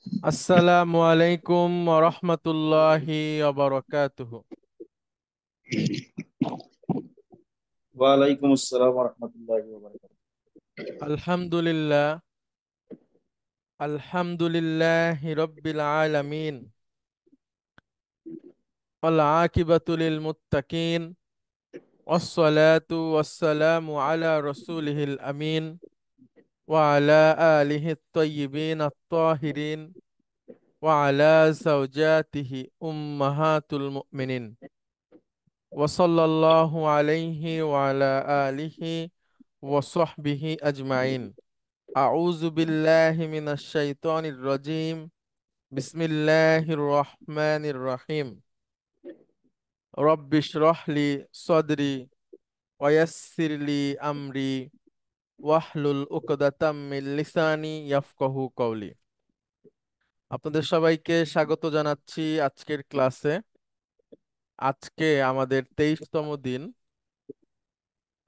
আসসালামু আলাইকুম ওয়া রাহমাতুল্লাহি ওয়া বারাকাতুহু। ওয়ালাইকুম আসসালাম ওয়া রাহমাতুল্লাহি ওয়া বারাকাতুহু। আলহামদুলিল্লাহ, আলহামদুলিল্লাহি রাব্বিল আলামিন, ওয়াল আকিবাতু লিল মুত্তাকিন, ওয়াসসালাতু ওয়াসসালামু আলা রাসূলিহিল আমিন ওয়া আলা আলিহি আত-তাইয়্যিবিন আত-তাহিরিন ওয়া আলা যাওজাতিহি উম্মাহাতুল মুমিনিন ওয়া সাল্লাল্লাহু আলাইহি ওয়া আলা আলিহি ওয়া সাহবিহি আজমাইন। আউযু বিল্লাহি মিনাশ শাইতানির রাজিম। বিসমিল্লাহির রহমানির রহিম। রব্বিশ রহলি সদরি ওয়া ইয়াসসির লি আমরি ওয়াহলুল উকদাতাম মিন লিসানি ইয়াফকাহু কওলি। আপনাদের সবাইকে স্বাগত জানাচ্ছি আজকের ক্লাসে। আজকে আমাদের 23তম দিন,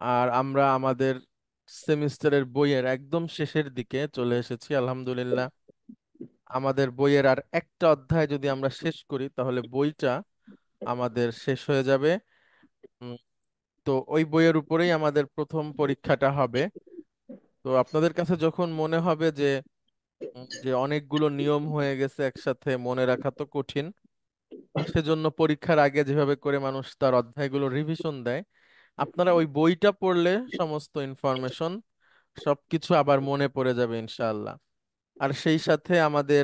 আর আমরা আমাদের সেমিস্টারের বইয়ের একদম শেষের দিকে চলে এসেছি আলহামদুলিল্লাহ। আমাদের বইয়ের আর একটা অধ্যায় যদি আমরা শেষ করি তাহলে বইটা আমাদের শেষ হয়ে যাবে। উম, তো ওই বইয়ের উপরেই আমাদের প্রথম পরীক্ষাটা হবে। তো আপনাদের কাছে যখন মনে হবে যে অনেকগুলো নিয়ম হয়ে গেছে একসাথে মনে রাখা তো কঠিন, সেজন্য পরীক্ষার আগে যেভাবে করে মানুষ তার অধ্যায়গুলো রিভিশন দেয়, আপনারা ওই বইটা পড়লে সমস্ত ইনফরমেশন সবকিছু আবার মনে পড়ে যাবে ইনশাআল্লাহ। আর সেই সাথে আমাদের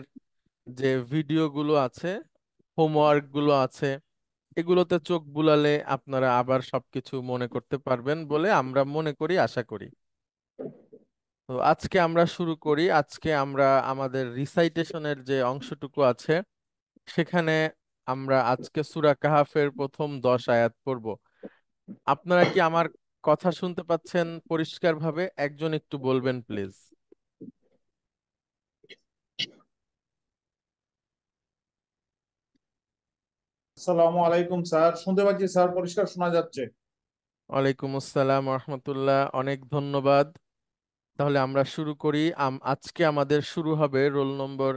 যে ভিডিওগুলো আছে, হোমওয়ার্ক গুলো আছে, এগুলোতে চোখ বুলালে আপনারা আবার সবকিছু মনে করতে পারবেন বলে আমরা মনে করি, আশা করি। তো আজকে আমরা শুরু করি। আজকে আমরা আমাদের রিসাইটেশনের যে অংশটুকু আছে সেখানে আমরা আজকে সূরা কাহাফের প্রথম 10 আয়াত পড়ব। আপনারা কি আমার কথা শুনতে পাচ্ছেন পরিষ্কারভাবে? একজন একটু বলবেন প্লিজ। আসসালামু আলাইকুম স্যার, শুনতে পাচ্ছি স্যার, পরিষ্কার শোনা যাচ্ছে। ওয়ালাইকুম আসসালাম রহমতুল্লাহ, অনেক ধন্যবাদ। তাহলে আমরা শুরু করি। আজকে আমাদের শুরু হবে রোল নম্বর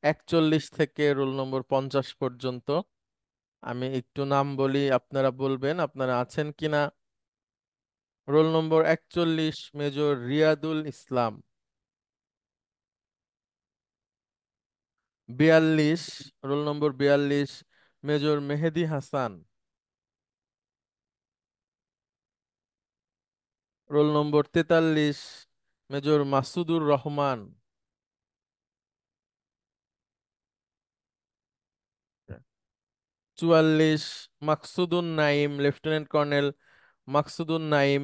41 থেকে রোল নম্বর 50 পর্যন্ত। আমি একটু নাম বলি, আপনারা বলবেন আপনারা আছেন কিনা। Roll number 41 major Riadul Islam. 42, roll number 42 major Mehedi Hasan. Roll number 43 major Masudur Rahman. 44 Maksudun Naim, lieutenant colonel Maksudun Naim.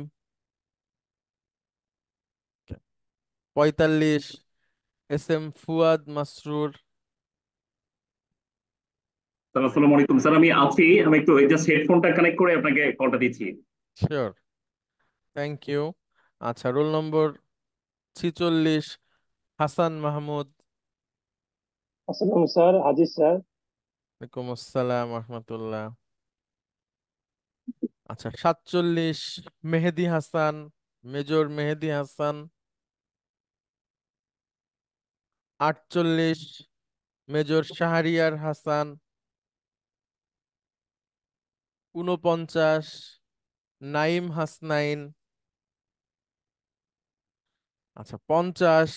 45 S M Fuad Masrur. Sir আসসালামু আলাইকুম। স্যার আমি আছি, আমি একটু জাস্ট হেডফোনটা কানেক্ট করে আপনাকে কলটা দিচ্ছি। Sure, thank you. আচ্ছা, রোল নম্বর 46 হাসান মাহমুদ। আসসালাম স্যার, হাজির স্যার। ওয়ালাইকুম আসসালাম রহমতুল্লাহ। আচ্ছা, 47 মেহেদি হাসান, মেজর মেহেদি হাসান। 48 মেজর শাহরিয়ার হাসান। 49 নাইম হাসনাইন। আচ্ছা, 50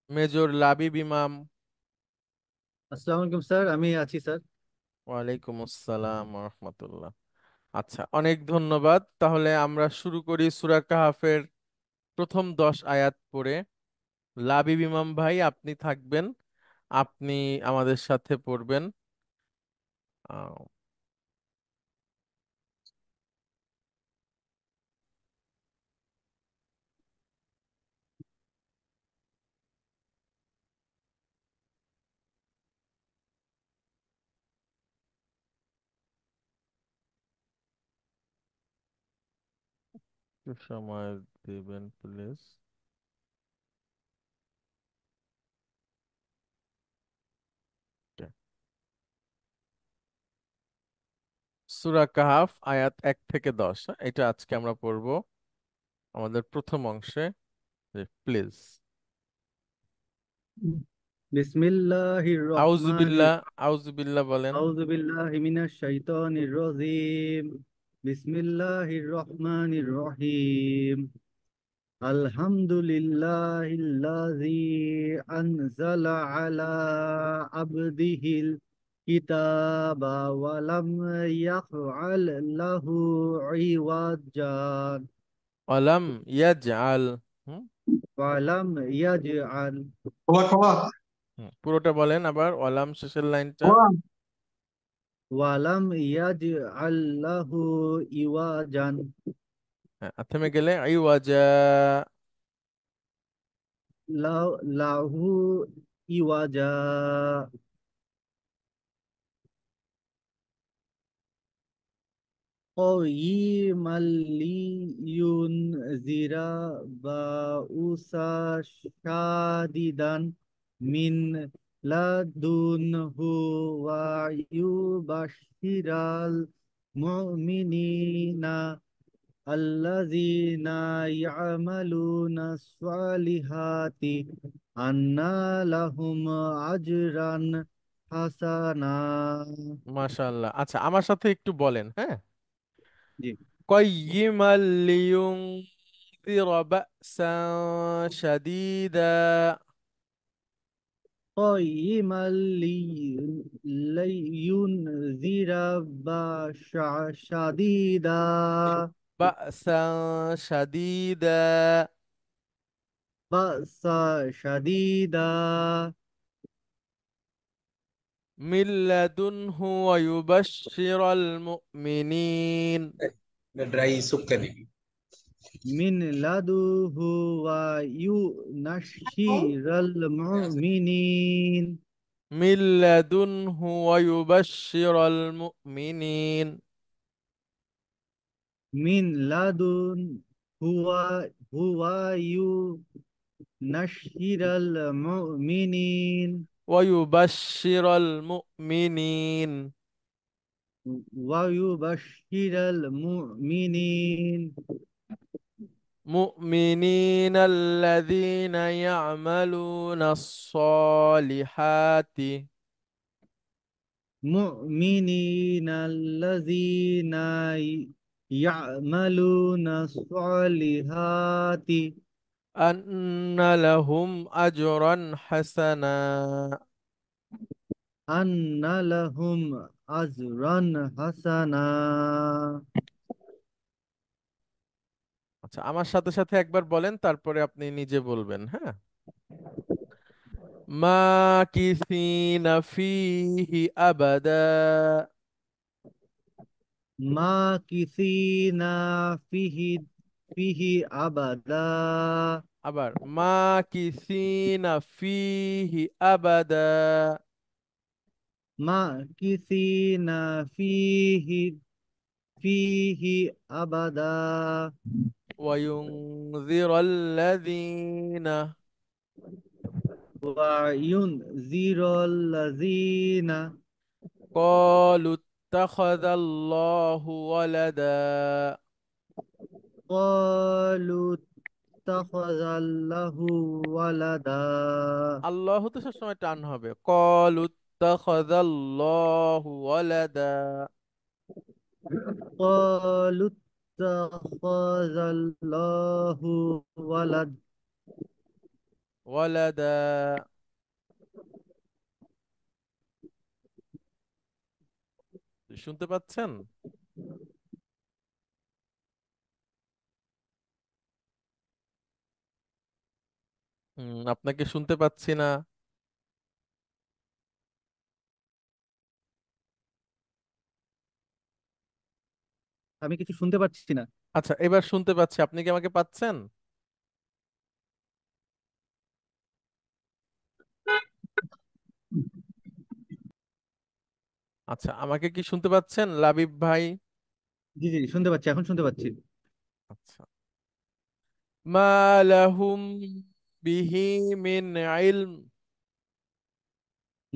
মেজর লাবিব ইমাম। আসসালামু আলাইকুম স্যার, আমি আছি স্যার। ওয়ালাইকুম আসসালাম রহমতুল্লাহ। আচ্ছা, অনেক ধন্যবাদ। তাহলে আমরা শুরু করি সূরা কাহাফের প্রথম 10 আয়াত পড়ে। লাবিব ইমাম ভাই, আপনি থাকবেন, আপনি আমাদের সাথে পড়বেন। আহ, একটু সময় দিবেন প্লিজ। সূরা কাহাফ আয়াত 1 থেকে 10, এটা আজকে আমরা পড়ব আমাদের প্রথম অংশে। প্লিজ। বিসমিল্লাহির রহমানির আউজুবিল্লাহ, আউজুবিল্লাহ বলেন। আউযু বিল্লাহি মিনাশ শাইতানির রাজিম। বিসমিল্লাহির রহমানির রহিম। আলহামদুলিল্লাহিল্লাযী আনজালা আলা আবদিহিল কিতাবা ওয়া লাম ইয়াজআল লাহু ইওয়াজান অলাম ইয়াজআল। হুম ওয়া লাম ইয়াজআল পুরোটা বলেন আবার, অলাম শেষের লাইনটা। ওয়া লাম ইয়াজআল লাহু ইওয়াজান হ্যাঁ, আর থেমে গেলে আইওয়াজা। লাহু ইওয়াজা قيما لينذر بأسا شديدا من لدنه ويبشر المؤمنين الذين يعملون الصالحات أن لهم أجرا حسنا. মাশাআল্লাহ। আচ্ছা, আমার সাথে একটু বলেন, হ্যাঁ। জি। قيما لينذر بأسا شديدا। قيما لينذر بأسا شديدا بأسا شديدا بأسا شديدا من لدنه ويبشر المؤمنين. ड्राई सुक्कनी من لدنه وينشر المؤمنين من لدنه ويبشر المؤمنين. من لدن هو ينشر المؤمنين ويبشر المؤمنين. ويبشر المؤمنين مؤمنين الذين يعملون الصالحات. مؤمنين الذين يعملون الصالحات أن لهم أجرا حسنا. أن لهم أجرا حسنا. আচ্ছা, আমার সাথে সাথে একবার বলেন, তারপরে আপনি নিজে বলবেন, হ্যাঁ। মাকিসিনা ফিহি আবাদা। ماكثين فيه أبدا আবার মাকিসিনা ফিহি আবাদা। ماكثين فيه أبدا وينذر الذين وينذر الذين قالوا اتخذ الله ولدا. قالوا اتخذ الله ولدا আল্লাহ তো সবসময় টান হবে। قالوا اتخذ الله ولدا. قالوا اتخذ الله ولدا। শুনতে পাচ্ছেন? আপনাকে শুনতে পাচ্ছি না। আমি কিছু শুনতে পাচ্ছি না। আচ্ছা, এবার শুনতে পাচ্ছি। আপনি কি আমাকে পাচ্ছেন? আচ্ছা, আমাকে কি শুনতে পাচ্ছেন লাবিব ভাই? জি জি শুনতে পাচ্ছি, এখন শুনতে পাচ্ছি। আচ্ছা। মা লাহুম বিহি মিন ইলম।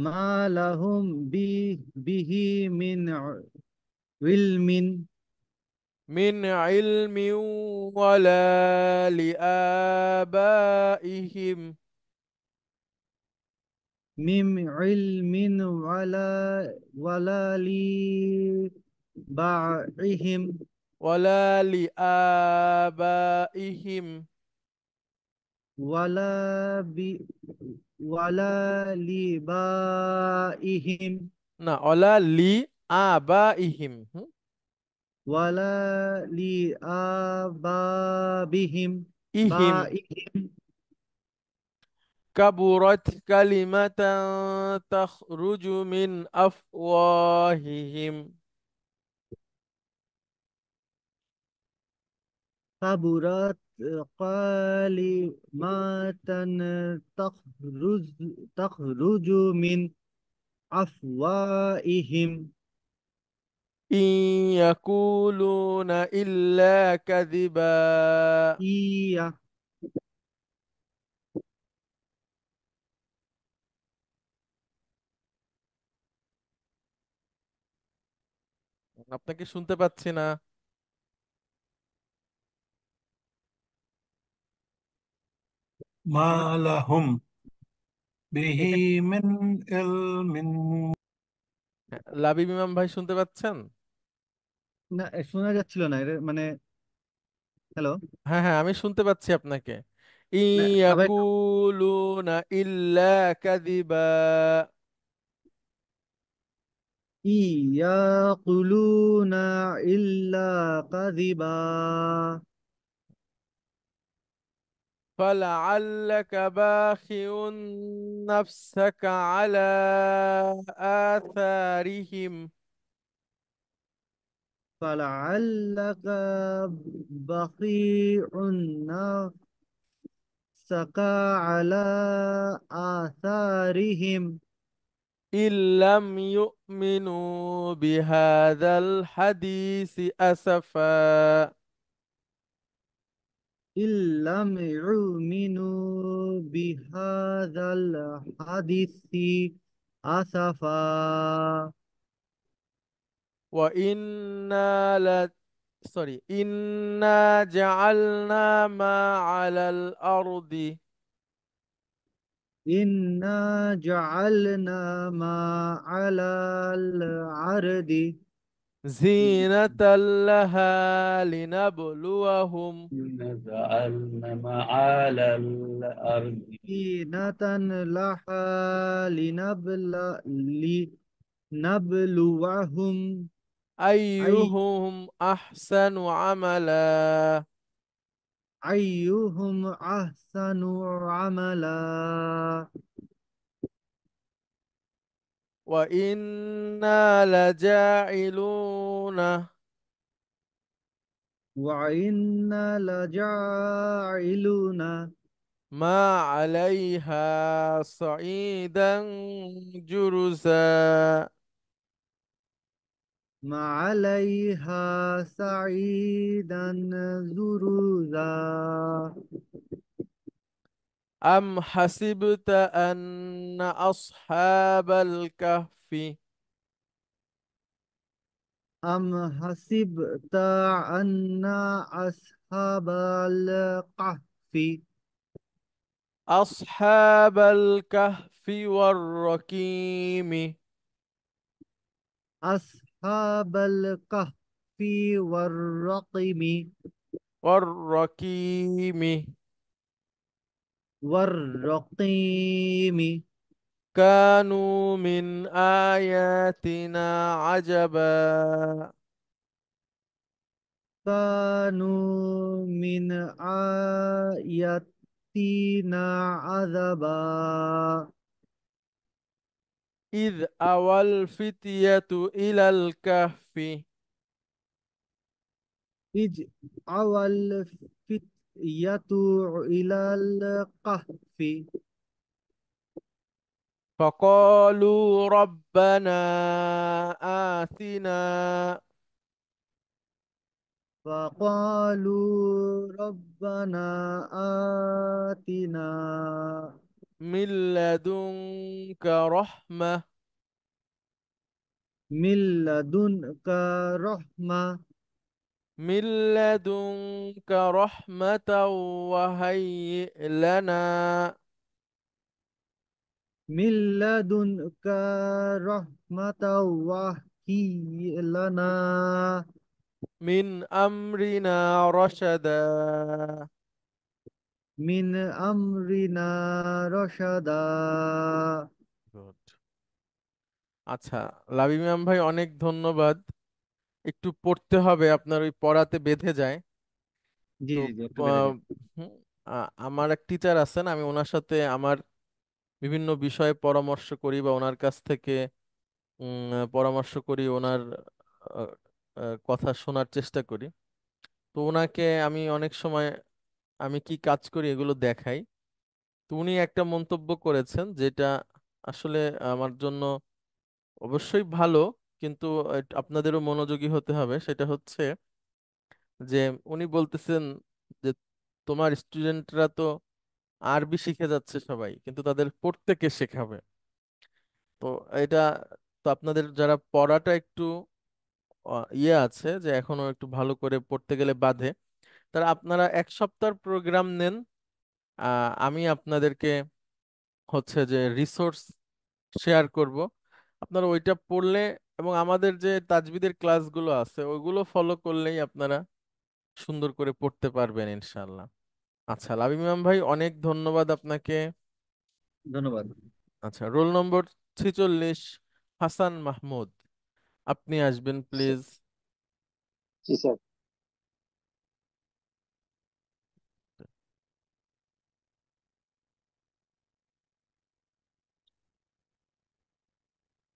মা লাহুম বিহি মিন ইলমিন মিন ইলমি ওয়ালা লিআবাইহিম। মিম ইলমিন ওয়ালা লি বাইহিম ولا لآبائهم. ওয়ালা বি ওয়ালা লি বাইহিম না, ولا لآبائهم. ওয়ালা লি আবাবিহিম ইহিম বাইহিম كبرت كلمة تخرج من أفواههم. كبرت كلمة تخرج من أفواههم إن يقولون إلا كذبا. هي আপনাকে শুনতে পাচ্ছি না। ما لهم به এখানে من علم লাবিব ইমাম ভাই শুনতে পাচ্ছেন? না শোনা যাচ্ছিল না মানে হ্যালো হ্যাঁ হ্যাঁ, আমি শুনতে পাচ্ছি আপনাকে। না আবার ইয়াকুলুনা ইল্লা কাযিবা। يقولون إلا كذبا فلعلك باخع نفسك على آثارهم. فلعلك بخيع نفسك على آثارهم إن لم يؤمنوا بهذا الحديث أسفا. إن لم يؤمنوا بهذا الحديث أسفا وإنا ل إنا جعلنا ما على الأرض إنا جعلنا ما على الأرض زينة لها لنبلوهم جعلنا معالى الأرض زينة لها لنبلوهم أي أيهم أحسن عملا. أيهم أحسن عملا وإنا لجاعلون وإنا لجاعلون ما عليها صعيدا جرزا. ما عليها سعيدا زرزا أم حسبت أن أصحاب الكهف أم حسبت أن أصحاب الكهف أصحاب الكهف والرقيم أصحاب الكهف والرقم والرقيم والرقيم كانوا من آياتنا عجبا. كانوا من آياتنا عذبا إذ أوى الفتية إلى الكهف إذ أوى الفتية إلى الكهف فقالوا ربنا آتنا فقالوا ربنا آتنا من لدنك رحمة من لدنك رحمة من لدنك رحمة وهيئ لنا মিল্লাদুনকা রহমাতাও ওয়াহিয়্ লানা মিন আমরিনা রশাদা। মিন আমরিনা রশাদা। গুড। আচ্ছা, লাবিব ইমাম ভাই অনেক ধন্যবাদ। একটু পড়তে হবে, আপনার ওই পড়াতে বেঁধে যায়। জি তো জি জি, একটু বেঁধে যায়। হুম, আমার এক টিচার আছেন, আমি ওনার সাথে আমার বিভিন্ন বিষয়ে পরামর্শ করি বা ওনার কাছ থেকে পরামর্শ করি, ওনার আহ, কথা শোনার চেষ্টা করি। তো ওনাকে আমি অনেক সময় আমি কি কাজ করি এগুলো দেখাই। তো উনি একটা মন্তব্য করেছেন যেটা আসলে আমার জন্য অবশ্যই ভালো, কিন্তু আপনাদেরও মনোযোগী হতে হবে। সেটা হচ্ছে যে উনি বলতেছেন যে তোমার স্টুডেন্টরা তো আরবি শিখে যাচ্ছে সবাই, কিন্তু তাদের পড়তে কে শেখাবে? তো এটা, তো আপনাদের যারা পড়াটা একটু ইয়ে আছে, যে এখনো একটু ভালো করে পড়তে গেলে বাধে, তারা আপনারা এক সপ্তাহ প্রোগ্রাম নেন। আমি আপনাদেরকে হচ্ছে যে রিসোর্স শেয়ার করব, আপনারা ওইটা পড়লে এবং আমাদের যে তাজবিদের ক্লাসগুলো আছে ওইগুলো ফলো করলেই আপনারা সুন্দর করে পড়তে পারবেন ইনশাল্লাহ। আচ্ছা, লাবিব ইমাম ভাই অনেক ধন্যবাদ আপনাকে। ধন্যবাদ। আচ্ছা, রোল নম্বর 46, হাসান মাহমুদ, আপনি আসবেন প্লিজ। G sir.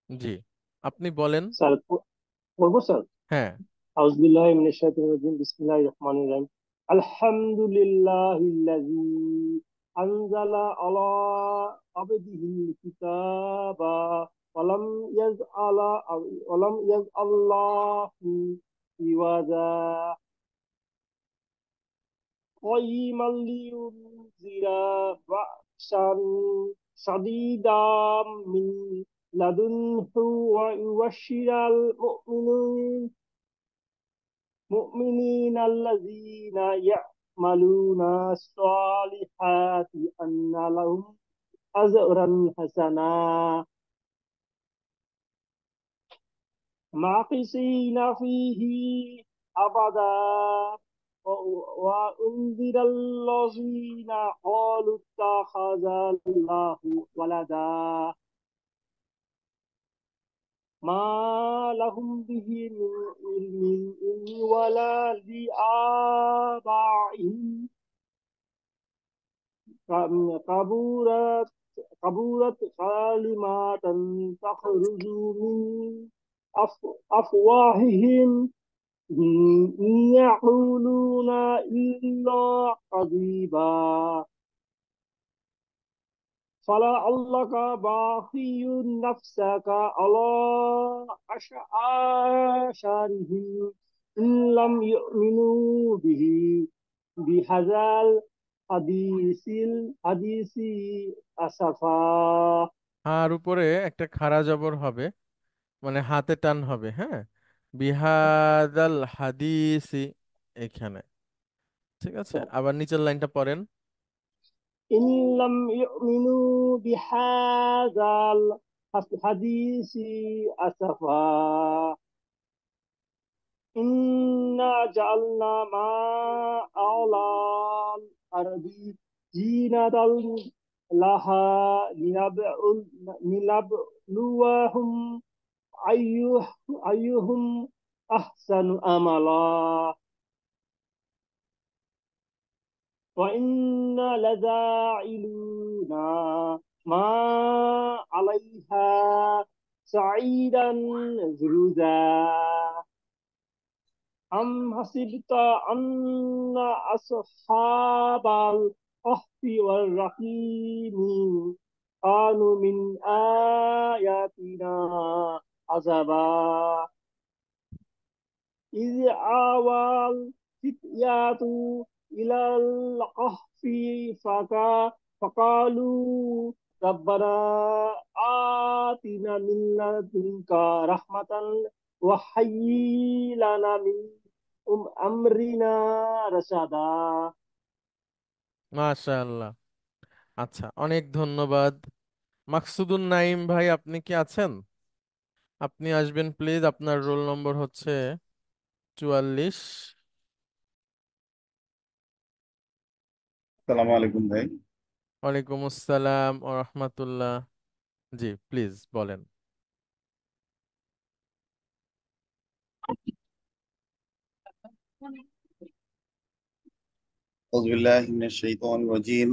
জি, আপনি বলেন। স্যার পড়বো স্যার। হ্যাঁ। আউযু বিল্লাহি মিনাশ শাইতানির রাজিম, বিসমিল্লাহির রহমানির রহিম। আলহামদুলিল্লাহিল্লাযী আনজালা আলা আবদিহিল কিতাবা ওয়ালাম ইয়াজআলা ওয়ালাম ইয়াজআল্লাহু ইওয়াজা قيما لينذر بأسا شديدا من لدنه ويبشر المؤمنين الذين يعملون الصالحات أن لهم أجرا حسنا ماكثين فيه أبدا وأنذر الذين قالوا اتخذ الله ولدا ما لهم به من علم ولا لآبائهم كبرت كبرت كلمات تخرج من أفواههم إن يقولون إلا كذبا فلعلك باخع نفسك على آثارهم إن لم يؤمنوا به بهذا الحديث أسفا আর উপরে একটা খাড়া জবর হবে, মানে হাতে টান হবে, হ্যাঁ, বিহাদাল হাদিসি, এখানে। ঠিক আছে, আবার নিচের লাইনটা পড়েন। إن لم يؤمنوا بهذا الحديث أسفا إنا جعلنا ما أعلى الأرض زينة لها لنبلوهم أيهم أحسن أملا وإنا لجاعلون ما عليها صعيدا جرزا أم حسبت أن أصحاب الكهف والرقيم كانوا من آياتنا عجبا إذ آوى الفتيات إلى الكهف فقالوا ربنا آتنا من لدنك رحمة وهيئ لنا من أمرنا رشدا মাশাআল্লাহ। আচ্ছা, অনেক ধন্যবাদ। মাকসুদুন নাইম ভাই, আপনি কি আছেন? আপনি আসবেন প্লিজ, আপনার রোল নম্বর হচ্ছে 44। আসসালামু আলাইকুম ভাই। ওয়ালাইকুম আসসালাম ও রহমতুল্লাহ। জি প্লিজ বলেন। أعوذ بالله من الشيطان الرجيم.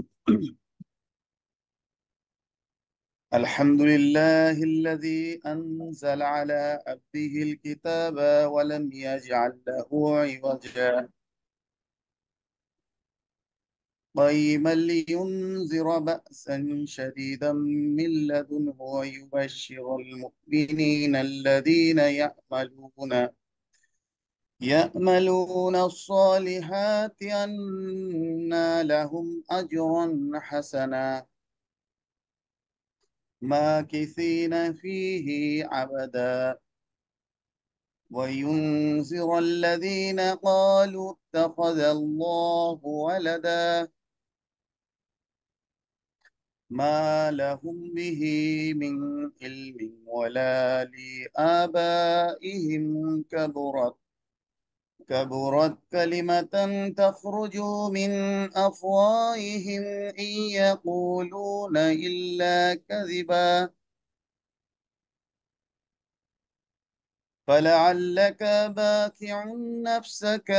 الحمد لله الذي أنزل على عبده الكتاب ولم يجعل له عوجا قيما لينذر بأسا شديدا من لدنه ويبشر المؤمنين الذين يأملون الصالحات أن لهم أجرا حسنا ماكثين فيه عبدا وينذر الذين قالوا اتخذ الله ولدا ما لهم به من علم ولا لآبائهم كبرت كلمة تخرج من أفواههم إن يقولون إلا كذبا فلعلك باخع نفسك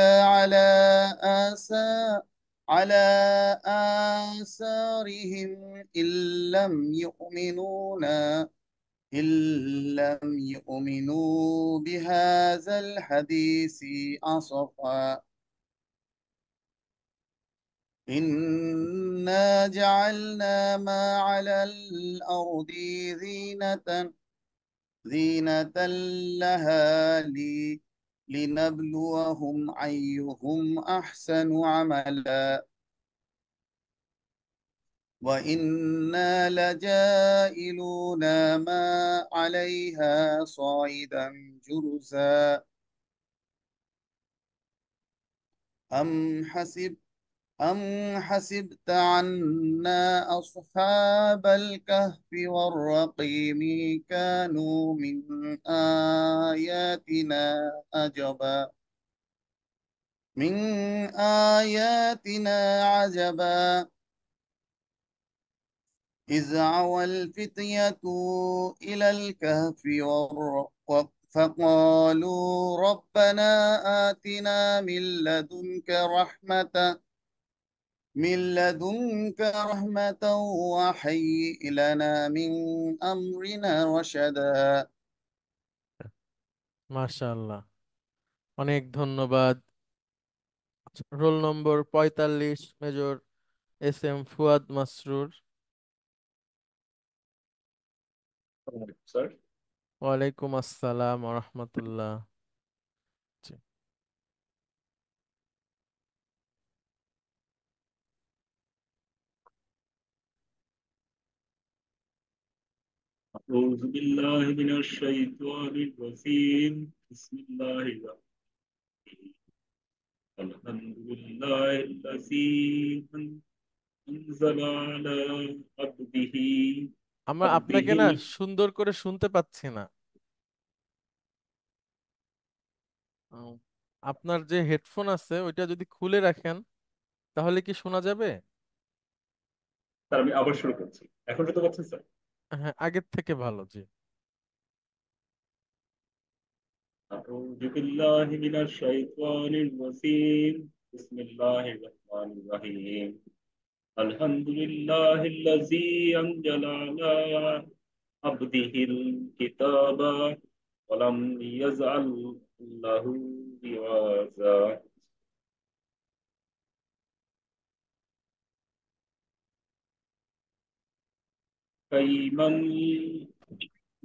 آثار على آثارهم إن لم يؤمنوا بهذا الحديث أسفا إنا جعلنا ما على الأرض زينة لها لنبلوهم أيهم أحسن عملا وإنا لجائلون ما عليها صعيدا جرزا أم حسب أم حسبت عنا أصحاب الكهف والرقيم كانوا من آياتنا من آياتنا عجبا إذ أوى الفتية إلى الكهف فقالوا ربنا آتنا من لدنك رحمة وهيئ لنا من أمرنا رشدا. মাশাআল্লাহ, অনেক ধন্যবাদ। Roll number 45, major S M Fuad Masrur. Sir, ওয়ালাইকুম আসসালাম ওয়া রাহমাতুল্লাহ। জি। أعوذ بالله من الشيطان الرجيم بسم الله الرحمن الرحيم الحمد لله الذي أنزل على عبده আমরা আপনাকে না সুন্দর করে শুনতে পাচ্ছি না। উম, আপনার যে হেডফোন আছে ওইটা যদি খুলে রাখেন তাহলে কি শোনা যাবে? স্যার আমি আবার শুরু করছি। এখন শুনতে পাচ্ছেন স্যার? হ্যাঁ, আগের থেকে ভালো। জি। أعوذ بالله من الشيطان الرجيم بسم الله الرحمن الرحيم الحمد لله الذي أنزل على عبده الكتاب ولم يجعل له عوجا قيما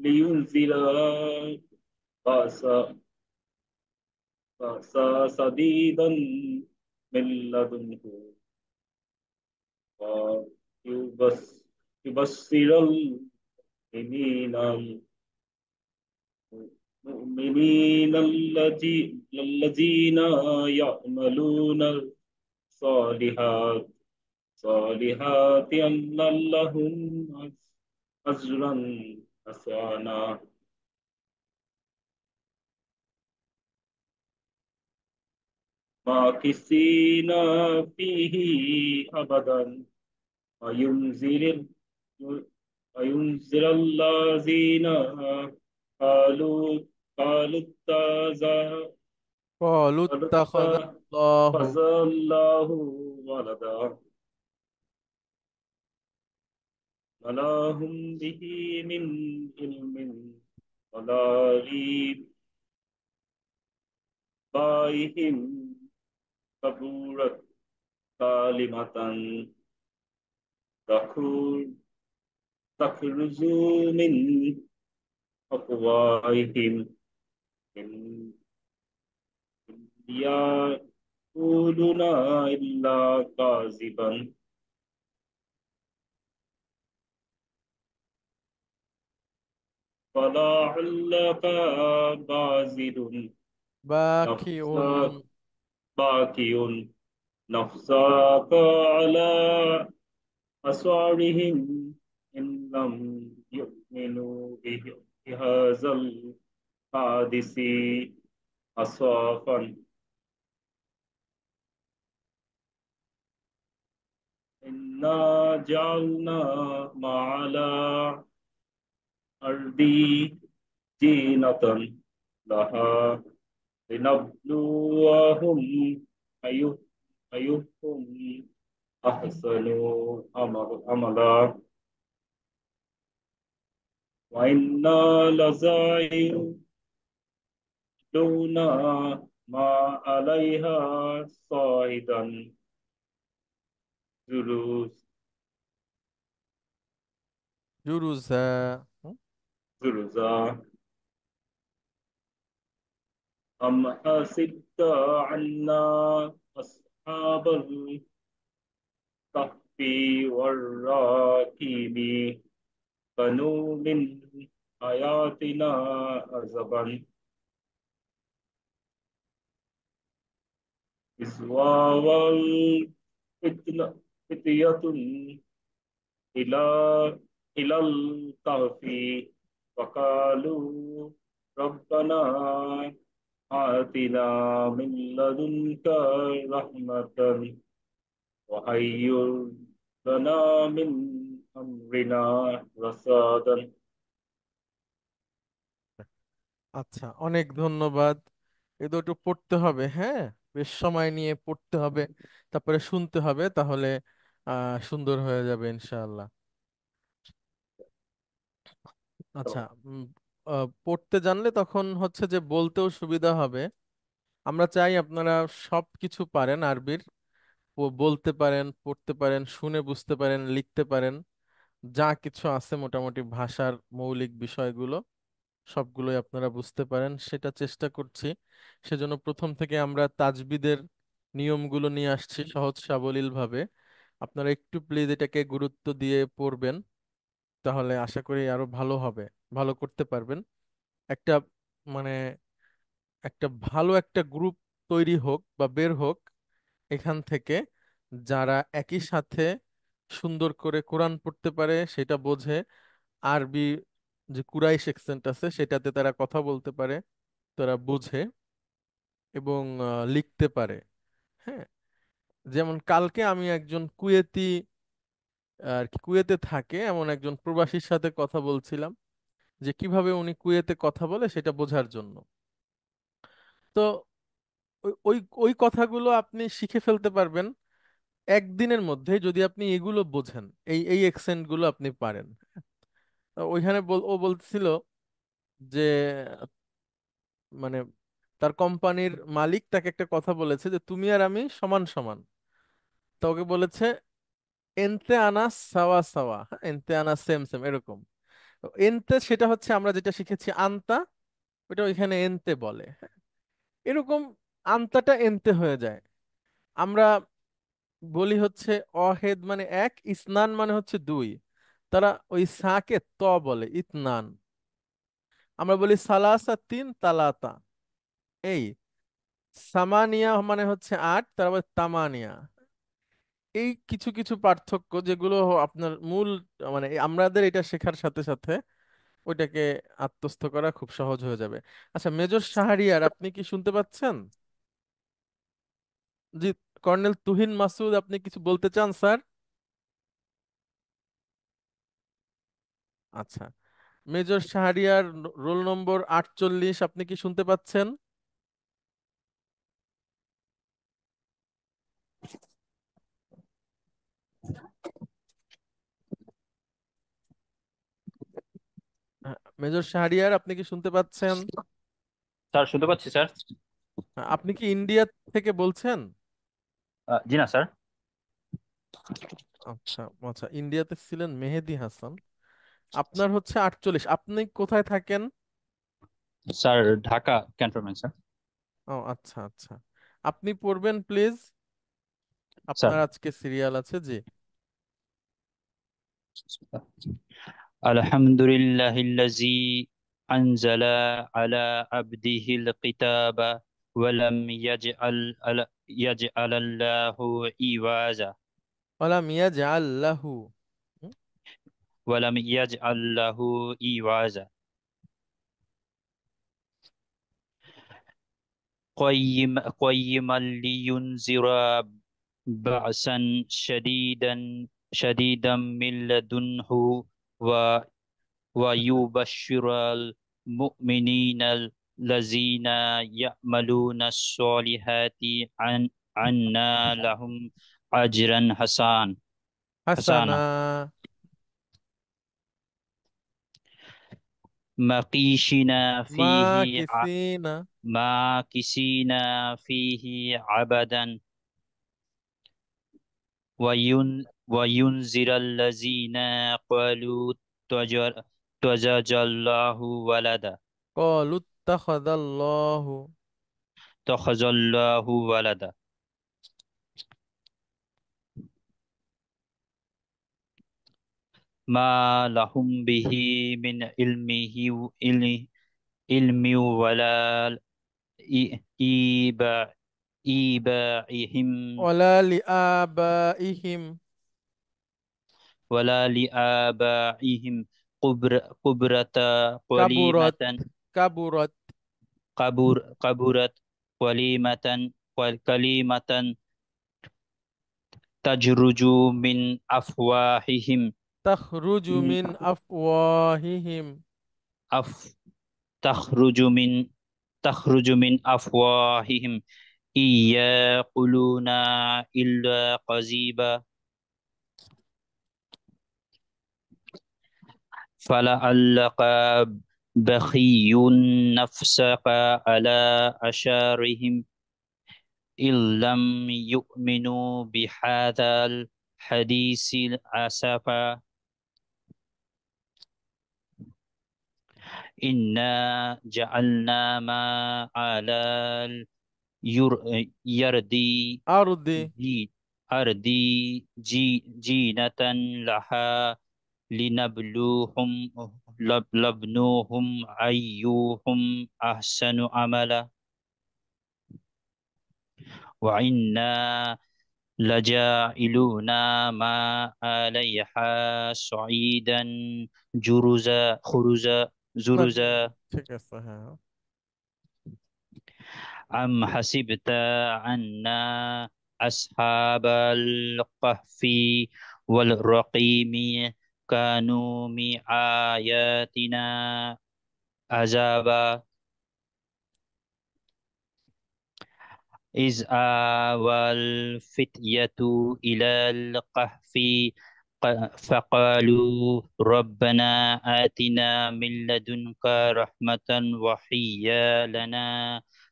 لينذر بأسا شديدا من لدنه ويبشر المؤمنين الذين يعملون الصالحات أن لهم أجرا حسنا ماكثين فيه أبدا وينزل وينزل الذين قالوا قالوا قالوا اتخذ الله اتخذ الله ولدا ولا هم به من علم ولا لآبائهم كبرت كلمة تخرج من أفواههم إن يقولون إلا كاذبا فلعلك باذل باكئ نفسك باكي نفسك على أسوارهم إن لم يؤمنوا بهذا الحادث أسفا إنا جعلنا ما على الأرض زينة لها لنبلوهم أيهم أحسن عملا وإنا لزائرون ما عليها صاعدا جرز جرزا. جرزا أم حسبت عنا أصحاب الكهف والرقيم كانوا من آياتنا عجبا إذ واوى فتية إلى إلى الكهف فقالوا ربنا آتنا من لدنك رحمة وهيئ لنا من أمرنا رشدا আচ্ছা, অনেক ধন্যবাদ। এ দুটো পড়তে হবে, হ্যাঁ, বেশ সময় নিয়ে পড়তে হবে, তারপরে শুনতে হবে, তাহলে সুন্দর হয়ে যাবে ইনশাআল্লাহ। আচ্ছা, পড়তে জানলে তখন হচ্ছে যে বলতেও সুবিধা হবে। আমরা চাই আপনারা সব কিছু পারেন আরবির, বলতে পারেন, পড়তে পারেন, শুনে বুঝতে পারেন, লিখতে পারেন, যা কিছু আছে মোটামুটি ভাষার মৌলিক বিষয়গুলো সবগুলোই আপনারা বুঝতে পারেন, সেটা চেষ্টা করছি। সেজন্য প্রথম থেকে আমরা তাজবিদের নিয়মগুলো নিয়ে আসছি সহজ সাবলীল ভাবে। আপনারা একটু প্লিজ এটাকে গুরুত্ব দিয়ে পড়বেন, তাহলে আশা করি আরো ভালো হবে, ভালো করতে পারবেন। একটা মানে একটা ভালো একটা গ্রুপ তৈরি হোক বা বের হোক এখান থেকে, যারা একই সাথে সুন্দর করে কোরআন পড়তে পারে, সেটা বোঝে, আরবি যে কুরাইশ অ্যাকসেন্ট আছে সেটাতে তারা কথা বলতে পারে, তারা বুঝে এবং লিখতে পারে। হ্যাঁ, যেমন কালকে আমি একজন কুয়েতি, আর কি কুয়েতে থাকে এমন একজন প্রবাসীর সাথে কথা বলছিলাম, যে কিভাবে উনি কুয়েতে কথা বলে সেটা বোঝার জন্য। তো ওই ওই ওই কথাগুলো আপনি শিখে ফেলতে পারবেন একদিনের মধ্যে, যদি আপনি এগুলো বোঝেন, এই এই অ্যাকসেন্ট গুলো আপনি পারেন। তো ওইখানে ও বলছিল যে মানে তার কোম্পানির মালিক তাকে একটা কথা বলেছে যে তুমি আর আমি সমান সমান। তো ওকে বলেছে এনতে আনা সাওয়া সাওয়া, হ্যাঁ, এনতে আনা সেম সেম এরকম। তো এনতে সেটা হচ্ছে আমরা যেটা শিখেছি আন্তা, ওটা ওইখানে এনতে বলে, হ্যাঁ, এরকম আন্তাটা এনতে হয়ে যায়। আমরা বলি হচ্ছে অহেদ মানে এক, ইসনান মানে হচ্ছে দুই, তারা ওই সাকে ত বলে ইতনান। আমরা বলি সালাসা তিন তালাতা, এই সামানিয়া মানে হচ্ছে আট, তারা বলে তামানিয়া। এই কিছু কিছু পার্থক্য যেগুলো আপনার মূল, মানে আমাদের এটা শেখার সাথে সাথে ওইটাকে আত্মস্থ করা খুব সহজ হয়ে যাবে। আচ্ছা, মেজর শাহরিয়ার আপনি কি শুনতে পাচ্ছেন? জি, কর্নেল তুহিন মাসুদ আপনি কিছু বলতে চান স্যার? আচ্ছা, মেজর শাহরিয়ার রোল নম্বর 48 আপনি কি শুনতে পাচ্ছেন? মেজর শাহরিয়ার আপনি কি শুনতে পাচ্ছেন? স্যার শুনতে পাচ্ছি স্যার। আপনি কি ইন্ডিয়া থেকে বলছেন? জি না স্যার। আচ্ছা আচ্ছা, ইন্ডিয়াতে ছিলেন মেহেদি হাসান। আপনার হচ্ছে 48, আপনি কোথায় থাকেন? Sir Dhaka cantonment sir. ও আচ্ছা আচ্ছা, আপনি পড়বেন প্লিজ, স্যার আপনার আজকে সিরিয়াল আছে। জি। আলহামদুলিল্লাহিল্লাযী আনজালা আলা আবদিহিল কিতাবা ওয়া লাম ইয়াজআলাল্লাহু ইওয়াজা ওয়ালাম ইয়াজআল লাহু। হুম, ওয়া লাম ইয়াজআল্লাহু ইওয়াজা قيما لينذر بأسا شديدا من لدنه و- ويبشر المؤمنين الذين يعملون الصالحات أن لهم أجرا হাসানা। حسنا مقيشين মা فيه কিসিনা। ماكسين فيه عبدا وينذر الذين قالوا اتخذ الله ولدا قالوا اتخذ الله اتخذ الله ولدا ما لهم به من علم ولا إيبا إيبائهم ولا لآبائهم ولا لآبائهم كبرة كبرت كلمة كبرت كبرت كلمة تجرج من أفواههم تخرج إن من أفواههم أف تخرج من تخرج من أفواههم إن يقولون إلا كذبا فلعلك بخي نفسك على أثارهم إن لم يؤمنوا بهذا الحديث أسفا إنا جعلنا ما على يردي أرض أرضي جينة لها لنبلوهم أيهم أحسن عملا وإنا لجاعلون ما عليها صعيدا না, زرزا ঠিক আছে, হ্যাঁ। أم حسبت أن أصحاب الكهف والرقيم كانوا من آياتنا عجبا إذ آوى الفتية إلى الكهف فقالوا ربنا آتنا من لدنك رحمة وهيئ لنا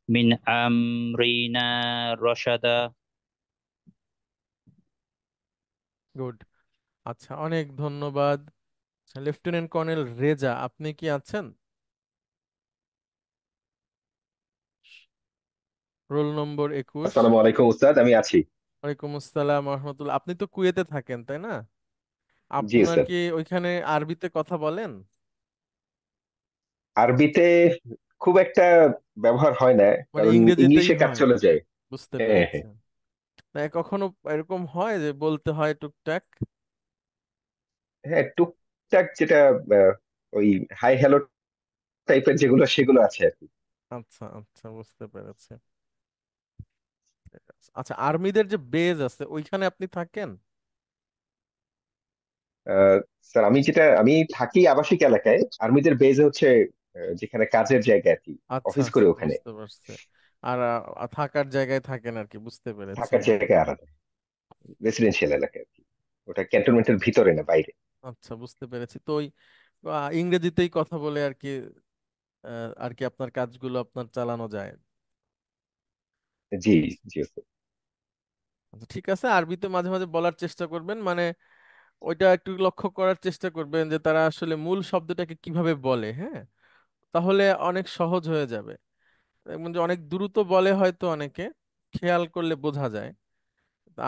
من أمرنا رشدا গুড। আচ্ছা, অনেক ধন্যবাদ। লেফটেন্যান্ট কর্নেল রেজা আপনি কি আছেন? Roll number 21। আসসালামু আলাইকুম উস্তাদ, আমি আছি। ওয়ালাইকুম আসসালাম রহমতুল্লাহ। আপনি তো কুয়েতে থাকেন তাই না? জি আপনার উস্তাদ। কি ওইখানে আরবিতে কথা বলেন? আরবিতে খুব একটা ব্যবহার হয় না, মানে কারণ ইংরেজিতেই ইংলিশে কাজ হয়? চলে যায়। বুঝতে হ্যাঁ পেরেছি। হ্যাঁ। না কখনো এরকম হয় যে বলতে হয় টুকটাক? হ্যাঁ, টুকটাক যেটা আহ, ওই হাই হ্যালো টাইপের যেগুলো সেগুলো আছে আর কি। আচ্ছা আচ্ছা, বুঝতে পেরেছি। আচ্ছা, আর্মিদের যে বেজ আছে ওইখানে আপনি থাকেন? আহ, স্যার আমি থাকি আবাসিক এলাকায়, আর্মিদের বেজ হচ্ছে যেখানে কাজের জায়গা আর কি, আচ্ছা অফিস করে আচ্ছা, ওখানে। বুঝতে পারছি। আর থাকার জায়গায় থাকেন আর কি, বুঝতে পেরেছি। থাকার জায়গা আলাদা, রেসিডেন্সিয়াল এলাকা আর কি। ওটা ক্যান্টনমেন্টের ভিতরে না, বাইরে। আচ্ছা, বুঝতে পেরেছি। তো ওই ইংরেজিতেই কথা বলে আর কি, আর কি আপনার কাজগুলো আপনার চালানো যায়। জি, জি স্যার। আচ্ছা, ঠিক আছে, আরবিতে মাঝে মাঝে বলার চেষ্টা করবেন, মানে ওইটা একটু লক্ষ্য করার চেষ্টা করবেন যে তারা আসলে মূল শব্দটাকে কিভাবে বলে, হ্যাঁ? তাহলে অনেক সহজ হয়ে যাবে। দেখবেন যে অনেক দ্রুত বলে হয়তো অনেকে, খেয়াল করলে বোঝা যায়।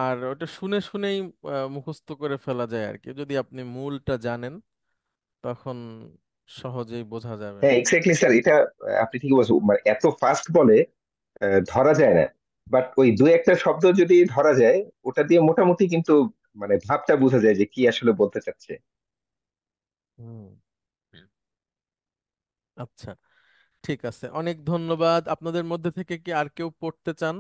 আর ওটা শুনে শুনেই মুখস্থ করে ফেলা যায় আর কি, যদি আপনি মূলটা জানেন তখন সহজেই বোঝা যাবে। হ্যাঁ, এক্স্যাক্টলি স্যার, এটা আপনি ঠিকই বলছেন, মানে এত ফাস্ট বলে ধরা যায় না। বাট ওই দু একটা শব্দ যদি ধরা যায়, ওটা দিয়ে মোটামুটি কিন্তু মানে ভাবটা বোঝা যায় যে কি আসলে বলতে চাচ্ছে। হুম। আচ্ছা, ঠিক আছে, অনেক ধন্যবাদ। আপনাদের মধ্যে থেকে কি আর কেউ পড়তে চান?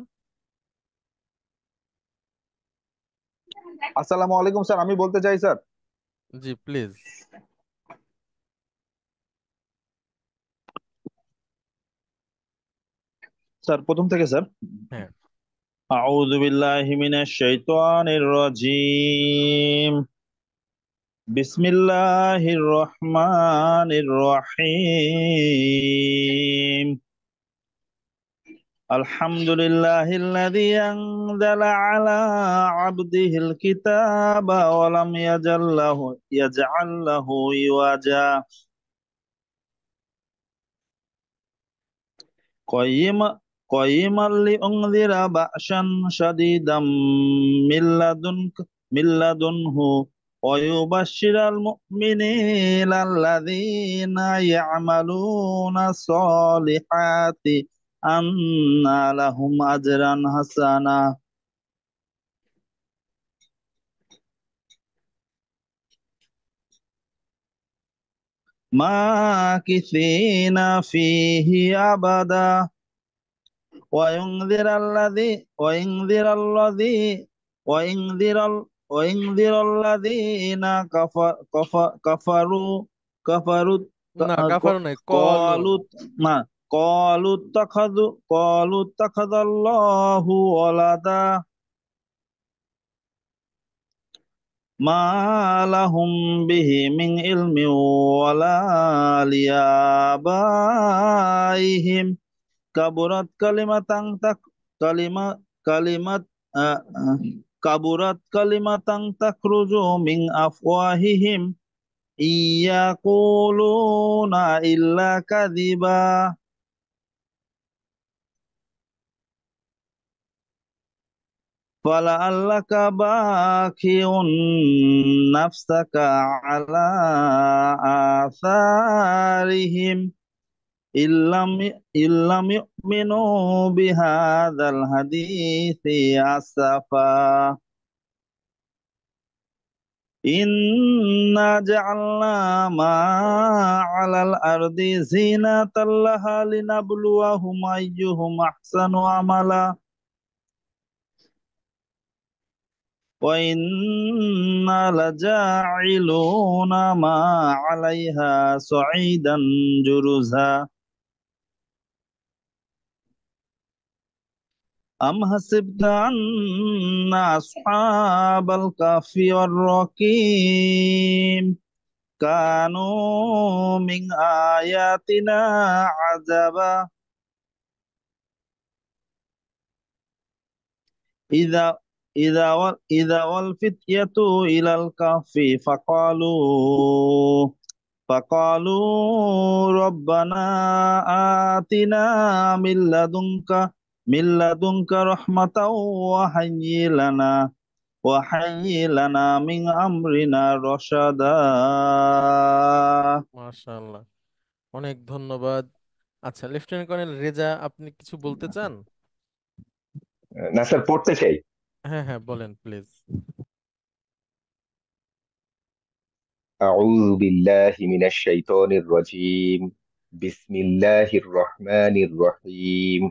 আসসালামু আলাইকুম স্যার, আমি বলতে চাই স্যার। G, please. স্যার প্রথম থেকে স্যার। হ্যাঁ। أعوذ بالله من الشيطان الرجيم. بسم الله الرحمن الرحيم. الحمد لله الذي أنزل على عبده الكتاب ولم يجعل له عوجا قيما قيما لينذر بأسا شديدا من لدنه ويبشر المؤمنين الذين يعملون الصالحات أن لهم أجرا حسنا ماكثين فيه أبدا وينذر الذين كفروا না, কাফারও নাই, কলু। قالوا ما قالوا اتخذ الله ولدا ما لهم به من علم ولا لآبائهم كبرت كلمة كلمة آه، آه، كبرت كلمة تخرج من أفواههم إن يقولون إلا كذبا فلعلك باخع نفسك على آثارهم إن لم يؤمنوا بهذا الحديث أسفا إنا جعلنا ما على الأرض زينة لها لنبلوهم أيهم أحسن عملا وإنا لجاعلون ما عليها صعيدا جرزا أم حسبت أن أصحاب الكهف والرقيم كانوا من آياتنا عجبا إذا إذا والفتية إلى الكهف فقالوا ربنا آتنا من لدنك رحمة وهيئ لنا من أمرنا رشدا. মাশাআল্লাহ, অনেক ধন্যবাদ। আচ্ছা, লেফটেন্যান্ট কর্নেল রেজা, আপনি কিছু বলতে চান? না স্যার, পড়তে চাই। হ্যাঁ হ্যাঁ বলেন প্লিজ। أعوذ بالله من الشيطان الرجيم. بسم الله الرحمن الرحيم.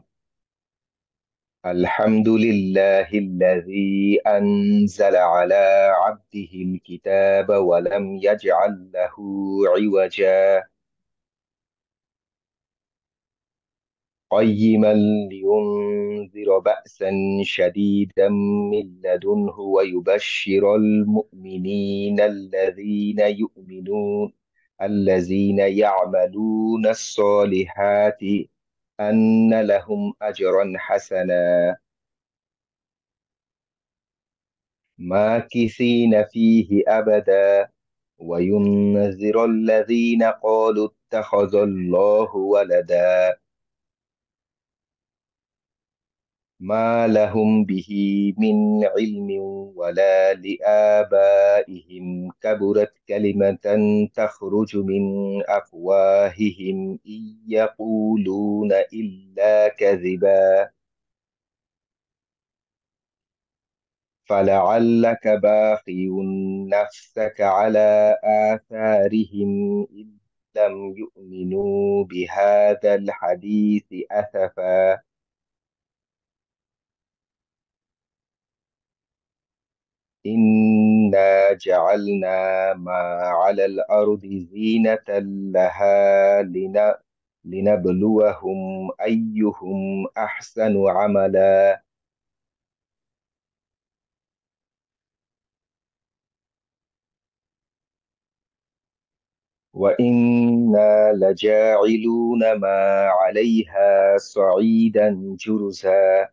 الحمد لله الذي أنزل على عبده الكتاب ولم يجعل له عوجا قيما لينذر بأسا شديدا من لدنه ويبشر المؤمنين الذين يعملون الصالحات أن لهم أجرا حسنا ماكثين فيه أبدا وينذر الذين قالوا اتخذ الله ولدا ما لهم به من علم ولا لآبائهم كبرت كلمة تخرج من أفواههم إن يقولون إلا كذبا فلعلك باخع نفسك على آثارهم إن لم يؤمنوا بهذا الحديث أسفا إنا جعلنا ما على الأرض زينة لها لنبلوهم أيهم أحسن عملا وإنا لجاعلون ما عليها صعيدا جرزا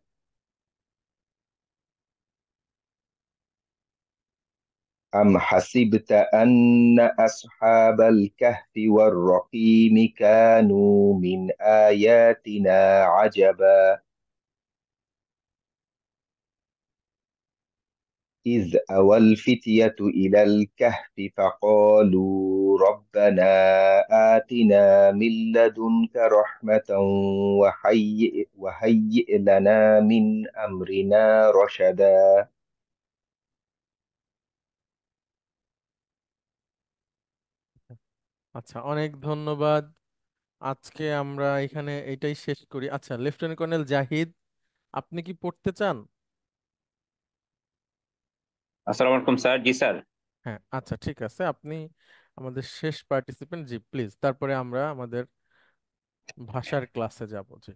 أم حسبت أن أصحاب الكهف والرقيم كانوا من آياتنا عجبا إذ أوى الفتية إلى الكهف فقالوا ربنا آتنا من لدنك رحمة وهيئ لنا من أمرنا رشدا আচ্ছা, অনেক ধন্যবাদ। আজকে আমরা এখানে এটাই শেষ করি। আচ্ছা, লেফটেন্যান্ট কর্নেল জাহিদ, আপনি কি পড়তে চান? আসসালামু আলাইকুম স্যার। জি স্যার। হ্যাঁ, আচ্ছা ঠিক আছে, আপনি আমাদের শেষ পার্টিসিপেন্ট। জি প্লিজ, তারপরে আমরা আমাদের ভাষার ক্লাসে যাব। জি।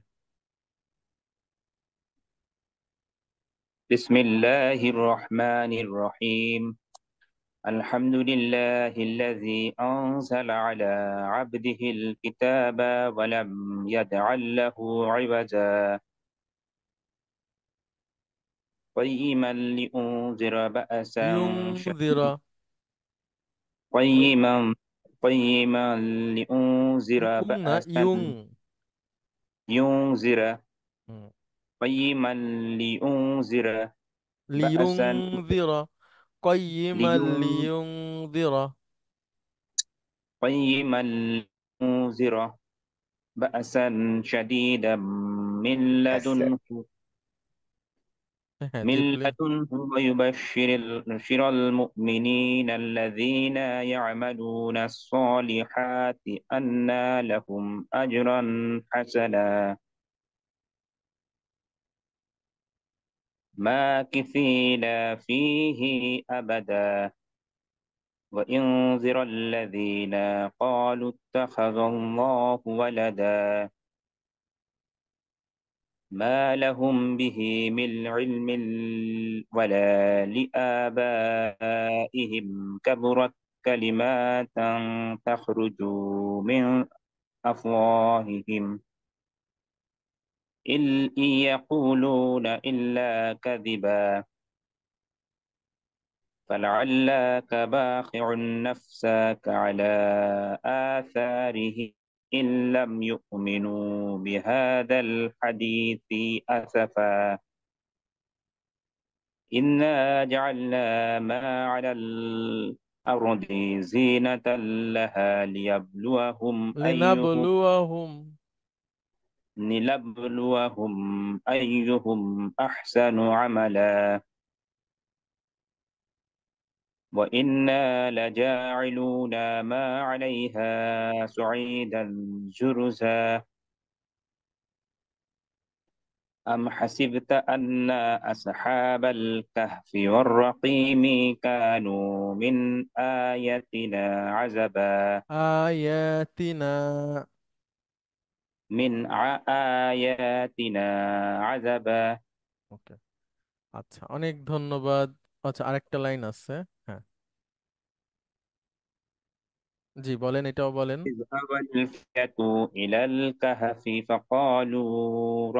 বিসমিল্লাহির রহমানির রহিম। الحمد لله الذي أنزل على عبده الكتاب ولم يجعل له عوجا قيما لينذر بأسا ইউংযিরা। قيما قيما لينذر ইউং না, بأسا ইউং। ينذر হুম। قيما لينذر بأسا লিইউংযিরা কাইয়িমান لينذر লিইউংযিরা। قيما لينذر بأسا شديدا من أحسن. لدنه হ্যাঁ من জি প্লিজ। لدنه ويبشر المؤمنين الذين يعملون الصالحات أن لهم أجرا حسنا ماكثين فيه أبدا وينذر الذين قالوا اتخذ الله ولدا ما لهم به من علم ولا لآبائهم كبرت كلمات تخرج من أفواههم إن يقولون إلا كذبا فلعلك باخع نفسك على آثارهم إن لم يؤمنوا بهذا الحديث أسفا إنا جعلنا ما على الأرض زينة لها لنبلوهم أيهم أحسن عملا وإنا لجاعلون ما عليها صعيدا جرزا أم حسبت أن أصحاب الكهف والرقيم كانوا من آياتنا عزبا আয়াতিনা। آياتنا عزبا ওকে, আচ্ছা, অনেক ধন্যবাদ। আচ্ছা, আরেকটা লাইন আছে। হ্যাঁ, জি বলেন, এটাও বলেন। إذ أوى الفتية إلى الكهف فقالوا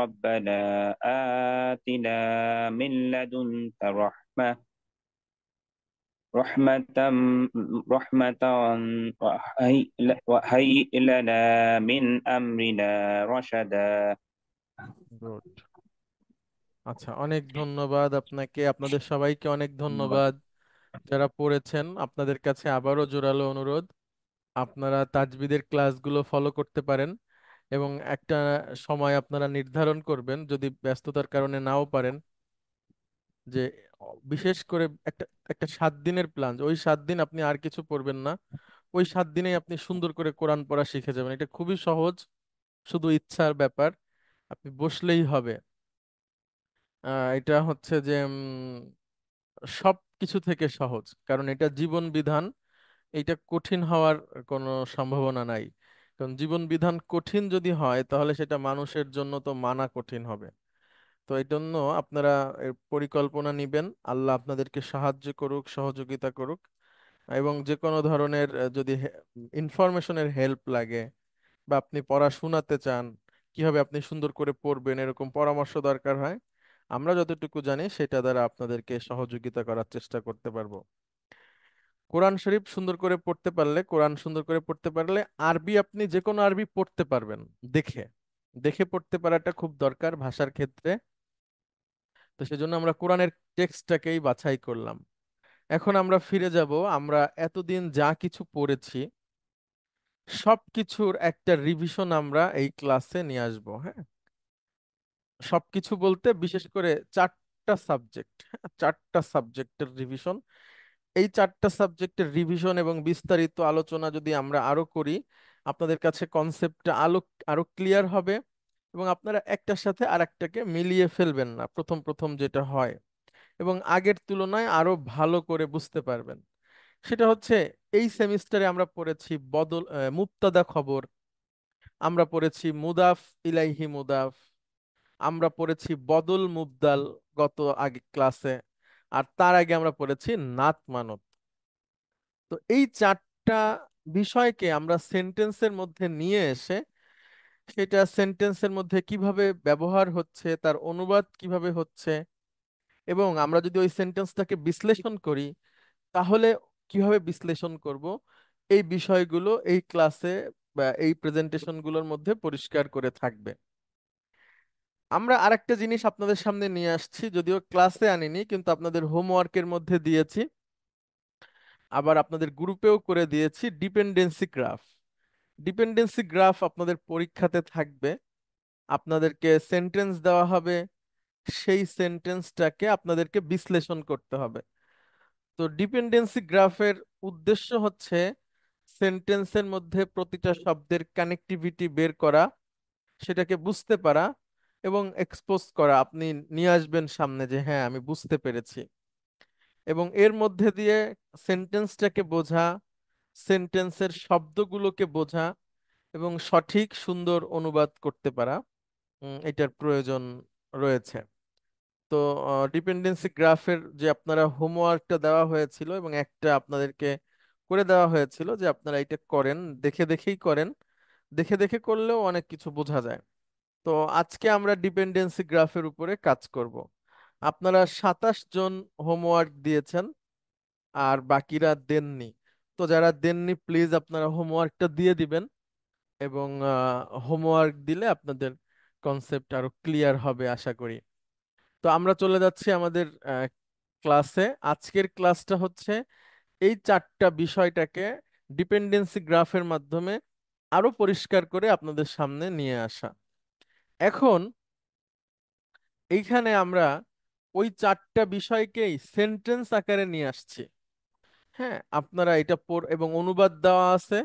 ربنا آتنا من لدنك رحمة رحمة وهيئ لنا من أمرنا رشدا গুড। আচ্ছা, অনেক ধন্যবাদ আপনাকে, আপনাদের সবাইকে অনেক ধন্যবাদ যারা পড়েছেন। আপনাদের কাছে আবারও জোরালো অনুরোধ, আপনারা তাজবিদের ক্লাসগুলো ফলো করতে পারেন এবং একটা সময় আপনারা নির্ধারণ করবেন, যদি ব্যস্ততার কারণে নাও পারেন, যে বিশেষ করে একটা একটা 7 দিনের প্ল্যান, ওই 7 দিন আপনি আর কিছু পড়বেন না, ওই 7 দিনেই আপনি সুন্দর করে কোরআন পড়া শিখে যাবেন। এটা খুবই সহজ, শুধু ইচ্ছার ব্যাপার, আপনি বসলেই হবে। এটা হচ্ছে যে সব কিছু থেকে সহজ, কারণ এটা জীবন বিধান, এটা কঠিন হওয়ার কোনো সম্ভাবনা নাই। কারণ জীবন বিধান কঠিন যদি হয় তাহলে সেটা মানুষের জন্য তো মানা কঠিন হবে। তো এই জন্য আপনারা এর পরিকল্পনা নিবেন, আল্লাহ আপনাদেরকে সাহায্য করুক, সহযোগিতা করুক। এবং যে কোনো ধরনের যদি ইনফরমেশনের হেল্প লাগে বা আপনি পড়া শোনাতে চান, কিভাবে আপনি সুন্দর করে পড়বেন, এরকম পরামর্শ দরকার হয়, আমরা যতটুকু জানি সেটা দ্বারা আপনাদেরকে সহযোগিতা করার চেষ্টা করতে পারবো। কোরআন শরীফ সুন্দর করে পড়তে পারলে, কোরআন সুন্দর করে পড়তে পারলে আরবি, আপনি যে কোনো আরবি পড়তে পারবেন। দেখে দেখে পড়তে পারাটা খুব দরকার ভাষার ক্ষেত্রে। তো সেজন্য আমরা কোরআনের টেক্সটটাকেই বাছাই করলাম। এখন আমরা ফিরে যাব, আমরা এতদিন যা কিছু পড়েছি সবকিছুর একটা রিভিশন আমরা এই ক্লাসে নিয়ে আসবো। হ্যাঁ, সবকিছু বলতে বিশেষ করে 4টা সাবজেক্ট, 4টা সাবজেক্টের রিভিশন। এই 4টা সাবজেক্টের রিভিশন এবং বিস্তারিত আলোচনা যদি আমরা আরো করি, আপনাদের কাছে কনসেপ্টটা আরো ক্লিয়ার হবে এবং আপনারা একটার সাথে আরেকটাকে মিলিয়ে ফেলবেন না প্রথম প্রথম যেটা হয়, এবং আগের তুলনায় আরো ভালো করে বুঝতে পারবেন। সেটা হচ্ছে, এই সেমিস্টারে আমরা পড়েছি মুবতাদা খবর, আমরা পড়েছি মুদাফ ইলাইহি মুদাফ, আমরা পড়েছি বদল মুবদাল গত আগে ক্লাসে, আর তার আগে আমরা পড়েছি নাত মানত। তো এই 4টা বিষয়কে আমরা সেন্টেন্সের মধ্যে নিয়ে এসে সেটা সেন্টেন্সের মধ্যে কিভাবে ব্যবহার হচ্ছে, তার অনুবাদ কিভাবে হচ্ছে, এবং আমরা যদি ওই সেন্টেন্সটাকে বিশ্লেষণ করি তাহলে কিভাবে বিশ্লেষণ করব, এই বিষয়গুলো এই ক্লাসে বা এই প্রেজেন্টেশনগুলোর মধ্যে পরিষ্কার করে থাকবে। আমরা আরেকটা জিনিস আপনাদের সামনে নিয়ে আসছি, যদিও ক্লাসে আনিনি কিন্তু আপনাদের হোমওয়ার্কের মধ্যে দিয়েছি, আবার আপনাদের গ্রুপেও করে দিয়েছি, ডিপেন্ডেন্সি গ্রাফ। ডিপেন্ডেন্সি গ্রাফ আপনাদের পরীক্ষাতে থাকবে, আপনাদেরকে সেন্টেন্স দেওয়া হবে, সেই সেন্টেন্সটাকে আপনাদেরকে বিশ্লেষণ করতে হবে। তো ডিপেন্ডেন্সি গ্রাফের উদ্দেশ্য হচ্ছে সেন্টেন্সের মধ্যে প্রতিটা শব্দের কানেক্টিভিটি বের করা, সেটাকে বুঝতে পারা এবং এক্সপোজ করা, আপনি নিয়ে আসবেন সামনে যে হ্যাঁ আমি বুঝতে পেরেছি, এবং এর মধ্যে দিয়ে সেন্টেন্সটাকে বোঝা, সেন্টেন্সের শব্দগুলোকে বোঝা এবং সঠিক সুন্দর অনুবাদ করতে পারা, এটার প্রয়োজন রয়েছে। তো ডিপেন্ডেন্সি গ্রাফের যে আপনারা হোমওয়ার্কটা দেওয়া হয়েছিল এবং একটা আপনাদেরকে করে দেওয়া হয়েছিল যে আপনারা এটা করেন, দেখে দেখেই করেন, দেখে দেখে করলেও অনেক কিছু বোঝা যায়। তো আজকে আমরা ডিপেন্ডেন্সি গ্রাফের উপরে কাজ করব। আপনারা 27 জন হোমওয়ার্ক দিয়েছেন আর বাকিরা দেননি। তো যারা দেননি প্লিজ আপনারা হোমওয়ার্কটা দিয়ে দিবেন, এবং হোমওয়ার্ক দিলে আপনাদের কনসেপ্ট আরো ক্লিয়ার হবে আশা করি। তো আমরা চলে যাচ্ছি আমাদের ক্লাসে। আজকের ক্লাসটা হচ্ছে এই 4টা বিষয়টাকে ডিপেন্ডেন্সি গ্রাফের মাধ্যমে আরো পরিষ্কার করে আপনাদের সামনে নিয়ে আসা। এখন এইখানে আমরা ওই 4টা বিষয়কেই সেন্টেন্স আকারে নিয়ে আসছি। হ্যাঁ, আপনারা এটা এবং অনুবাদ দেওয়া আছে,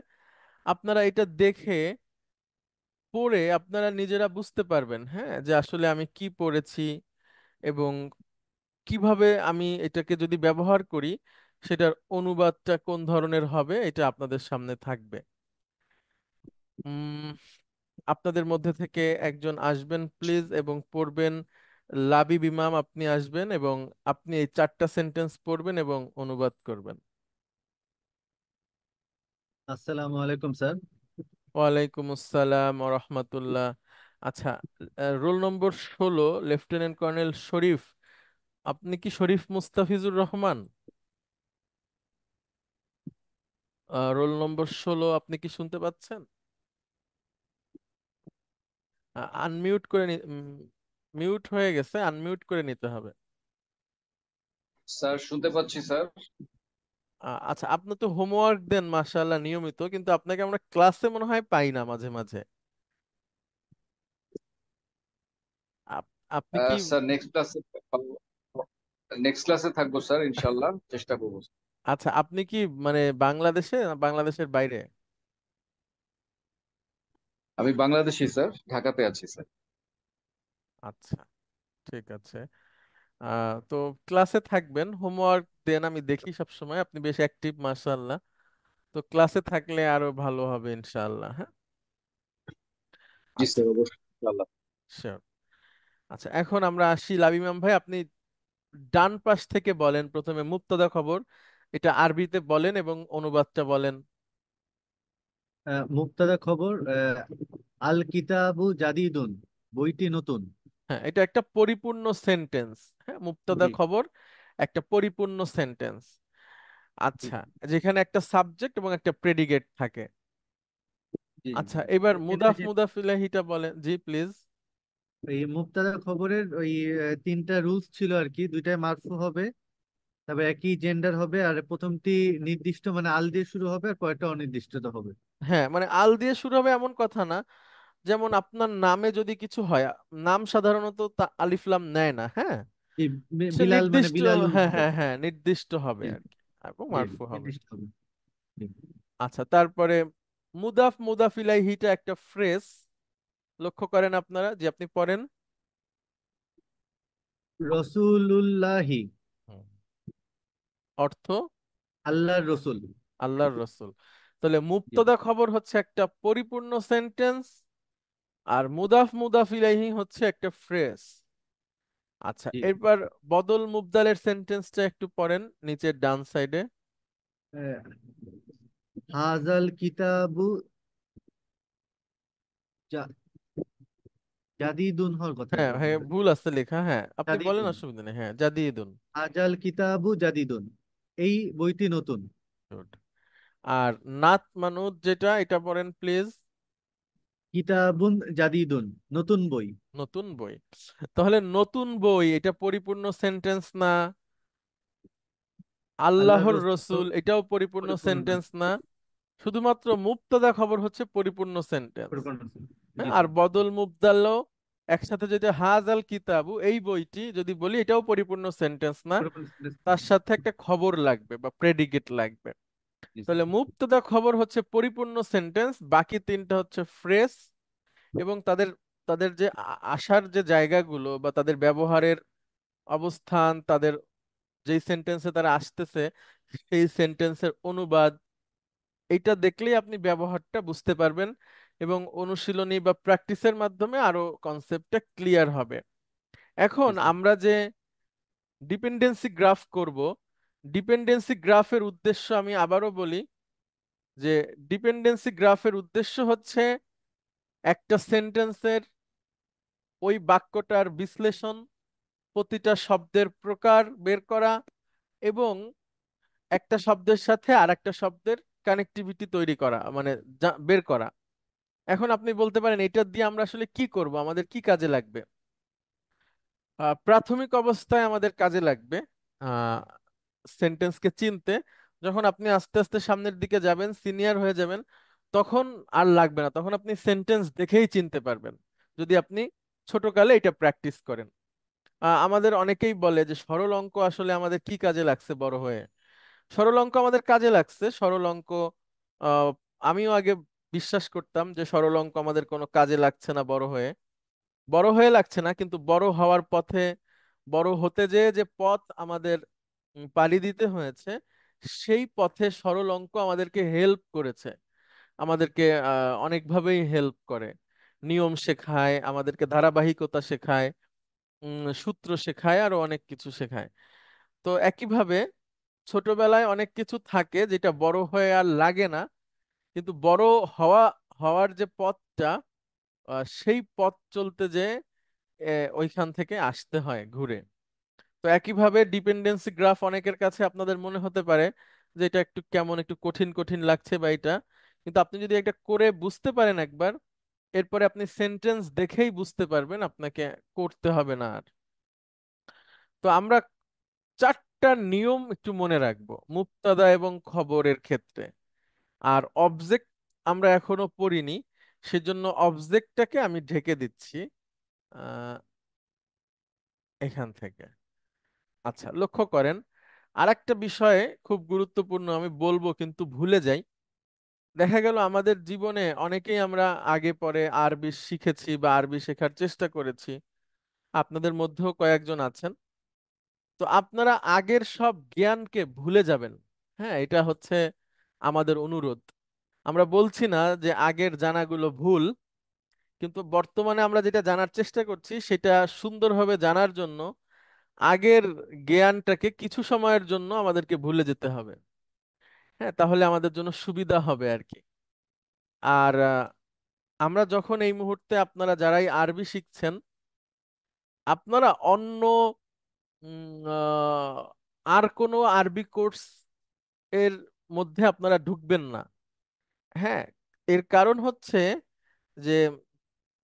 আপনারা এটা দেখে পড়ে আপনারা নিজেরা বুঝতে পারবেন, হ্যাঁ, যে আসলে আমি কি পড়েছি এবং কিভাবে আমি এটাকে যদি ব্যবহার করি সেটার অনুবাদটা কোন ধরনের হবে এটা আপনাদের সামনে থাকবে। উম আপনাদের মধ্যে থেকে একজন আসবেন প্লিজ এবং পড়বেন। লাবিব ইমাম, আপনি আসবেন এবং আপনি এই 4টা সেন্টেন্স পড়বেন এবং অনুবাদ করবেন। আসসালামু আলাইকুম স্যার। ওয়ালাইকুম আসসালাম ওয়া রাহমাতুল্লাহ। আচ্ছা, রোল নম্বর 16, লেফটেন্যান্ট কর্নেল শরীফ। আপনি কি শরীফ মুস্তাফিজুর রহমান? রোল নম্বর 16, আপনি কি শুনতে পাচ্ছেন? আনমিউট করে মিউট হয়ে গেছে, আনমিউট করে নিতে হবে। স্যার শুনতে পাচ্ছি স্যার। আচ্ছা, আপনি তো হোমওয়ার্ক দেন মাশাআল্লাহ নিয়মিত, কিন্তু আপনাকে আমরা ক্লাসে মনে হয় পাই না মাঝে মাঝে। আপ- আপনি কি স্যার নেক্সট ক্লাসে থাকবো স্যার, ইনশাল্লাহ চেষ্টা করবো। আচ্ছা, আপনি কি মানে বাংলাদেশে না বাংলাদেশের বাইরে? আমি বাংলাদেশি স্যার, ঢাকাতে আছি স্যার। আচ্ছা, ঠিক আছে। তো ক্লাসে থাকবেন, হোমওয়ার্ক দেন, আমি দেখি সব সময় আপনি বেশ অ্যাক্টিভ মাশাআল্লাহ। তো ক্লাসে থাকলে আরো ভালো হবে ইনশাআল্লাহ, হ্যাঁ। জি আচ্ছা, স্যার, অবশ্যই ইনশাল্লাহ। শিওর। আচ্ছা, এখন আমরা আসি লাবিমাম ভাই, আপনি ডান পাশ থেকে বলেন প্রথমে মুক্তদা খবর, এটা আরবিতে বলেন এবং অনুবাদটা বলেন। মুক্তাদা খবর, আল কিতাবু জাদিদুন, বইটি নতুন। হ্যাঁ, এটা একটা পরিপূর্ণ সেন্টেন্স। হ্যাঁ, মুক্তদা জি খবর একটা পরিপূর্ণ সেন্টেন্স। জি আচ্ছা, যেখানে একটা সাবজেক্ট এবং একটা প্রেডিকেট থাকে। জি জি। আচ্ছা, এবার এখানে মুদাফ যে মুদাফ ইলাহিটা বলেন, জি প্লিজ। এই মুক্তাদা খবরের ওই তিনটা রুলস ছিল আর কি, দুইটাই মারফু হবে, তারপর একই জেন্ডার হবে, আর প্রথমটি নির্দিষ্ট মানে আল দিয়ে শুরু হবে, আর পরেরটা অনির্দিষ্ট হবে। হ্যাঁ, মানে আল দিয়ে শুরু হবে এমন কথা না, যেমন আপনার নামে যদি কিছু হয়, নাম সাধারণত তা আলিফ লাম নেয় না, হ্যাঁ। জি, সে বিলাল মানে নির্দিষ্ট, বিলালুন হ্যাঁ হবে। হ্যাঁ হ্যাঁ, নির্দিষ্ট হবে জি আর কি, এবং জি, মারফু হবে। নির্দিষ্ট হবে। জি। আচ্ছা, তারপরে মুদাফ মুদাফ ইলাইহিটা একটা ফ্রেজ, লক্ষ্য করেন আপনারা যে আপনি পড়েন। রসুলুল্লাহি, হুম। অর্থ আল্লাহর রসুল। আল্লাহর রসূল। তাহলে জি মুবতাদা খবর হচ্ছে একটা পরিপূর্ণ সেন্টেন্স, আর মুদাফ মুদাফ ইলাইহি হচ্ছে একটা ফ্রেজ। আচ্ছা, জি। এরপর বদল মুবদালের সেন্টেন্সটা একটু পড়েন নিচের ডান সাইডে। আহ, হাজাল কিতাবু জা- জাদিদুন হওয়ার কথা হ্যাঁ এটা হ্যাঁ, বোধহয়। ভুল আছে লেখা, হ্যাঁ আপনি বলেন, জাদিদুন, অসুবিধা নেই, হ্যাঁ জাদিদুন। হাজাল কিতাবু জাদিদুন, এই বইটি নতুন। Good. আর নাত মানুত যেটা, এটা পড়েন প্লিজ। কিতাবুন জাদিদুন, নতুন বই। নতুন বই। তাহলে নতুন বই এটা পরিপূর্ণ সেন্টেন্স না? আল্লাহর আল্লাহর রসুল রসুল এটাও পরিপূর্ণ পরিপূর্ণ সেন্টেন্স না? শুধুমাত্র মুবতাদা খবর হচ্ছে পরিপূর্ণ সেন্টেন্স। পরিপূর্ণ। হ্যাঁ, জি আর স্যার। বদল মুবদালও একসাথে, যেটা হাজাল কিতাবু এই বইটি যদি বলি, এটাও পরিপূর্ণ সেন্টেন্স না, পরিপূর্ণ sentence না। তার সাথে একটা খবর লাগবে বা প্রেডিকেট লাগবে। জি স্যার। তাহলে মুবতাদা খবর হচ্ছে পরিপূর্ণ সেন্টেন্স, বাকি তিনটা হচ্ছে ফ্রেজ, এবং তাদের তাদের যে আসার যে জায়গাগুলো বা তাদের ব্যবহারের অবস্থান, তাদের যেই সেন্টেন্সে তারা আসতেছে সেই সেন্টেন্সের অনুবাদ, এইটা দেখলেই আপনি ব্যবহারটা বুঝতে পারবেন, এবং অনুশীলনী বা প্র্যাকটিসের মাধ্যমে আরো কনসেপ্টটা ক্লিয়ার হবে। এখন জি স্যার। আমরা যে ডিপেন্ডেন্সি গ্রাফ করব, ডিপেন্ডেন্সি গ্রাফের উদ্দেশ্য আমি আবারও বলি, যে ডিপেন্ডেন্সি গ্রাফের উদ্দেশ্য হচ্ছে একটা সেন্টেন্সের ওই বাক্যটার বিশ্লেষণ, প্রতিটা শব্দের প্রকার বের করা, এবং একটা শব্দের সাথে আর একটা শব্দের কানেক্টিভিটি তৈরি করা, মানে বের করা। এখন আপনি বলতে পারেন এটা দিয়ে আমরা আসলে কি করব, আমাদের কি কাজে লাগবে? প্রাথমিক অবস্থায় আমাদের কাজে লাগবে সেন্টেন্সকে চিনতে। যখন আপনি আস্তে আস্তে সামনের দিকে যাবেন, সিনিয়র হয়ে যাবেন, তখন আর লাগবে না, তখন আপনি সেন্টেন্স দেখেই চিনতে পারবেন, যদি আপনি ছোটকালে এটা প্র্যাকটিস করেন। আমাদের অনেকেই বলে যে সরল অঙ্ক আসলে আমাদের কি কাজে লাগছে বড় হয়ে। সরল অঙ্ক আমাদের কাজে লাগছে। সরল অঙ্ক আহ, আমিও আগে বিশ্বাস করতাম যে সরল অঙ্ক আমাদের কোনো কাজে লাগছে না বড় হয়ে লাগছে না, কিন্তু বড় হওয়ার পথে, বড় হতে যেয়ে যে পথ আমাদের পাড়ি দিতে হয়েছে, সেই পথে সরল অঙ্ক আমাদেরকে হেল্প করেছে, আমাদেরকে অনেকভাবেই হেল্প করে। নিয়ম শেখায়, আমাদেরকে ধারাবাহিকতা শেখায়, সূত্র শেখায়, আরো অনেক কিছু শেখায়। তো একইভাবে ছোটবেলায় অনেক কিছু থাকে যেটা বড় হয়ে আর লাগে না, কিন্তু বড় হওয়া হওয়ার যে পথটা, সেই পথ চলতে যে ওইখান থেকে আসতে হয় ঘুরে। তো একইভাবে ডিপেন্ডেন্সি গ্রাফ অনেকের কাছে আপনাদের মনে হতে পারে যে এটা একটু কেমন, একটু কঠিন কঠিন লাগছে বা এটা, কিন্তু আপনি যদি এটা করে বুঝতে পারেন একবার, এরপরে আপনি সেন্টেন্স দেখেই বুঝতে পারবেন, আপনাকে করতে হবে না আর। তো আমরা চারটা নিয়ম একটু মনে রাখবো মুবতাদা এবং খবরের ক্ষেত্রে। আর অবজেক্ট আমরা এখনো পড়িনি, সেজন্য অবজেক্টটাকে আমি ঢেকে দিচ্ছি আহ, এখান থেকে। আচ্ছা, লক্ষ্য করেন আরেকটা বিষয়ে খুব গুরুত্বপূর্ণ, আমি বলবো কিন্তু ভুলে যাই। দেখা গেল আমাদের জীবনে অনেকেই আমরা আগে পরে আরবি শিখেছি বা আরবি শেখার চেষ্টা করেছি, আপনাদের মধ্যেও কয়েকজন আছেন। তো আপনারা আগের সব জ্ঞানকে ভুলে যাবেন। হ্যাঁ, এটা হচ্ছে আমাদের অনুরোধ। আমরা বলছি না যে আগের জানাগুলো ভুল, কিন্তু বর্তমানে আমরা যেটা জানার চেষ্টা করছি সেটা সুন্দরভাবে জানার জন্য আগের জ্ঞানটাকে কিছু সময়ের জন্য আমাদেরকে ভুলে যেতে হবে। হ্যাঁ, তাহলে আমাদের জন্য সুবিধা হবে আর কি। আর আমরা যখন এই মুহূর্তে, আপনারা যারাই আরবি শিখছেন, আপনারা অন্য আর কোনো আরবি কোর্স এর মধ্যে আপনারা ঢুকবেন না। হ্যাঁ, এর কারণ হচ্ছে যে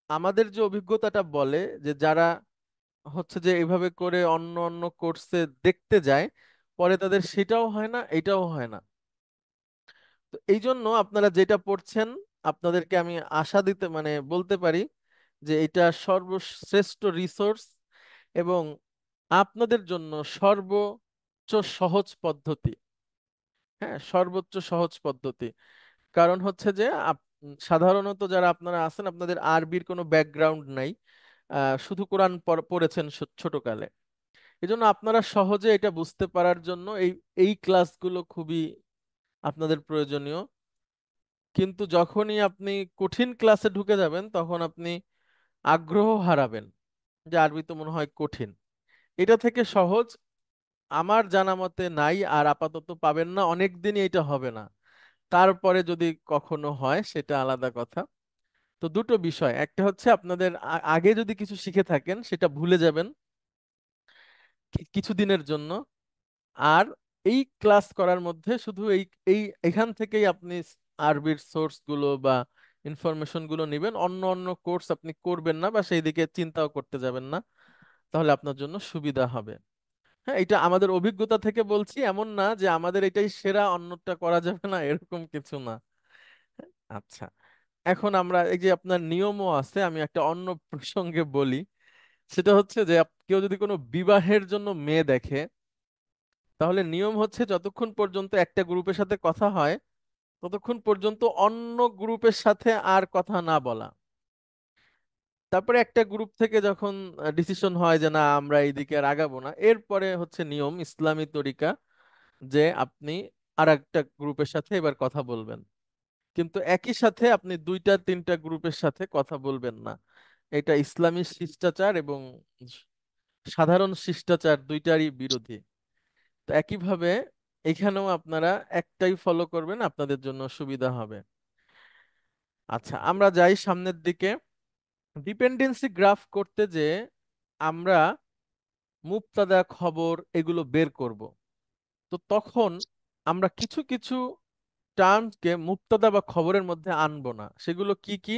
আমাদের যে অভিজ্ঞতাটা বলে যে যারা হচ্ছে যে এইভাবে করে অন্য অন্য কোর্সে দেখতে যায়, পরে তাদের সেটাও হয় না, এটাও হয় না। তো এই জন্য আপনারা যেটা পড়ছেন, আপনাদেরকে আমি আশা দিতে মানে বলতে পারি যে এটা সর্বশ্রেষ্ঠ রিসোর্স এবং আপনাদের জন্য সর্বোচ্চ সহজ পদ্ধতি। হ্যাঁ, সর্বোচ্চ সহজ পদ্ধতি। কারণ হচ্ছে যে সাধারণত যারা আপনারা আছেন, আপনাদের আরবির কোনো ব্যাকগ্রাউন্ড নাই, শুধু কোরআন পড়েছেন ছোটকালে। এই জন্য আপনারা সহজে এটা বুঝতে পারার জন্য এই এই ক্লাসগুলো খুবই আপনাদের প্রয়োজনীয়। কিন্তু যখনই আপনি কঠিন ক্লাসে ঢুকে যাবেন, তখন আপনি আগ্রহ হারাবেন যে আরবি তো মনে হয় কঠিন। এটা থেকে সহজ আমার জানা মতে নাই, আর আপাতত পাবেন না, অনেক দিনই এটা হবে না। তারপরে যদি কখনো হয় সেটা আলাদা কথা। তো দুটো বিষয়, একটা হচ্ছে আপনাদের আগে যদি কিছু শিখে থাকেন সেটা ভুলে যাবেন কিছুদিনের জন্য। আর এই ক্লাস করার মধ্যে শুধু এই এই এখান থেকেই আপনি আরবির সোর্স গুলো বা ইনফরমেশন গুলো নেবেন, অন্য অন্য কোর্স আপনি করবেন না বা সেই দিকে চিন্তাও করতে যাবেন না, তাহলে আপনার জন্য সুবিধা হবে। হ্যাঁ, এটা আমাদের অভিজ্ঞতা থেকে বলছি, এমন না যে আমাদের এটাই সেরা অন্যটা করা যাবে না, এরকম কিছু না। আচ্ছা, এখন আমরা এই যে আপনার নিয়মও আছে, আমি একটা অন্য প্রসঙ্গে বলি। সেটা হচ্ছে যে কেউ যদি কোনো বিবাহের জন্য মেয়ে দেখে, তাহলে নিয়ম হচ্ছে যতক্ষণ পর্যন্ত একটা গ্রুপের সাথে কথা হয়, ততক্ষণ পর্যন্ত অন্য গ্রুপের সাথে আর কথা না বলা। তারপরে একটা গ্রুপ থেকে যখন ডিসিশন হয় যে না আমরা এইদিকে আর আগাবো না, এরপরে হচ্ছে নিয়ম ইসলামী তরিকা যে আপনি আর একটা গ্রুপের সাথে এবার কথা বলবেন। কিন্তু একই সাথে আপনি দুইটা তিনটা গ্রুপের সাথে কথা বলবেন না। এটা ইসলামী শিষ্টাচার এবং সাধারণ শিষ্টাচার দুইটারই বিরোধী। তো একইভাবে এখানেও আপনারা একটাই ফলো করবেন, আপনাদের জন্য সুবিধা হবে। আচ্ছা, আমরা যাই সামনের দিকে। ডিপেন্ডেন্সি গ্রাফ করতে যে আমরা মুবতাদা খবর এগুলো বের করব, তো তখন আমরা কিছু কিছু টার্মসকে মুবতাদা বা খবরের মধ্যে আনবো না। সেগুলো কি কি?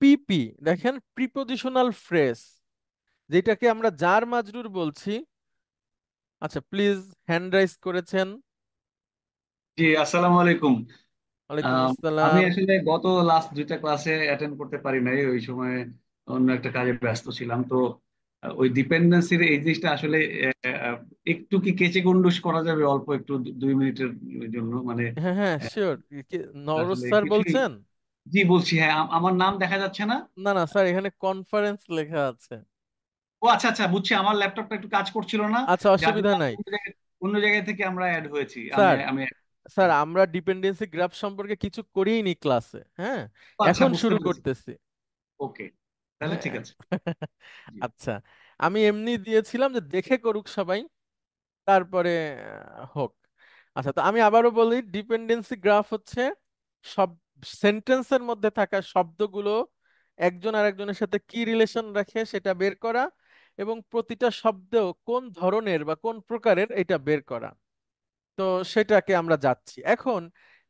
পিপি, দেখেন প্রিপোজিশনাল ফ্রেজ, যেটাকে আমরা জার মাজরুর বলছি। আচ্ছা, প্লিজ, হ্যান্ড রাইজ করেছেন। জি, আসসালামু আলাইকুম। ওয়ালাইকুম আমি আসসালাম। আসলে গত লাস্ট দুইটা ক্লাসে অ্যাটেন্ড করতে পারি নাই, ওই সময় অন্য একটা কাজে ব্যস্ত ছিলাম। তো ওই ডিপেন্ডেন্সির এই জিনিসটা আসলে আহ, একটু কি কেচে গন্ডুস করা যাবে অল্প একটু 2 মিনিটের জন্য মানে হ্যাঁ হ্যাঁ আহ, শিওর। নওরোজ আসলে স্যার কিছুই। বলছেন? জি বলছি, হ্যাঁ, আমার নাম দেখা যাচ্ছে না। না না স্যার, এখানে কনফারেন্স লেখা আছে। ও আচ্ছা আচ্ছা, বুঝছি, আমার ল্যাপটপটা একটু কাজ করছিল না, আচ্ছা, যার অসুবিধা জন্য নাই অন্য জায়গায় থেকে আমরা অ্যাড হয়েছি। আমি স্যার। আমি স্যার আমরা ডিপেন্ডেন্সি গ্রাফ সম্পর্কে কিছু করিনি ক্লাসে, হ্যাঁ, ও আচ্ছা, এখন বুঝতে শুরু পেরেছি। করতেছি। ওকে, তাহলে হ্যাঁ। ঠিক আছে। জি। আচ্ছা, আমি এমনি দিয়েছিলাম যে দেখে করুক সবাই, তারপরে হোক। আচ্ছা, তো আমি আবারও বলি, ডিপেন্ডেন্সি গ্রাফ হচ্ছে সব সেন্টেন্সের মধ্যে থাকা শব্দগুলো একজন আরেকজনের সাথে কি রিলেশন রাখে সেটা বের করা, এবং প্রতিটা শব্দ কোন ধরনের বা কোন প্রকারের এটা বের করা। তো সেটাকে আমরা যাচ্ছি এখন।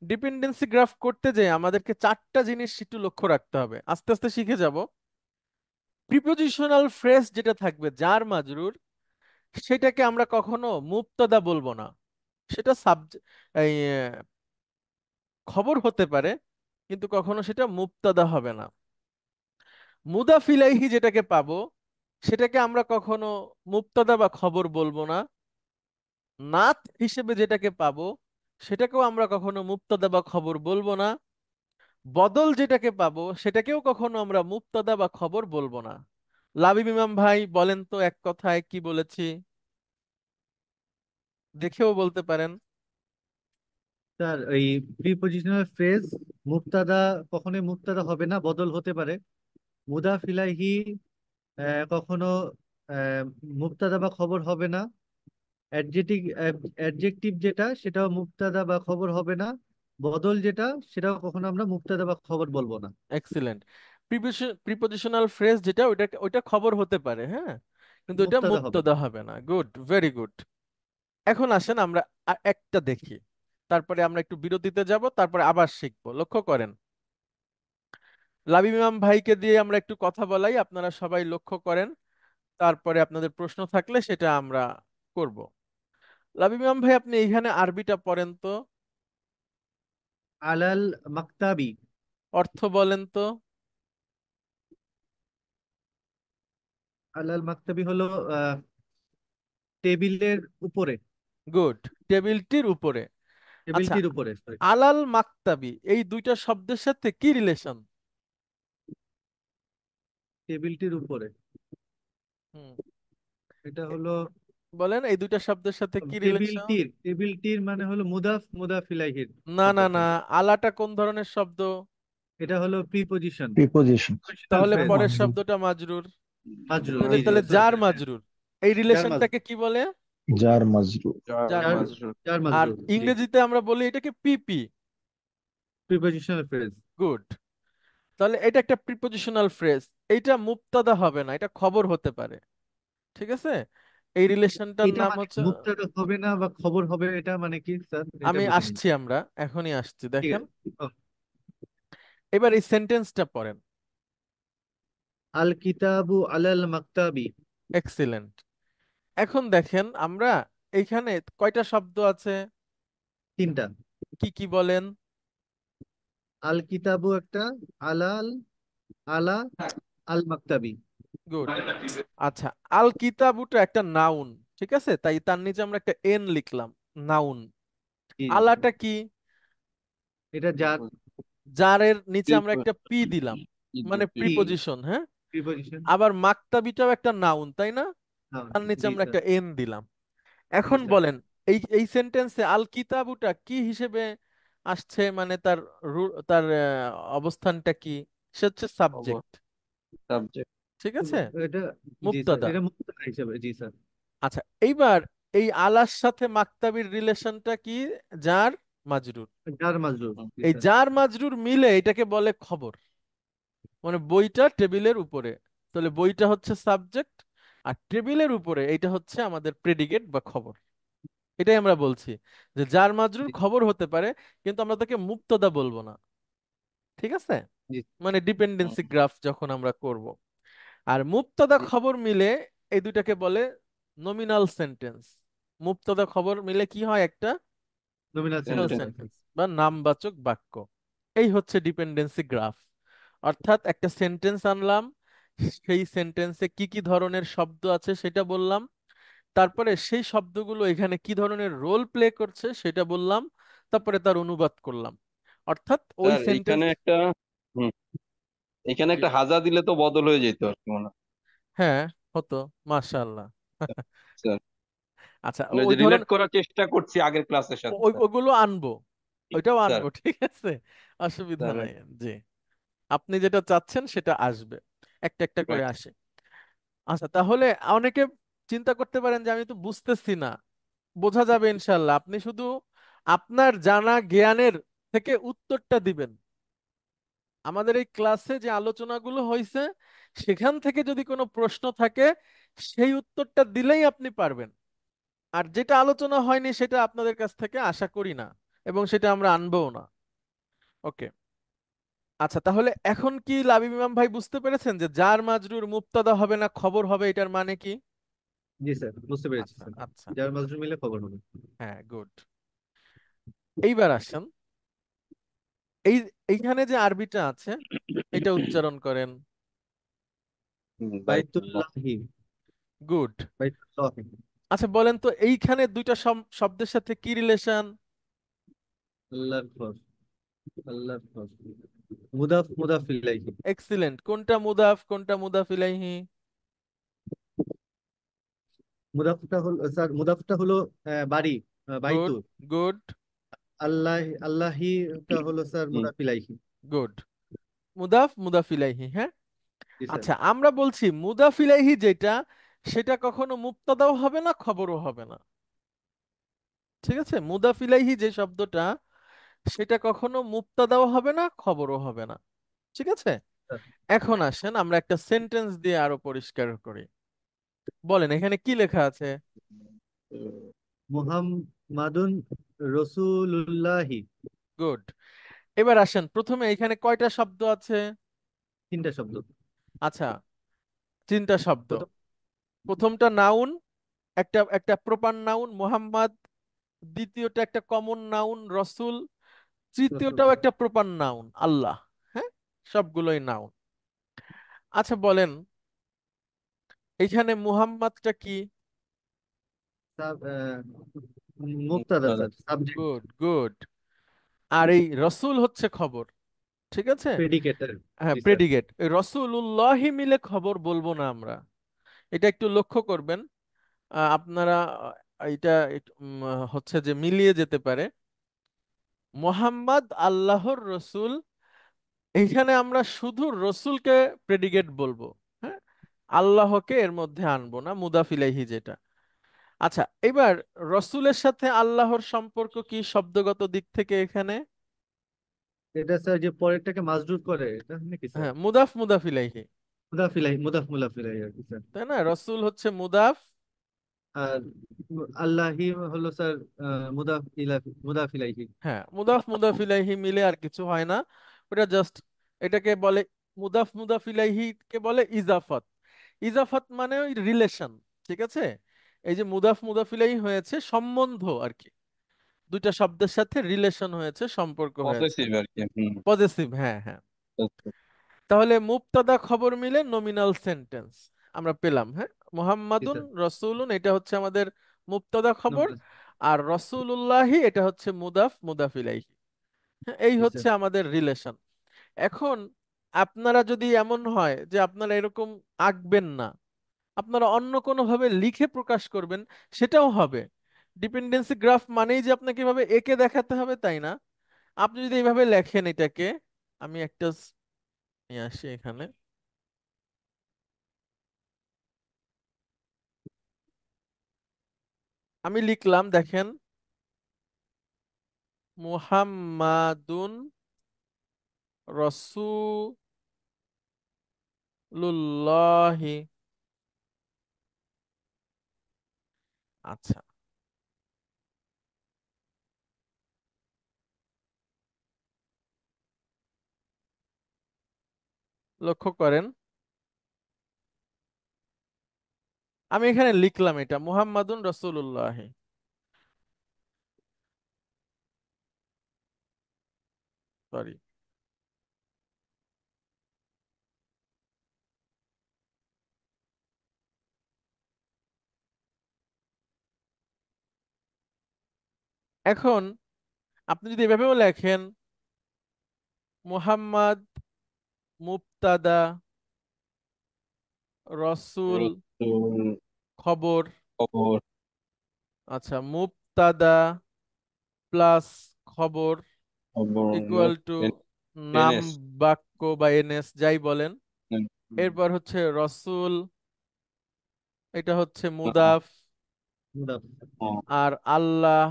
ডিপেন্ডেন্সি গ্রাফ করতে যেয়ে আমাদেরকে চারটা জিনিস একটু লক্ষ্য রাখতে হবে, আস্তে আস্তে শিখে যাব। প্রিপোজিশনাল ফ্রেজ যেটা থাকবে জার মাজরুর, সেটাকে আমরা কখনো মুবতাদা বলবো না। সেটা এই খবর হতে পারে, কিন্তু কখনো সেটা মুবতাদা হবে না। মুদাফ ইলাইহি যেটাকে পাবো, সেটাকে আমরা কখনো মুবতাদা বা খবর বলবো না। নাত হিসেবে যেটাকে পাবো, সেটাকেও আমরা কখনো মুবতাদা বা খবর বলবো না। বদল যেটাকে পাবো, সেটাকেও কখনো আমরা মুবতাদা বা খবর বলবো না। লাবিব ইমাম ভাই বলেন তো এক কথায় কি বলেছি, দেখেও বলতে পারেন। স্যার ওই প্রিপজিশনাল ফ্রেজ মুবতাদা কখনোই মুবতাদা হবে না, বদল হতে পারে। মুদাফ ইলাইহি কখনো আহ, মুবতাদা বা খবর হবে না। অ্যাডজেক্টিভ অ্যাডজেক্টিভ যেটা সেটাও মুবতাদা বা খবর হবে না। বদল যেটা সেটাও কখনো আমরা মুবতাদা বা খবর বলবো না। এক্সিলেন্ট। প্রিপজিশনাল ফ্রেজ যেটা, ওইটা ওইটা খবর হতে পারে, হ্যাঁ, কিন্তু এটা মুবতাদা হবে না। মুবতাদা হবে না। Good, very good. এখন আসেন আমরা একটা দেখি, তারপরে আমরা একটু বিরতিতে যাব, তারপরে আবার শিখবো। লক্ষ্য করেন, লাবিব ইমাম ভাইকে দিয়ে আমরা একটু কথা বলাই, আপনারা সবাই লক্ষ্য করেন, তারপরে আপনাদের প্রশ্ন থাকলে সেটা আমরা করব। লাবিব ইমাম ভাই, আপনি এইখানে আরবিটা পড়েন তো, আলাল মাকতাবি। অর্থ বলেন তো। আলাল মাকতাবি হলো আহ, টেবিলের উপরে। গুড, টেবিলটির উপরে। আচ্ছা, টেবিলটির উপরে, সরি। আলাল মাকতাবি এই দুইটা শব্দের সাথে কি রিলেশন? টেবিলটির উপরে হুম, এটা এ- হলো বলেন এই দুইটা শব্দের সাথে কি রিলেশন? টেবিলটির মানে হলো মুদাফ ইলাইহির না না সম্পর্ক। না, আলাটা কোন ধরনের শব্দ? এটা হলো প্রিপজিশন। প্রিপোজিশন। প্রিপজিশনাল তাহলে ফ্রেজ। পরের শব্দটা মাজরুর। মাজরুর, তাহলে জি জি তাহলে সরি। জার মাজরুর, এই জার মাজরুর। রিলেশনটাকে কি বলে? জার মাজরুর। জার জার মাজরুর। জার আর মাজরুর, জি। ইংরেজিতে আমরা বলি এটাকে পিপি। Prepositional phrase. গুড। তাহলে এটা একটা প্রিপজিশনাল ফ্রেজ, এইটা মুবতাদা হবে না, এটা খবর হতে পারে। ঠিক আছে, এই রিলেশনটার এটা নাম মানে হচ্ছে, মুবতাদা হবে না বা খবর হবে, এটা মানে কি স্যার, এটা আমি বুঝিনি। আসছি, আমরা এখনই আসছি, ঠিক দেখেন। আছে। ও, এবার এই সেন্টেন্সটা পড়েন। আল কিতাবু আলাল মাকতাবি। এক্সিলেন্ট। এখন দেখেন আমরা এইখানে কয়টা শব্দ আছে, তিনটা। কি কি বলেন? আল কিতাবু একটা, আলাল, আলা, আল মাকতাবি। গুড। আচ্ছা, আল কিতাবুটা একটা নাউন, ঠিক আছে, তাই তার নিচে আমরা একটা এন লিখলাম, নাউন। জি জি। আলাটা কি? এটা যার। জারের নিচে আমরা একটা পি দিলাম, মানে পি। প্রিপজিশন, হ্যাঁ। প্রিপজিশন। আবার মাকতাবিটাও একটা নাউন, তাই না? তার নিচে জি আমরা স্যার। একটা এন দিলাম। জি এখন স্যার। বলেন, এই এই সেন্টেন্সে আল কিতাবুটা কি হিসেবে আসছে, মানে তার তার অবস্থানটা কি? সে হচ্ছে সাবজেক্ট, সাবজেক্ট। ঠিক আছে, এটা, জি স্যার, মুবতাদা। এটা মুবতাদা হিসাবে, জি স্যার। আচ্ছা, এইবার এই আলার সাথে মাকতাবির রিলেশনটা কি? জার মাজরুর। যার মাজরুর, জি এই স্যার। জার মাজরুর মিলে এটাকে বলে খবর, মানে বইটা টেবিলের উপরে, তাহলে বইটা হচ্ছে সাবজেক্ট, আর টেবিলের উপরে এইটা হচ্ছে আমাদের প্রেডিকেট বা খবর। এটাই আমরা বলছি যে জার মাজরুর জি খবর হতে পারে, কিন্তু আমরা তাকে মুবতাদা বলবো না। ঠিক আছে, জি। মানে ডিপেন্ডেন্সি গ্রাফ যখন আমরা করব, আর মুবতাদা খবর মিলে এই দুটাকে বলে নমিনাল সেন্টেন্স। মুবতাদা খবর মিলে কি হয়? একটা নমিনাল নমিনাল সেন্টেন্স। সেন্টেন্স বা নামবাচক বাক্য। এই হচ্ছে ডিপেন্ডেন্সি গ্রাফ। অর্থাৎ একটা সেন্টেন্স আনলাম, সেই সেন্টেন্সে কি কি ধরনের শব্দ আছে সেটা বললাম, তারপরে সেই শব্দগুলো এখানে কি ধরনের রোল প্লে করছে সেটা বললাম, তারপরে তার অনুবাদ করলাম। অর্থাৎ ওই স্যার সেন্টেন্স। এইখানে একটা হুম, এখানে জি, একটা হাজা দিলে তো বদল হয়ে যেত আর কি মনে হয়। হ্যাঁ, হতো, মাশাআল্লাহ। স্যার আচ্ছা, মানে ওই যে ধরন রিলেট করার চেষ্টা করছি আগের ক্লাসের সাথে স্যার। ওগুলো আনবো, ওইটাও স্যার আনবো, ঠিক আছে, অসুবিধা স্যার নাই। জি, আপনি যেটা চাচ্ছেন সেটা আসবে, একটা একটা করে রাইট। আসে। আচ্ছা, তাহলে অনেকে চিন্তা করতে পারেন যে আমি তো বুঝতেছি না। বোঝা যাবে ইনশাল্লাহ, আপনি শুধু আপনার জানা জ্ঞানের থেকে উত্তরটা দিবেন। আমাদের এই ক্লাসে যে আলোচনাগুলো হয়েছে সেখান থেকে যদি কোনো প্রশ্ন থাকে সেই উত্তরটা দিলেই আপনি পারবেন। আর যেটা আলোচনা হয়নি সেটা আপনাদের কাছ থেকে আশা করি না, এবং সেটা আমরা আনবও না। ওকে। আচ্ছা, তাহলে এখন কি লাবিব ইমাম ভাই বুঝতে পেরেছেন যে জার মাজরুর মুবতাদা হবে না খবর হবে, এটার মানে কি? জি স্যার, বুঝতে পেরেছি আচ্ছা স্যার। আচ্ছা, যার মাজরুর মিলে খবর হবে। হ্যাঁ, গুড। এইবার আসেন, এই এইখানে যে আরবিটা আছে এটা উচ্চারণ করেন। বাইতুল্লাহ। বাইতুল্লাহি। গুড। বাইতুল্লাহি। আচ্ছা, বলেন তো এইখানে দুইটা শব্দের সাথে কি রিলেশন? আল্লাহর ঘর। আল্লাহর ঘর। মুদাফ মুদাফ ইলাইহি। এক্সিলেন্ট। কোনটা মুদাফ কোনটা মুদাফ ইলাইহি? মুদাফটা হলো স্যার, মুদাফটা হলো বাড়ি, বাইতু। গুড, গুড, আল্লাহ আল্লাহিটা হলো স্যার হুম, মুদাফ ইলাইহি। গুড। মুদাফ মুদাফ ইলাইহি, হ্যাঁ। জি স্যার। আচ্ছা, আমরা বলছি মুদাফ ইলাইহি যেটা, সেটা কখনো মুবতাদাও হবে না খবরও হবে না। ঠিক আছে, মুদাফ ইলাইহি যে শব্দটা, সেটা কখনো মুবতাদাও হবে না খবরও হবে না। ঠিক আছে। স্যার, এখন আসেন আমরা একটা সেন্টেন্স দিয়ে আরো পরিষ্কার করি। বলেন এখানে কি লেখা আছে? মুহাম্মাদুন রসুলুল্লাহি। গুড। এবার আসেন, প্রথমে এখানে কয়টা শব্দ আছে? তিনটা শব্দ। আচ্ছা, তিনটা শব্দ। প্রথম। প্রথমটা নাউন, একটা একটা প্রপার নাউন মোহাম্মদ, দ্বিতীয়টা একটা কমন নাউন রসুল, রসুল। তৃতীয়টাও একটা প্রপার নাউন আল্লাহ। হ্যাঁ, সবগুলোই নাউন। আচ্ছা বলেন, এখানে মুহাম্মাদটা কি? মুক্তাদা মুক্তাদা। Sir, subject. Good, good. আর এই রসুল হচ্ছে খবর। ঠিক আছে। প্রেডিকেটর। হ্যাঁ, জি স্যার। প্রেডিকেট। রসুলুল্লাহি মিলে খবর বলবো না আমরা। এটা একটু লক্ষ্য করবেন। আপনারা এটা হচ্ছে যে মিলিয়ে যেতে পারে। মোহাম্মদ আল্লাহর রসুল, এইখানে আমরা শুধু রসুলকে প্রেডিকেট বলবো। হ্যাঁ, আল্লাহকে এর মধ্যে আনবো না, মুদাফ ইলাইহি যেটা। আচ্ছা, এবার রসুলের সাথে আল্লাহর সম্পর্ক কি শব্দগত দিক থেকে এখানে? এটা স্যার যে পরেরটাকে মাজরুর করে, এটা নাকি স্যার? হ্যাঁ, মুদাফ মুদাফ ইলাইহি, মুদাফ ইলাইহি, মুদাফ মুদাফ ইলাইহি আর কি স্যার। তাই না? রসুল হচ্ছে মুদাফ। আর আল্লাহি হলো স্যার মুদাফ ইলাইহি। হ্যাঁ, মুদাফ মুদাফ ইলাইহি মিলে আর কিছু হয় না। ওটা জাস্ট, এটাকে বলে মুদাফ মুদাফ ইলাইহি কে বলে ইজাফত। ইজাফত মানে ওই রিলেশন। ঠিক আছে। এই যে মুদাফ মুদাফ ইলাইহি হয়েছে সম্বন্ধ আর কি, দুইটা শব্দের সাথে রিলেশন হয়েছে, সম্পর্ক হয়েছে। পসেসিভ আর কি। হুম। পজেসিভ, হ্যাঁ হ্যাঁ। আচ্ছা। তাহলে মুবতাদা খবর মিলে নমিনাল সেন্টেন্স আমরা পেলাম। হ্যাঁ, জি মুহাম্মাদুন স্যার। রসুলুন এটা হচ্ছে আমাদের মুবতাদা খবর, নমিনাল। আর রসুলুল্লাহি এটা হচ্ছে মুদাফ মুদাফ ইলাইহি। হ্যাঁ, এই জি হচ্ছে স্যার। আমাদের রিলেশন। এখন আপনারা যদি এমন হয় যে আপনারা এরকম আঁকবেন না, আপনারা অন্য কোনো ভাবে লিখে প্রকাশ করবেন, সেটাও হবে। ডিপেন্ডেন্সি গ্রাফ মানেই যে আপনাকে এভাবে এঁকে দেখাতে হবে তাই না। আপনি যদি এইভাবে লেখেন এটাকে, আমি একটা নিয়ে আসি এখানে। আমি লিখলাম, দেখেন, মুহাম্মাদুন রসুলুল্লাহি। আচ্ছা, লক্ষ্য করেন, আমি এখানে লিখলাম এটা মুহাম্মাদুন রসুলুল্লাহি। সরি, এখন আপনি যদি এভাবেও লেখেন মুহাম্মদ মুবতাদা রসুল রসুল খবর, খবর আচ্ছা মুবতাদা প্লাস খবর খবর ইকুয়াল টু নাম এনএস বাক্য বা এনএস যাই বলেন। এরপর হচ্ছে রসুল, এটা হচ্ছে মুদাফ, আর আল্লাহ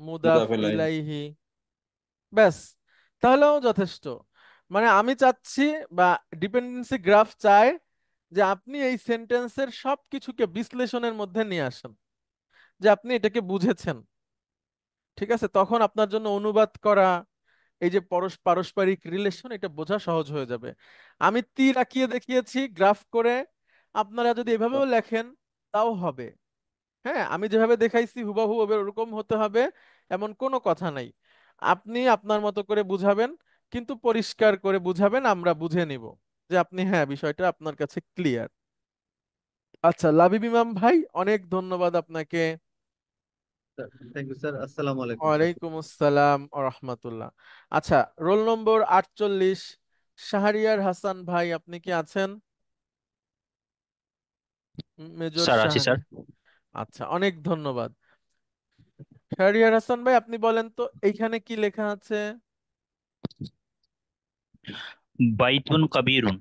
মুদাফ ইলাইহি, ব্যাস, তাহলেও যথেষ্ট। মানে আমি চাচ্ছি বা ডিপেন্ডেন্সি গ্রাফ চায় যে আপনি এই সেন্টেন্সের সব কিছুকে বিশ্লেষণের মধ্যে নিয়ে আসেন, যে আপনি এটাকে বুঝেছেন। ঠিক আছে, তখন আপনার জন্য অনুবাদ করা, এই যে পারস্পরিক রিলেশন, এটা বোঝা সহজ হয়ে যাবে। আমি তীর আঁকিয়ে দেখিয়েছি গ্রাফ করে, আপনারা যদি এভাবেও লেখেন তাও হবে। হ্যাঁ, আমি যেভাবে দেখাইছি হুবাহু ওরকম হতে হবে এমন কোনো কথা নাই। আপনি আপনার মতো করে বুঝাবেন, কিন্তু পরিষ্কার করে বুঝাবেন, আমরা বুঝে নিব যে আপনি, হ্যাঁ, বিষয়টা আপনার কাছে ক্লিয়ার। আচ্ছা, লাবিব ইমাম ভাই, অনেক ধন্যবাদ আপনাকে। Thank you sir. আসসালামু আলাইকুম স্যার। ওয়ালাইকুম আসসালাম ও রহমতুল্লাহ। আচ্ছা, রোল নম্বর 48 শাহরিয়ার হাসান ভাই, আপনি কি আছেন? মেজর স্যার আছি স্যার। শাহরিয়ার, আচ্ছা, অনেক ধন্যবাদ। শাহরিয়ার হাসান ভাই, আপনি বলেন তো এইখানে কি লেখা আছে? বাইতুন কাবীরুন।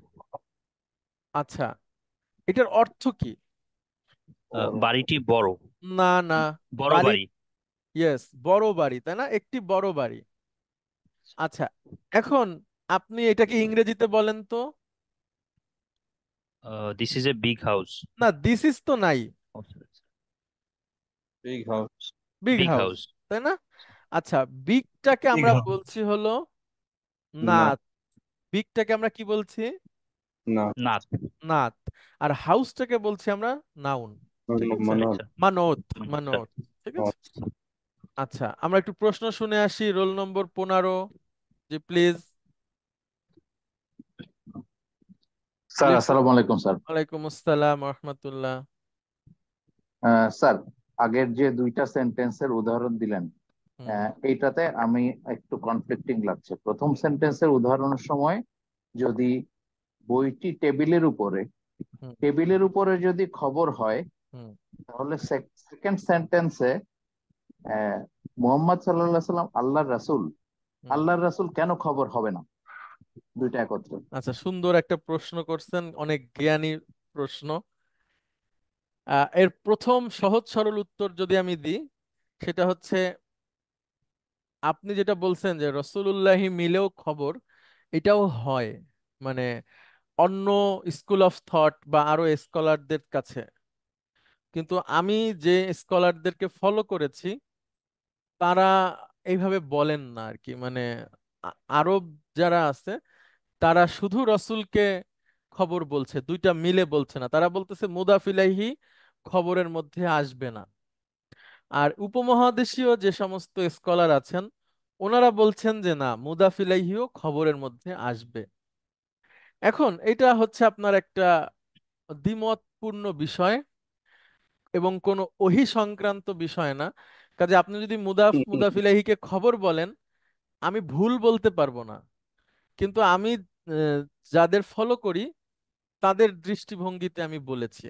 আচ্ছা, এটার অর্থ কি? বাড়িটি বড়। না না, বড় বাড়ি, বাড়ি। ইয়েস, বড় বাড়ি, তাই না, একটি বড় বাড়ি। আচ্ছা, এখন আপনি এটাকে ইংরেজিতে বলেন তো। This is a big house. না, দিস ইজ তো নাই, big house. Big big house, house. তাই না? আচ্ছা, বিগটাকে বিগ আমরা হাউস। বলছি হলো না নাত। বিগটাকে আমরা কি বলছি? না নাত। নাত। আর হাউসটাকে বলছি আমরা নাউন। ঠিক আছে, মানব মানত, স্যার। মানত। ঠিক আছে। আচ্ছা, আমরা একটু প্রশ্ন শুনে আসি। Roll number 15, G please. Sir lift. আসসালামু আলাইকুম স্যার। ওয়ালাইকুম আসসালাম রহমতুল্লাহ। স্যার, আগের যে দুইটা সেন্টেন্সের উদাহরণ দিলেন, এইটাতে আমি একটু কনফ্লিক্টিং লাগছে। প্রথম সেন্টেন্সের উদাহরণের সময় যদি বইটি টেবিলের উপরে যদি খবর হয়, তাহলে সেকেন্ড সেন্টেন্সে মুহাম্মদ সাল্লাল্লাহু সাল্লাম আল্লাহর রাসূল কেন খবর হবে না? দুইটা একত্রে। আচ্ছা, সুন্দর একটা প্রশ্ন করছেন, অনেক জ্ঞানী প্রশ্ন। এর প্রথম সহজ সরল উত্তর যদি আমি দিই, সেটা হচ্ছে আপনি যেটা বলছেন যে রসুলুল্লাহি মিলেও খবর, এটাও হয়, মানে অন্য স্কুল অফ থট বা আরো স্কলারদের কাছে। কিন্তু আমি যে স্কলারদেরকে ফলো করেছি, তারা এইভাবে বলেন না আর কি। মানে আরব যারা আছে, তারা শুধু রসুলকে খবর বলছে, দুইটা মিলে বলছে না। তারা বলতেছে মুদাফ ইলাইহি খবরের মধ্যে আসবে না। আর উপমহাদেশীয় যে সমস্ত স্কলার আছেন, ওনারা বলছেন যে না, মুদাফ ইলাইহিও খবরের মধ্যে আসবে। এখন এটা হচ্ছে আপনার একটা দ্বিমতপূর্ণ বিষয় এবং কোনো ওহী সংক্রান্ত বিষয় না। কাজে আপনি যদি মুদাফ ইলাইহিকে খবর বলেন, আমি ভুল বলতে পারবো না। কিন্তু আমি আহ, যাদের ফলো করি তাদের দৃষ্টিভঙ্গিতে আমি বলেছি।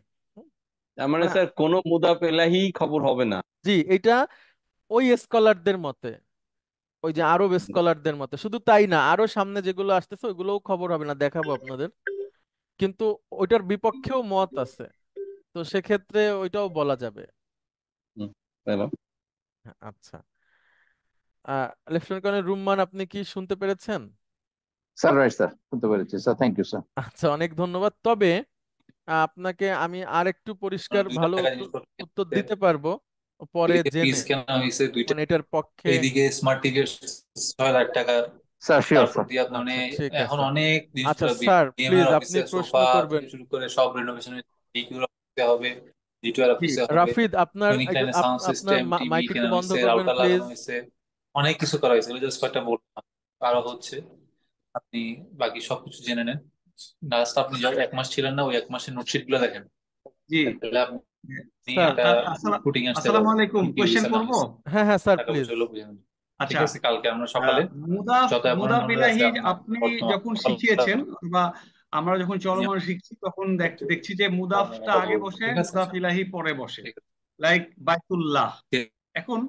তার মানে মানে, স্যার কোনো মুদাফ ইলাহি খবর হবে না। জি, এটা ওই স্কলারদের মতে, ওই যে আরব স্কলারদের মতে। শুধু তাই না, আরো সামনে যেগুলো আসতেছে ওইগুলোও খবর হবে না, দেখাবো আপনাদের। কিন্তু ওইটার বিপক্ষেও মত আছে, তো সেক্ষেত্রে ওইটাও বলা যাবে। তাই না? হ্যাঁ, আচ্ছা। লেফটেন্যান্ট কর্নেল রুম্মান, আপনি কি শুনতে পেরেছেন? স্যার রাইট স্যার, শুনতে পেরেছি স্যার, থ্যাংক ইউ স্যার। আচ্ছা, অনেক ধন্যবাদ। তবে আপনাকে আমি আর একটু পরিষ্কার দুইটা ভালো টাকা উত্তর জিনিস করতে উত্তর দিতে পারবো পরে এদিকে জেনে, পিস কেনা হয়েছে দুইটা, মানে এটার পক্ষে। এইদিকে স্মার্ট টিভি 6 লাখ টাকা। স্যার শিওর তারপর স্যার। দিয়ে আপনার মানে আচ্ছা, ঠিক এখন আছে। অনেক আচ্ছা জিনিসপত্র স্যার, বিএম এর প্লিজ আপনি অফিসে প্রশ্ন সোফা করবেন। থেকে শুরু করে সব রেনোভেশনের ডিকিউর অফিসে হবে, জিটুয়ার জি, অফিসে হবে, রাফিদ, আপনার ইউনিক একটু লাইনের সাউন্ড আপনার সিস্টেম, টিভি মাইক একটু কেনা বন্ধ হয়েছে, করবেন রাউটার প্লিজ। লাগানো হয়েছে, অনেক কিছু করা হয়েছে। এগুলো জাস্ট কয়েকটা বললাম, আরো আচ্ছা, হচ্ছে। আপনি বাকি সবকিছু জেনে নেন। লাস্ট আপনি 1 মাস ছিলেন না, ওই 1 মাসের নোটশিট গুলো দেখেন। জি তাহলে আপনি স্যার একটা ফুটিং আসতে আসসালামু পারবেন আলাইকুম, কি কোয়েশ্চেন বুঝছেন না করব। বুঝছেন হ্যাঁ হ্যাঁ স্যার টাকা প্লিজ। পয়সা হলো বুঝেন। ঠিক আচ্ছা, আছে, কালকে আমরা সকালে মুদাফ যত মুদাফ অ্যাপয়েন্টমেন্ট আছে ইলাহি আপনার আপনি বর্তমান যখন শিখিয়েছেন অথবা আমরা যখন চলমান শিখছি তখন দেখছি যে মুদাফটা আগে বসে, ঠিক আছে মুদাফ ইলাহি পরে বসে, ঠিক আছে লাইক বাইতুল্লাহ। ঠিক এখন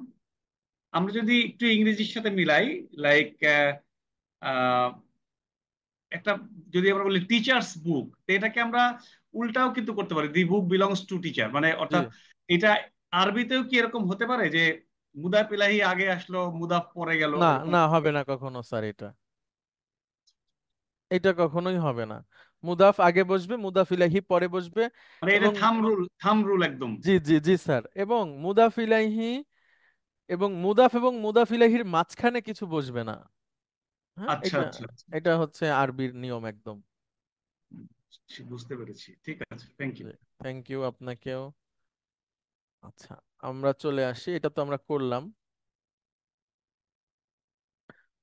আমরা যদি একটু ইংরেজির সাথে মিলাই, লাইক একটা যদি আমরা বলি টিচার্স বুক, তো এটাকে আমরা উল্টাও কিন্তু করতে পারি, দি বুক বিলংস টু টিচার, মানে জি অর্থাৎ এটা আরবিতেও কি এরকম হতে পারে যে মুদাফ ইলাহি আগে আসলো মুদাফ পরে গেল, না, এরকম? না হবে না কখনো স্যার, এটা এটা কখনোই হবে না। মুদাফ আগে বসবে, মুদাফ ইলাইহি পরে বসবে। মানে এটা এবং থাম রুল একদম। জি জি জি স্যার, এবং মুদাফ ইলাইহি এবং মুদাফ ইলাইহির মাঝখানে কিছু বসবে না। হ্যাঁ, আচ্ছা এটা আচ্ছা আচ্ছা, এটা হচ্ছে আরবির নিয়ম একদম। বুঝতে পেরেছি, ঠিক আছে, থ্যাংক ইউ। থ্যাংক ইউ আপনাকেও। আচ্ছা, আমরা চলে আসি, এটা তো আমরা করলাম।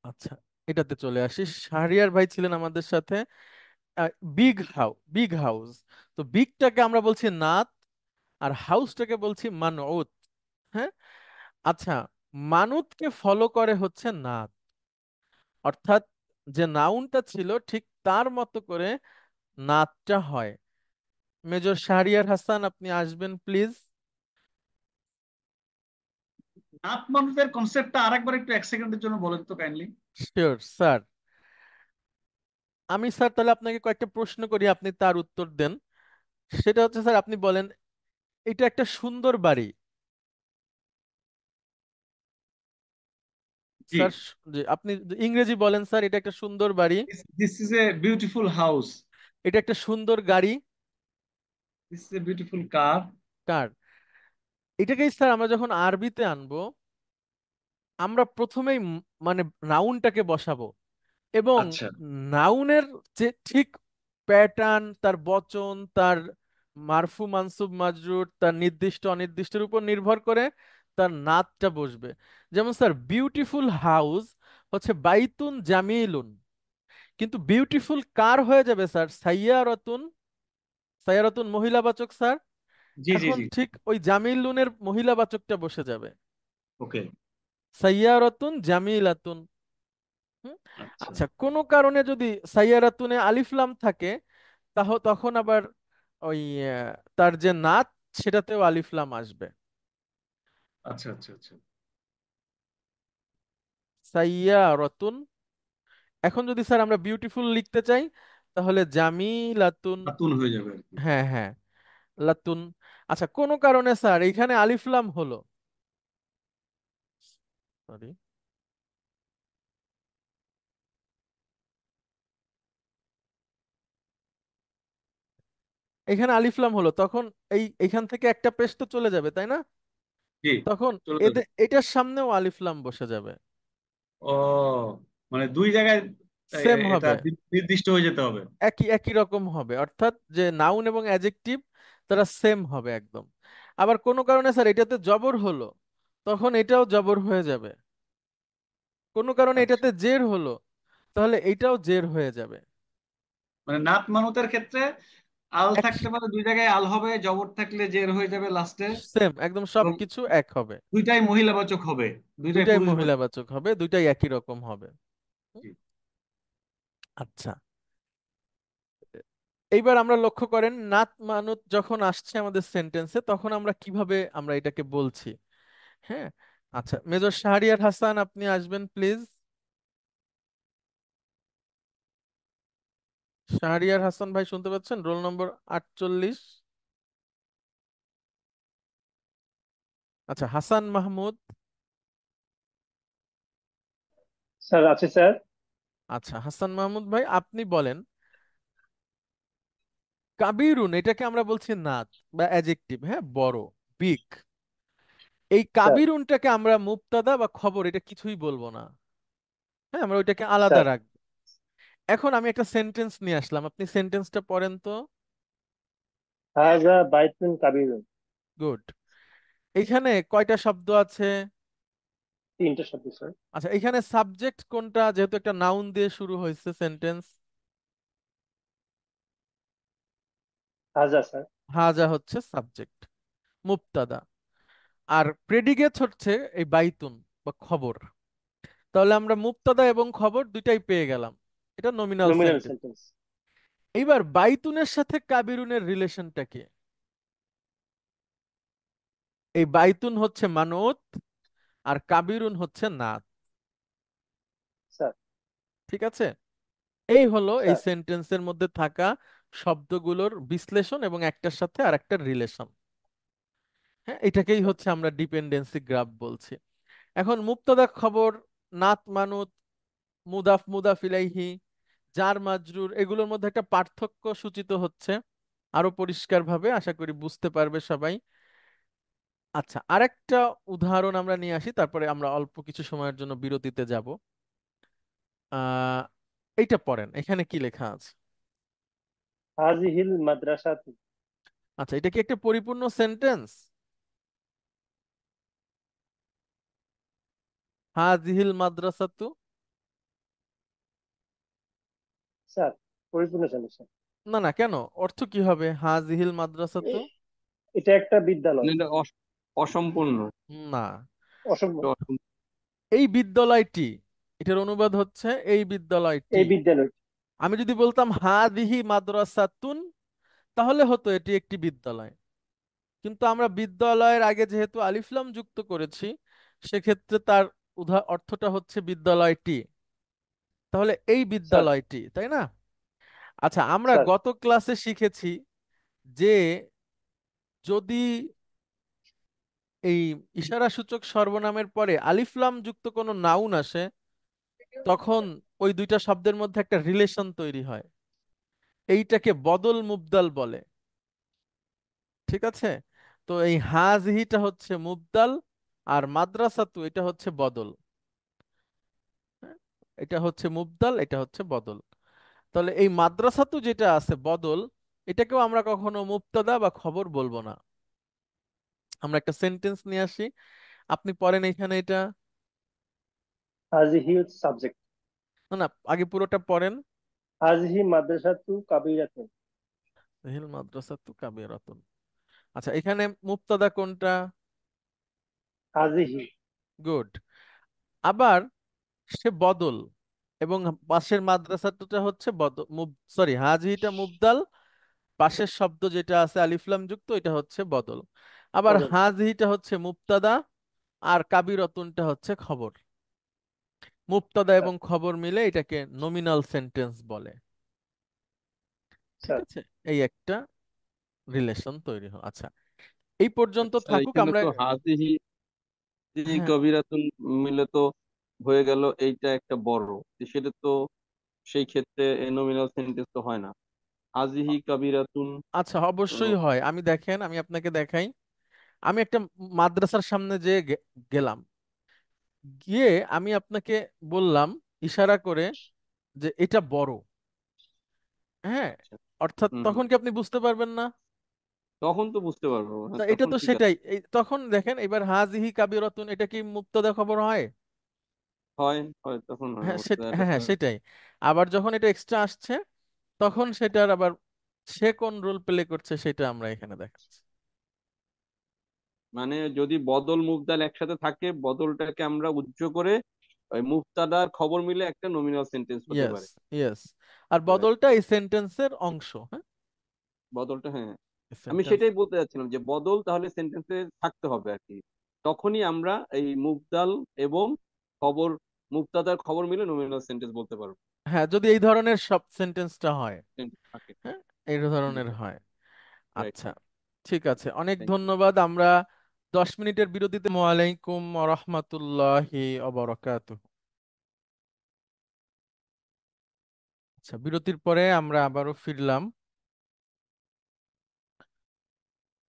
আচ্ছা, এটাতে চলে আসি। শাহরিয়ার ভাই ছিলেন আমাদের সাথে। বিগ হাউস, তো বিগটাকে আমরা বলছি নাত, আর হাউসটাকে বলছি মানউত। হ্যাঁ, আচ্ছা, মানুতকে ফলো করে হচ্ছে নাত, অর্থাৎ যে নাউনটা ছিল ঠিক তার মতো করে নাতটা হয়। মেজর শাহরিয়ার হাসান, আপনি আসবেন প্লিজ। নাত মানুষের কনসেপ্টটা আরেকবার একটু এক সেকেন্ডের জন্য বলেন তো কাইন্ডলি। Sure sir. আমি স্যার তাহলে আপনাকে কয়েকটা প্রশ্ন করি, আপনি তার উত্তর দেন। সেটা হচ্ছে স্যার, আপনি বলেন এটা একটা সুন্দর বাড়ি। জি, স্যার জি, আপনি ইংরেজি বলেন স্যার, এটা একটা সুন্দর বাড়ি। This is a beautiful house. এটা একটা সুন্দর গাড়ি। দিস ইজ এ বিউটিফুল কার। কার। এটাকেই স্যার আমরা যখন আরবিতে আনবো, আমরা প্রথমেই মানে নাউনটাকে বসাবো, এবং আচ্ছা নাউনের যে ঠিক প্যাটার্ন, তার বচন, তার মারফু মানসুব মাজরুর, তার নির্দিষ্ট অনির্দিষ্টের উপর নির্ভর করে তার নাতটা বসবে। যেমন স্যার, বিউটিফুল হাউস হচ্ছে বাইতুন জামিলুন, কিন্তু বিউটিফুল কার হয়ে যাবে স্যার? সাইয়ারাতুন। সাইয়ারাতুন মহিলাবাচক স্যার। জি জি এখন জি, ঠিক ওই জামিলুনের মহিলাবাচকটা বসে যাবে, ওকে, সাইয়ারাতুন জামিলাতুন। হুম? আচ্ছা আচ্ছা, কোনো কারণে যদি সাইয়ারাতুনে আলিফ লাম থাকে, তখন আবার ওই তার যে নাত, সেটাতেও আলিফ লাম আসবে। আচ্ছা আচ্ছা আচ্ছা, সাইয়ারাতুন। এখন যদি স্যার আমরা বিউটিফুল লিখতে চাই, তাহলে জামিলাতুন। খাতুন হয়ে যাবে আর কি। হ্যাঁ হ্যাঁ, লাতুন। আচ্ছা, কোনো কারণে স্যার এখানে আলিফ লাম হলো, সরি, এখানে আলিফ লাম হলো, তখন এইখান থেকে একটা পেশ তো চলে যাবে, তাই না? জি, তখন চলে যাবে। এটার সামনেও আলিফ লাম বসে যাবে। ও, মানে দুই জায়গায় সেম এটা হবে, নির্দিষ্ট হয়ে যেতে হবে। একই একই রকম হবে, অর্থাৎ যে নাউন এবং অ্যাডজেক্টিভ তারা সেম হবে একদম। আবার কোনো কারণে স্যার এটাতে জবর হলো, তখন এটাও জবর হয়ে যাবে। কোনো কারণে আচ্ছা, এটাতে জের হলো, তাহলে এটাও জের হয়ে যাবে। মানে নাত মানুতের ক্ষেত্রে আল এক, থাকতে পারে, দুই জায়গায় আল হবে, জবর থাকলে জের হয়ে যাবে লাস্টে, সেম একদম এবং সবকিছু এক হবে। দুইটাই মহিলাবাচক হবে, দুইটাই দুইটাই পুরুষবাচক। মহিলাবাচক হবে, দুইটাই একই রকম হবে। হুম? জি। আচ্ছা, এইবার আমরা লক্ষ্য করেন নাত মানুত যখন আসছে আমাদের সেন্টেন্সে, তখন আমরা কিভাবে আমরা এটাকে বলছি। হ্যাঁ, আচ্ছা, মেজর শাহরিয়ার হাসান, আপনি আসবেন প্লিজ। শাহরিয়ার হাসান ভাই, শুনতে পাচ্ছেন? Roll number 48। আচ্ছা, হাসান মাহমুদ। স্যার আছে স্যার। আচ্ছা, হাসান মাহমুদ ভাই, আপনি বলেন কাবিরুন, এটাকে আমরা বলছি নাত বা অ্যাডজেক্টিভ, হ্যাঁ, বড়, বিগ। এই স্যার কাবিরুনটাকে আমরা মুবতাদা বা খবর এটা কিছুই বলবো না। হ্যাঁ, আমরা ওইটাকে আলাদা স্যার রাখবো। এখন আমি একটা সেন্টেন্স নিয়ে আসলাম, আপনি সেন্টেন্সটা পড়েন তো। হাজা বাইতুন কাবিরুন। গুড। এইখানে কয়টা শব্দ আছে? তিনটা শব্দ স্যার। আচ্ছা, এখানে সাবজেক্ট কোনটা, যেহেতু একটা নাউন দিয়ে শুরু হয়েছে সেন্টেন্স? হাজা স্যার। হাজা হচ্ছে সাবজেক্ট, মুবতাদা, আর প্রেডিকেট হচ্ছে এই বাইতুন বা খবর। তাহলে আমরা মুবতাদা এবং খবর দুইটাই পেয়ে গেলাম, এটা নমিনাল নমিনাল সেন্টেন্স। সেন্টেন্স। এইবার বাইতুনের সাথে কাবিরুনের রিলেশনটা কি? এই বাইতুন হচ্ছে মানত আর কাবিরুন হচ্ছে নাত, স্যার ঠিক আছে? এই হলো এই স্যার সেন্টেন্সের মধ্যে থাকা শব্দগুলোর বিশ্লেষণ এবং একটার সাথে আর একটা রিলেশন। হ্যাঁ, এটাকেই স্যার হচ্ছে আমরা ডিপেন্ডেন্সি গ্রাফ বলছি। এখন মুবতাদা খবর, নাত মানুত, মুদাফ মুদাফ ইলাইহি, জার মাজরুর, এগুলোর মধ্যে একটা পার্থক্য সূচিত হচ্ছে আরো পরিষ্কারভাবে, আশা করি বুঝতে পারবে সবাই। আচ্ছা, আরেকটা উদাহরণ আমরা নিয়ে আসি, তারপরে আমরা অল্প কিছু সময়ের জন্য বিরতিতে যাব। আহ এইটা পড়েন, এখানে কি লেখা আছে? হাজিহিল মাদ্রাসাতু। আচ্ছা, এটা কি একটা পরিপূর্ণ সেন্টেন্স? হাজিহিল মাদ্রাসাতু। স্যার পরিপূর্ণ সেন্টেন্স। না না, কেন? অর্থ কি হবে হাজিহিল মাদ্রাসাতু? এটা একটা বিদ্যালয়। এটা অসম্পূর্ণ। না, অসম্ভব। এটা অসম্পূর্ণ। এই বিদ্যালয়টি, এটার অনুবাদ হচ্ছে এই বিদ্যালয়টি। এই বিদ্যালয়। আমি যদি বলতাম হাদিহি মাদ্রাসাতুন, তাহলে হতো এটি একটি বিদ্যালয়। কিন্তু আমরা বিদ্যালয়ের আগে যেহেতু আলিফ লাম যুক্ত করেছি, সেক্ষেত্রে তার অর্থটা হচ্ছে বিদ্যালয়টি। তাহলে এই স্যার বিদ্যালয়টি, তাই না? আচ্ছা, আমরা স্যার গত ক্লাসে শিখেছি যে যদি এই ইশারা সূচক সর্বনামের পরে আলিফ লাম যুক্ত কোনো নাউন আসে, তখন ওই দুইটা শব্দের মধ্যে একটা রিলেশন তৈরি হয়। এইটাকে বদল মুবদাল বলে, ঠিক আছে? তো এই হাজহিটা হচ্ছে মুবদাল, আর মাদ্রাসাতু এটা হচ্ছে বদল। হ্যাঁ? এটা হচ্ছে মুবদাল, এটা হচ্ছে বদল। তাহলে এই মাদ্রাসাতু যেটা আছে বদল, এটাকেও আমরা কখনো মুবতাদা বা খবর বলবো না। আমরা একটা সেন্টেন্স নিয়ে আসি, আপনি পড়েন এখানে এটা। হাজিহি সাবজেক্ট। না না, আগে পুরোটা পড়েন। হাজিহি মাদ্রাসাতু কাবিরাতুন। হিল মাদ্রাসাতু কাবিরাতুন। আচ্ছা, এখানে মুবতাদা কোনটা? হাজিহি। গুড। আবার সে বদল, এবং পাশের মাদ্রাসাটা হচ্ছে বদল, সরি, হাজিটা মুবদাল, পাশের শব্দ যেটা আছে আলিফলাম যুক্ত এটা হচ্ছে বদল। আবার বদল। হাজিটা হচ্ছে মুবতাদা, আর কাবিরাতুনটা হচ্ছে খবর। মুবতাদা স্যার এবং খবর মিলে এটাকে নমিনাল সেন্টেন্স বলে, ঠিক স্যার আছে? এই একটা রিলেশন তৈরি হয়। আচ্ছা, এই পর্যন্ত স্যার থাকুক। এখানে আমরা, তো হাজিহি হ্যাঁ, কবিরাতুন মিলে তো হয়ে গেল এইটা একটা বড়, সেটা তো সেই ক্ষেত্রে নমিনাল সেন্টেন্স তো হয় না। হাজিহি কবিরাতুন আচ্ছা, তো অবশ্যই হয়। আমি দেখেন, আমি আপনাকে দেখাই। আমি একটা মাদ্রাসার সামনে যে গেলাম, গিয়ে আমি আপনাকে বললাম ইশারা করে যে এটা বড়। হ্যাঁ, আচ্ছা। অর্থাৎ হুম হুম, তখন কি আপনি বুঝতে পারবেন না? তখন তো বুঝতে পারবো, তা হ্যাঁ এটা তখন তো ঠিক আছে। সেটাই। এই তখন দেখেন, এবার হাজিহি কাবিরাতুন, এটা কি মুবতাদা খবর হয়? হয় হয়, তখন হয় হ্যাঁ, মুর্তজা, এটা হ্যাঁ তো হ্যাঁ, সেটাই। আবার যখন এটা এক্সট্রা আসছে, তখন সেটার আবার সে কোন রোল প্লে করছে সেটা আমরা এখানে দেখাচ্ছি। মানে যদি বদল মুবদাল একসাথে থাকে, বদলটাকে আমরা উজ্জ্ব করে ওই মুবতাদার খবর মিলে একটা নমিনাল সেন্টেন্স হতে ইয়েস, পারে। ইয়েস। আর Right. বদলটা এই সেন্টেন্সের অংশ। হ্যাঁ, বদলটা, হ্যাঁ, আমি সেন্টেন্স। সেটাই বলতে চাচ্ছিলাম যে বদল তাহলে সেন্টেন্সে থাকতে হবে আর কি। তখনই আমরা এই মুবদাল এবং খবর, মুবতাদার খবর মিলে নমিনাল সেন্টেন্স বলতে পারবো। হ্যাঁ, যদি এই ধরনের সব সেন্টেন্সটা হয়। Sentence থাকে। হ্যাঁ, এই ধরনের বুঝতে হয়। রাইট আচ্ছা, রাইট। ঠিক আছে, অনেক থ্যাংক ইউ। ধন্যবাদ। আমরা 10 মিনিটের বিরতিতে, ওয়ালাইকুম রহমতুল্লাহি অবরাকাতুহু। আচ্ছা, বিরতির পরে আমরা আবারও ফিরলাম।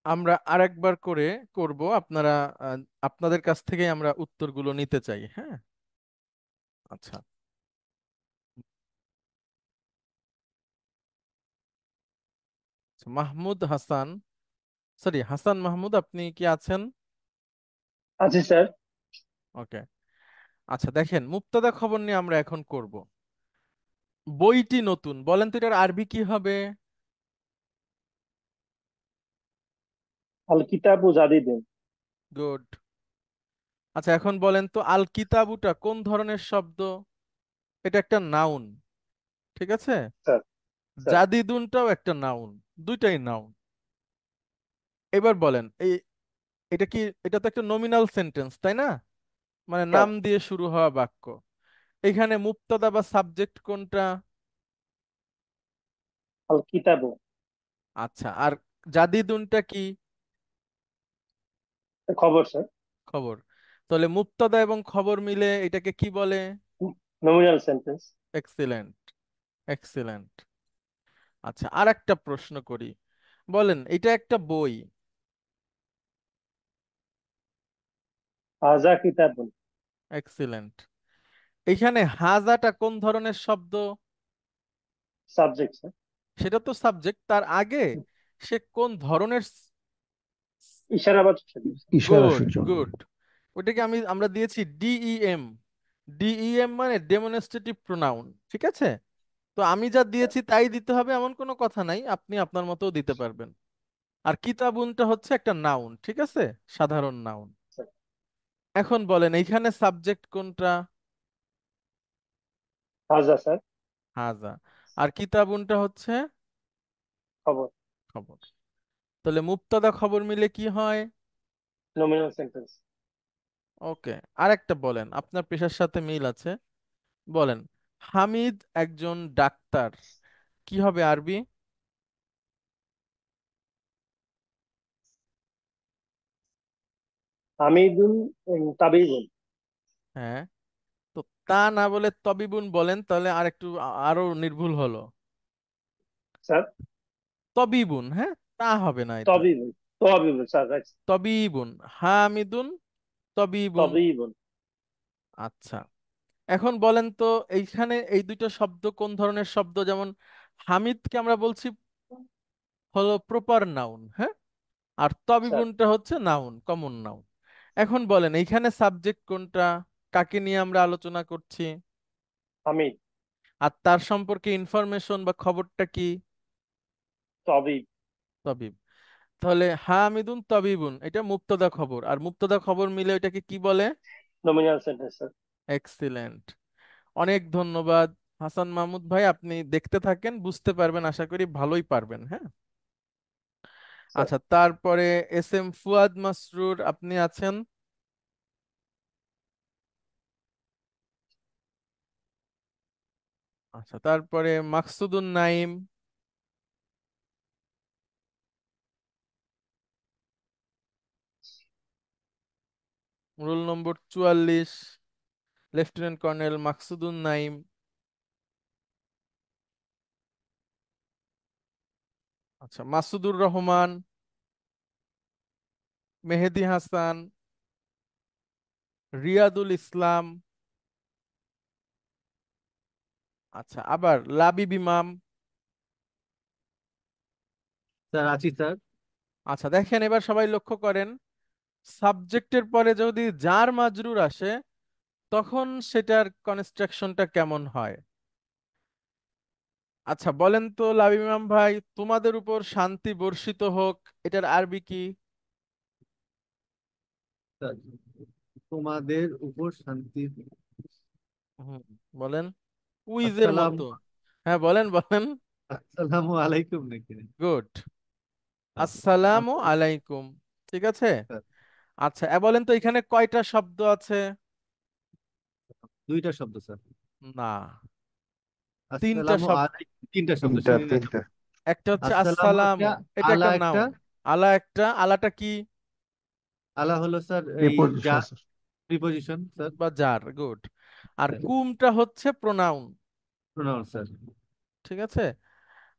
আমরা আরেকবার করে করব, আপনারা আপনাদের কাছ থেকে আমরা উত্তরগুলো নিতে চাই। হ্যাঁ, আচ্ছা। আচ্ছা, মাহমুদ হাসান, সরি হাসান মাহমুদ, আপনি কি আছেন? আছি স্যার। ওকে। আচ্ছা, দেখেন, মুবতাদা খবর নিয়ে আমরা এখন করব। বইটি নতুন, বলেন তো এটার আরবি কি হবে? আল কিতাবু জাদিদুন। গুড। আচ্ছা এখন বলেন তো আল কিতাবুটা কোন ধরনের শব্দ? এটা একটা নাউন, ঠিক আছে। স্যার স্যার জাদিদুনটাও একটা নাউন, দুইটাই নাউন। এবার বলেন এটা কি, এটা তো একটা নমিনাল সেন্টেন্স তাই না, মানে স্যার নাম দিয়ে শুরু হওয়া বাক্য। এখানে মুবতাদা বা সাবজেক্ট কোনটা? আল কিতাবু। আচ্ছা, আর জাদিদুনটা কি? খবর স্যার। খবর। তাহলে মুবতাদা এবং খবর মিলে এটাকে কি বলে? Nominal sentence. Excellent, excellent. আচ্ছা আর একটা প্রশ্ন করি, বলেন এটা একটা বই। হাজা কিতাবুন। এক্সিলেন্ট। এখানে হাজাটা কোন ধরনের শব্দ? Subject sir. সেটা তো সাবজেক্ট, তার আগে সে কোন ধরনের? ইশারাবাচক শব্দ। ইশারা গুড, সূচক। গুড। ওটাকে আমরা দিয়েছি ডিইএম। ডিইএম মানে ডেমনস্ট্রেটিভ প্রোনাউন, ঠিক আছে। তো আমি যা দিয়েছি তাই দিতে হবে এমন কোনো কথা নাই, আপনি আপনার মতো দিতে পারবেন। আর কিতাবুনটা হচ্ছে একটা নাউন, ঠিক আছে, সাধারণ নাউন। স্যার এখন বলেন এইখানে সাবজেক্ট কোনটা? হাজা স্যার। হাজা। আর কিতাবুনটা হচ্ছে খবর। খবর। তাহলে মুবতাদা খবর মিলে কি হয়? Nominal sentence. ওকে। আরেকটা বলেন, আপনার পেশার সাথে মিল আছে, বলেন হামিদ একজন ডাক্তার, কি হবে আরবি? হামিদুন তাবিবুন। হ্যাঁ, তো তা না বলে তবিবুন বলেন, তাহলে আর একটু আরো নির্ভুল হলো। স্যার তবিবুন, হ্যাঁ, তা হবে না, এটা তবিবুন। তবিবুন স্যার, রাইট। তবিবুন। হামিদুন তবিবুন। তবিবুন। আচ্ছা এখন বলেন তো এইখানে এই দুইটা শব্দ কোন ধরনের শব্দ? যেমন হামিদকে আমরা বলছি হলো প্রপার নাউন, হ্যাঁ, আর স্যার তবিবুনটা হচ্ছে নাউন, কমন নাউন। এখন বলেন এইখানে সাবজেক্ট কোনটা? কাকে নিয়ে আমরা আলোচনা করছি? হামিদ। আর তার সম্পর্কে ইনফরমেশন বা খবরটা কি? তবিব। তবিব। তাহলে হামিদুন তবিবুন এটা মুবতাদা খবর, আর মুবতাদা খবর মিলে এটাকে কি বলে? Nominal sentence sir. এক্সিলেন্ট। অনেক ধন্যবাদ হাসান মাহমুদ ভাই, আপনি দেখতে থাকেন, বুঝতে পারবেন, আশা করি ভালোই পারবেন, হ্যাঁ। স্যার আচ্ছা তারপরে এস এম ফুয়াদ মাসরুর, আপনি আছেন? আচ্ছা তারপরে Maksudun Naim, roll number 44, lieutenant colonel Maksudun Naim. আচ্ছা মাসুদুর রহমান, মেহেদি হাসান, রিয়াদুল ইসলাম, আচ্ছা আবার লাবিব ইমাম। স্যার আছি স্যার। আচ্ছা দেখেন এবার সবাই লক্ষ্য করেন, সাবজেক্টের পরে যদি জার মাজরুর আসে তখন সেটার কনস্ট্রাকশনটা কেমন হয়। আচ্ছা বলেন তো লাবিব ইমাম ভাই, তোমাদের উপর শান্তি বর্ষিত হোক, এটার আরবি কি? স্যার তোমাদের উপর শান্তি। হুম, বলেন। কুইজের আসসালাম মতো। হ্যাঁ বলেন বলেন। আসসালামু আলাইকুম নাকি? গুড। আসসালামু স্যার, আলাইকুম, ঠিক আছে। আচ্ছা বলেন তো এখানে কয়টা শব্দ আছে? দুইটা শব্দ স্যার। না, তিনটা আসসালামু শব্দ। আলাইকুম তিনটা শব্দ তিনটা শুনি নাই। তিনটা একটা হচ্ছে আসসালামু আসসালামু, একটা, এটা আলা একটা একটা। নাউন। আলা একটা, আলাটা কি? আলা হলো স্যার এই যা প্রিপোজিশন স্যার। Preposition sir. বা জার, গুড। আর কুমটা হচ্ছে প্রোনাউন, প্রোনাউন স্যার। ঠিক আছে।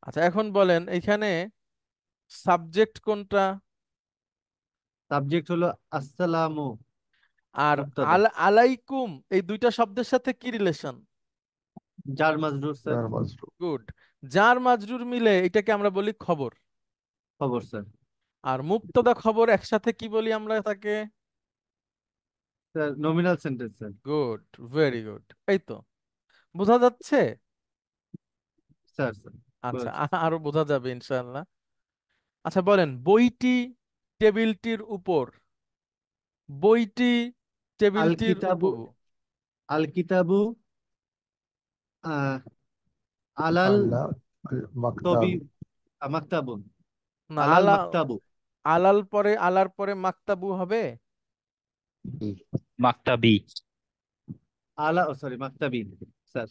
আচ্ছা এখন বলেন এইখানে সাবজেক্ট কোনটা? সাবজেক্ট হলো আসসালামু। আর মুবতাদা। আলাইকুম এই দুইটা শব্দের সাথে কি রিলেশন? Jar মাজরুর sir. তার মাজরুর। গুড। জার মাজরুর মিলে এটাকে আমরা বলি খবর। খবর স্যার। আর মুবতাদা খবর একসাথে কি বলি আমরা তাকে? Sir nominal sentence sir. Good, very good. এই তো বোঝা যাচ্ছে। স্যার স্যার আচ্ছা বুঝাচ্ছি। আরো বোঝা যাবে ইনশাআল্লাহ। আচ্ছা বলেন বইটি টেবিলটির উপর, বইটি আল টেবিলটির কিতাবু উপর। আল কিতাবু আহ, আলাল আল্লাহ মাকতাব তবি মাকতাবুন না, আলাল মাকতাবু আলার পরে মাকতাবু হবে। মাকতাবি। আলা সরি মাকতাবিন স্যার,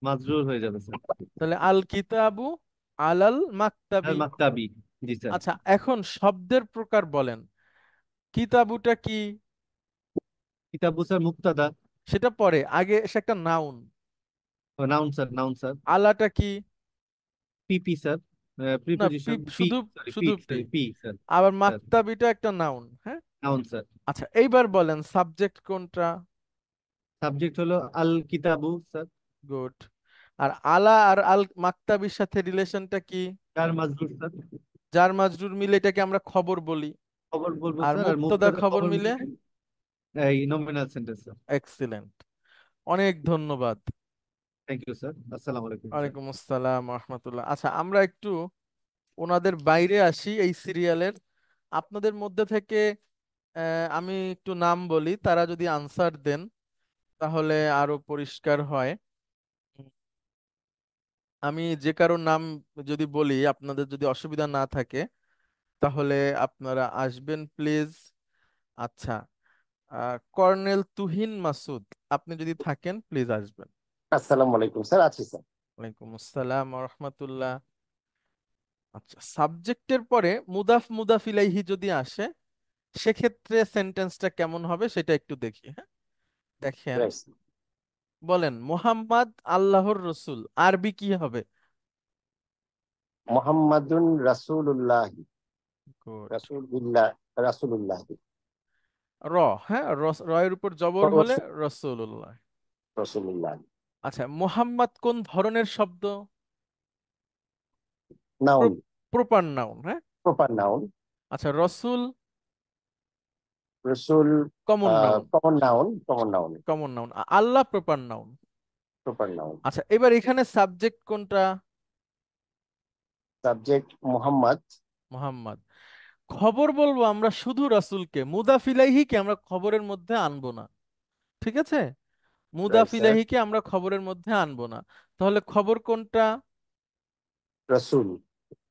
মাজরুর হয়ে যাবে স্যার। তাহলে আল কিতাবু আলাল মাকতাবি। মাকতাবি, জি স্যার। আচ্ছা, এখন শব্দের প্রকার বলেন। কিতাবুটা কি? কিতাবু স্যার মুক্তাদা। সেটা পরে, আগে সে একটা noun. Noun sir, noun sir. আলাটা কি? পিপি স্যার, না, প্রিপজিশন পি, শুধু সরি পি, শুধু পি। Sorry P sir. আবার স্যার মাকতাবিটা একটা নাউন, হ্যাঁ। Noun sir. আচ্ছা, এইবার বলেন সাবজেক্ট কোনটা? সাবজেক্ট হলো আল কিতাবু স্যার। গুড। আর আলা আর আল মাকতাবির সাথে রিলেশনটা কি? যার মাজরুর স্যার। যার মাজরুর মিলে এটাকে আমরা খবর বলি। খবর বলবো আর স্যার, আর মুবতাদা মুক্তাদা খবর খবর মিলে মিলে এই নমিনাল সেন্টেন্স স্যার। এক্সিলেন্ট, অনেক ধন্যবাদ। Thank you sir. আসসালামু আলাইকুম স্যার। ওয়ালাইকুম আসসালাম রহমতুল্লাহ। আচ্ছা, আমরা একটু ওনাদের বাইরে আসি এই সিরিয়ালের। আপনাদের মধ্যে থেকে আমি একটু নাম বলি, তারা যদি আনসার দেন তাহলে আরো পরিষ্কার হয়। আমি যে কারো নাম যদি বলি, আপনাদের যদি অসুবিধা না থাকে তাহলে আপনারা আসবেন প্লিজ। আচ্ছা, কর্নেল তুহিন মাসুদ, আপনি যদি থাকেন প্লিজ আসবেন। আসসালামু আলাইকুম স্যার, আছি স্যার। ওয়ালাইকুম আসসালাম রহমতুল্লাহ। আচ্ছা, সাবজেক্টের পরে মুদাফ মুদাফ ইলাইহি যদি আসে সেক্ষেত্রে সেন্টেন্সটা কেমন হবে সেটা একটু দেখি, হ্যাঁ। দেখেন, Yes. বলেন মোহাম্মদ আল্লাহর রসুল, আরবি কি হবে? মুহাম্মাদুন রাসূলুল্লাহ, Good. রাসূলুল্লাহ, রাসূলুল্লাহ, র, হ্যাঁ, রয়ের উপর জবর হলে রসুল্লাহ। রাসূলুল্লাহ। আচ্ছা, মোহাম্মদ কোন ধরনের শব্দ? নাউন, প্রপার নাউন, হ্যাঁ। Proper noun. আচ্ছা, রসুল রাসূল common noun. Common noun, common noun, common noun. Allah proper noun. Proper noun. আচ্ছা, এবার এখানে সাবজেক্ট কোনটা? সাবজেক্ট মুহাম্মদ। মোহাম্মদ। খবর বলবো আমরা শুধু রাসূলকে, মুদাফ ইলাইহিকে আমরা খবরের মধ্যে আনবো না, ঠিক আছে। মুদাফ রাইট স্যার। ইলাইহিকে আমরা খবরের মধ্যে আনবো না। তাহলে খবর কোনটা? রাসূল।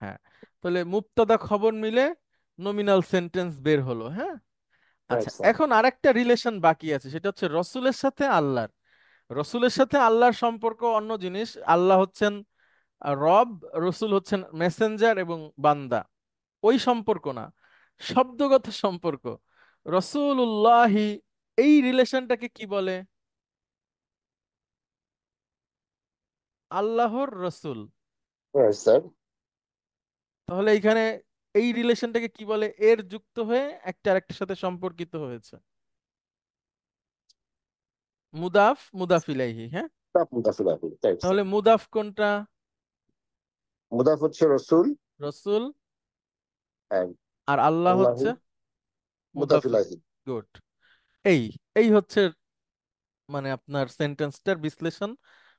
হ্যাঁ, তাহলে মুবতাদা খবর মিলে নমিনাল সেন্টেন্স বের হলো, হ্যাঁ। আচ্ছা, রাইট স্যার। এখন আরেকটা রিলেশন বাকি আছে, সেটা হচ্ছে রসুলের সাথে আল্লাহর। রসুলের সাথে আল্লাহর সম্পর্ক অন্য জিনিস। আল্লাহ হচ্ছেন রব, রসুল হচ্ছেন মেসেঞ্জার এবং বান্দা। ওই সম্পর্ক না, শব্দগত সম্পর্ক। রসুলুল্লাহি, এই রিলেশনটাকে কি বলে? আল্লাহর রসুল। Right sir. তাহলে এখানে এই রিলেশনটাকে কি বলে? এর যুক্ত হয়ে একটা আরেকটার সাথে সম্পর্কিত হয়েছে। মুদাফ মুদাফ ইলাইহি, হ্যাঁ। মুদাফিল, রাইট স্যার। তাহলে মুদাফ কোনটা? মুদাফ হচ্ছে রাসূল, রসুল। and আর আল্লাহ আল্লাহু হচ্ছে মুদাফ। মুদাফিলাহি। গুড। এই এই হচ্ছে মানে আপনার সেন্টেন্সটার বিশ্লেষণ